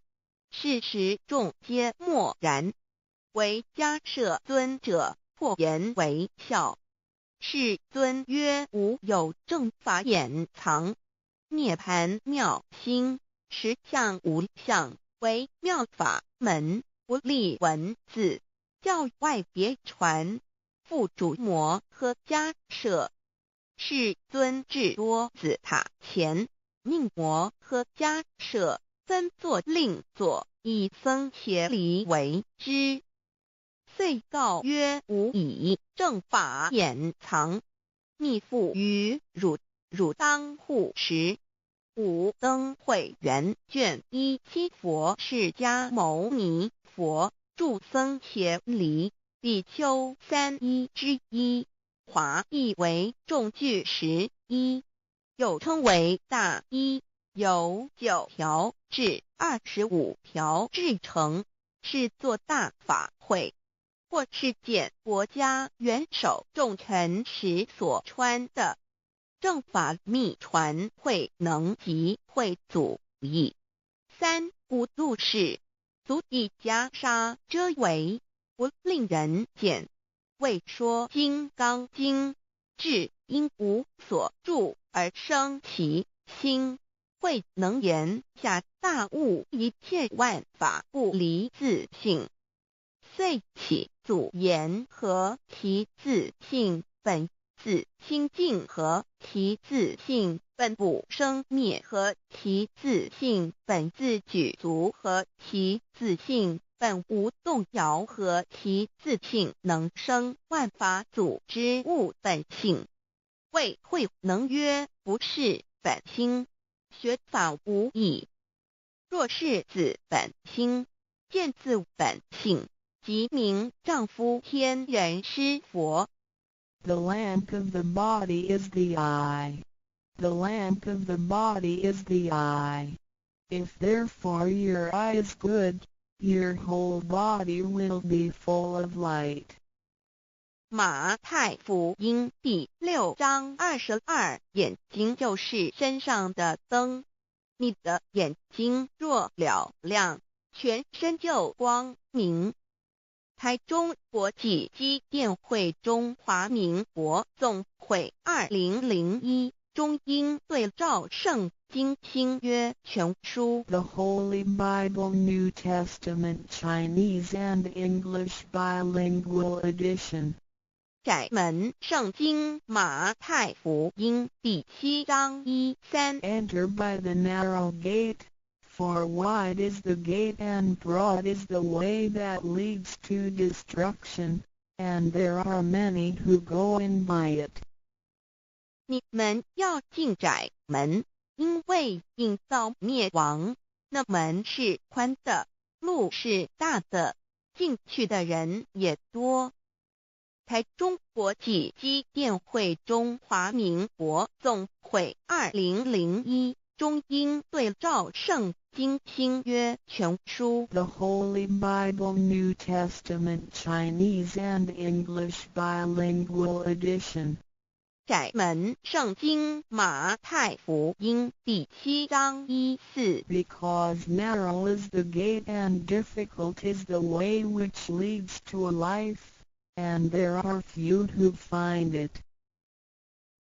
是时众皆默然，唯迦摄尊者破颜为笑。世尊曰：无有正法掩藏，涅盘妙心，实相无相，为妙法门，不立文字，教外别传。复主摩诃迦摄。世尊至多子塔前，命摩诃迦摄分作令作，以僧伽梨为之。遂告曰：吾以正法掩藏，逆复于汝，汝当护持。五灯会元卷17佛释迦牟尼佛著僧伽梨比丘3之一，华译为众句11，又称为大一，由9条至25条制成，是作大法会，或是见国家元首重臣时所穿的。正法密传会能及会祖义。三无度世，足以袈裟遮围，不令人见。为说金刚经，至因无所住而生其心，慧能言下大悟，一切万法不离自性。遂起祖言和其自性本自清净和其自性本不生灭和其自性本自具足和其自性本无动摇和其自性能生万法组之物本性。谓慧能曰：不是本心，学法无益。若是自本心，见自本性，即名丈夫天人师佛。The lamp of the body is the eye. The lamp of the body is the eye. If therefore your eye is good, your whole body will be full of light. 马太福音第6章22，眼睛就是身上的灯。你的眼睛若了亮，全身就光明。台中国际机电会中华民国总会2001中英对照圣经新约全书 The Holy Bible New Testament Chinese and English Bilingual Edition. 窄门圣经马太福音第7章1-3 Enter by the narrow gate, for wide is the gate and broad is the way that leads to destruction, and there are many who go in by it. 你们要进窄门，因为引到灭亡。那门是宽的，路是大的，进去的人也多。台中国际机电会中华民国总会2001中英对照圣经新约全书 The Holy Bible New Testament Chinese and English Bilingual Edition. 窄门圣经马太福音第7章1-4 Because narrow is the gate and difficult is the way which leads to life, and there are few who find it.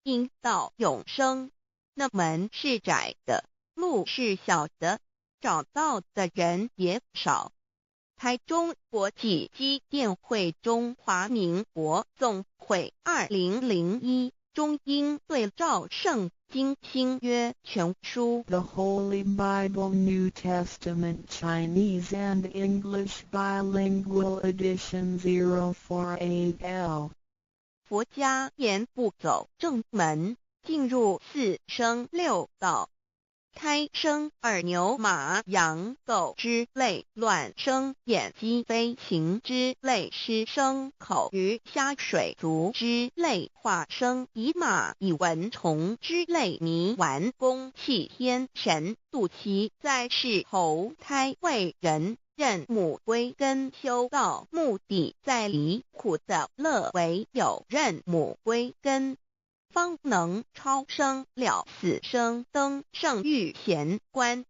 因到永生，那门是窄的，路是小的，找到的人也少。台中国际机电会中华民国总会2001中英对照圣经新约全书 The Holy Bible New Testament Chinese and English Bilingual Edition 048L 佛家言不走正门，进入四生六道。胎生二牛马羊狗之类，卵生眼鸡飞禽之类，湿生口鱼虾水族之类，化生以马以蚊虫之类，泥丸公气天神，度其在世投胎为人，任母归根修道，目的在离苦的乐为有任母归根，方能超生了死生，登圣域贤官，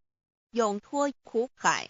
永脱苦海。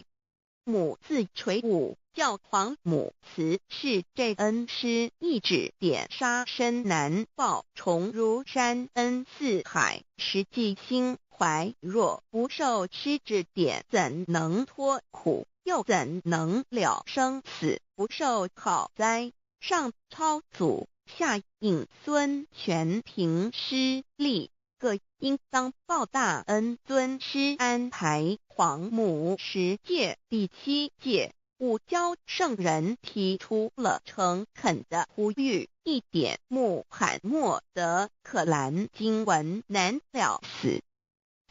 母自垂武，教皇母慈是这恩师，一指点杀身难报，重如山恩四海，实际心怀若不受师指点，怎能脱苦？又怎能了生死？不受考灾，上超祖，下应孙权凭师力，各应当报大恩。尊师安排皇母10诫，第7诫，五教圣人提出了诚恳的呼吁，一点穆罕默德可兰经文难了死，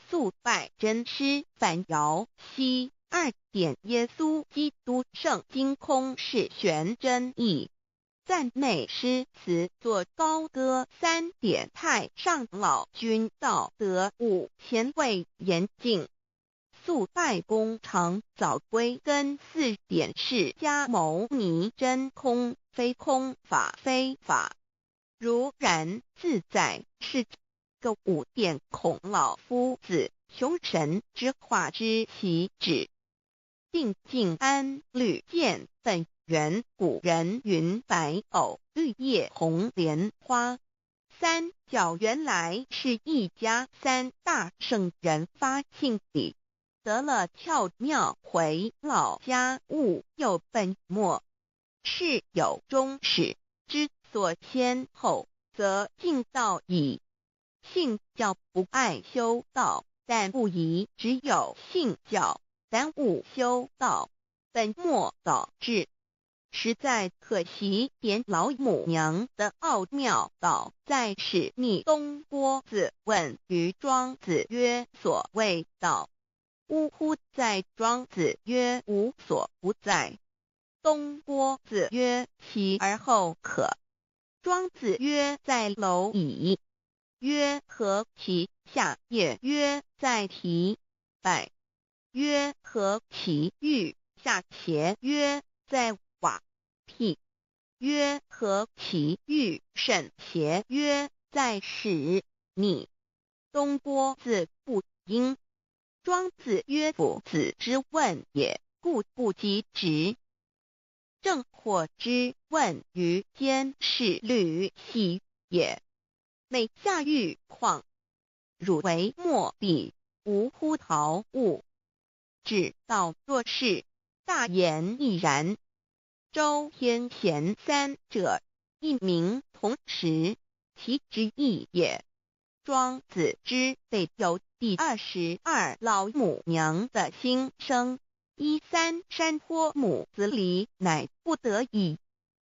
肃拜真师反尧西。2点耶稣基督圣经空是玄真义，赞美诗词作高歌。3点太上老君道德5前卫严谨，肃拜公常早归根。4点释迦牟尼真空，非空法非法，如然自在是个。5点孔老夫子雄神之化之其旨，定静安律见本源。古人云白藕绿叶红莲花。3角原来是一家3大圣人发庆礼，得了窍妙，回老家务有本末，事有终始，之所先后，则敬道矣。信教不爱修道，但不宜只有信教，耽误修道，本末倒置，实在可惜。点老母娘的奥妙道在使逆东郭子问于庄子曰：所谓道，呜呼！在庄子曰：无所不在。东郭子曰：其而后可？庄子曰：在蝼蚁。曰：何其下也？曰：在蹄。百。曰：何其欲下且？曰：在瓦辟。曰：何其欲甚且？曰：在使逆。东郭子不应。庄子曰：夫子之问也，故不及直。正或之问于监视律系也，每下狱况，汝为莫必，无乎陶物。只道若是，大言亦然。周天贤3者，一名同时，其之义也。庄子之备有第22老母娘的心声，3山坡母子礼，乃不得已。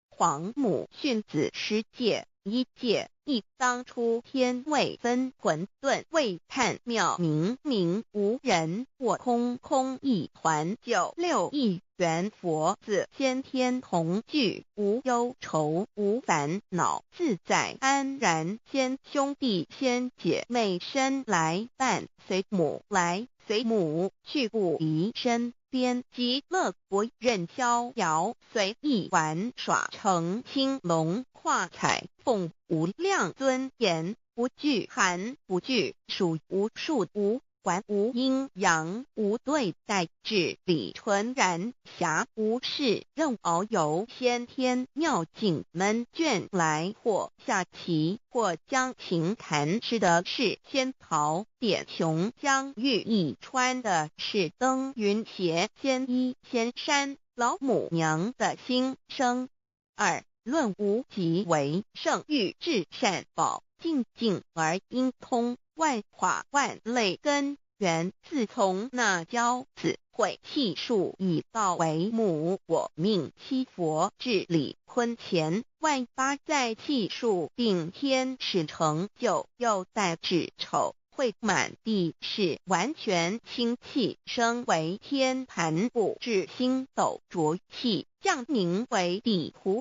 皇母训子10诫，1诫，亦当初天未分，混沌未探，妙明明无人，我空空一团。9六一元佛子先天同具，无忧愁无烦恼，自在安然。先兄弟先姐妹生来伴，随母来随母去，不离身边。极乐国任逍遥，随意玩耍，成青龙跨彩凤，无量尊严，不惧寒不惧暑，无数无管无阴阳，无对待，治理纯然暇，无事任遨游，先天妙境门卷来，或下棋，或将琴弹诗的是仙桃，点琼将玉一穿的是登云鞋，仙衣仙山，老母娘的心声。二论无极为圣域至善宝，静静而应通，万法万类根源，自从那骄子会气数以道为母，我命七佛治理坤乾，万八在气数定天使成就，又待至丑会满地是完全清气，升为天盘布至星斗浊气，降凝为地图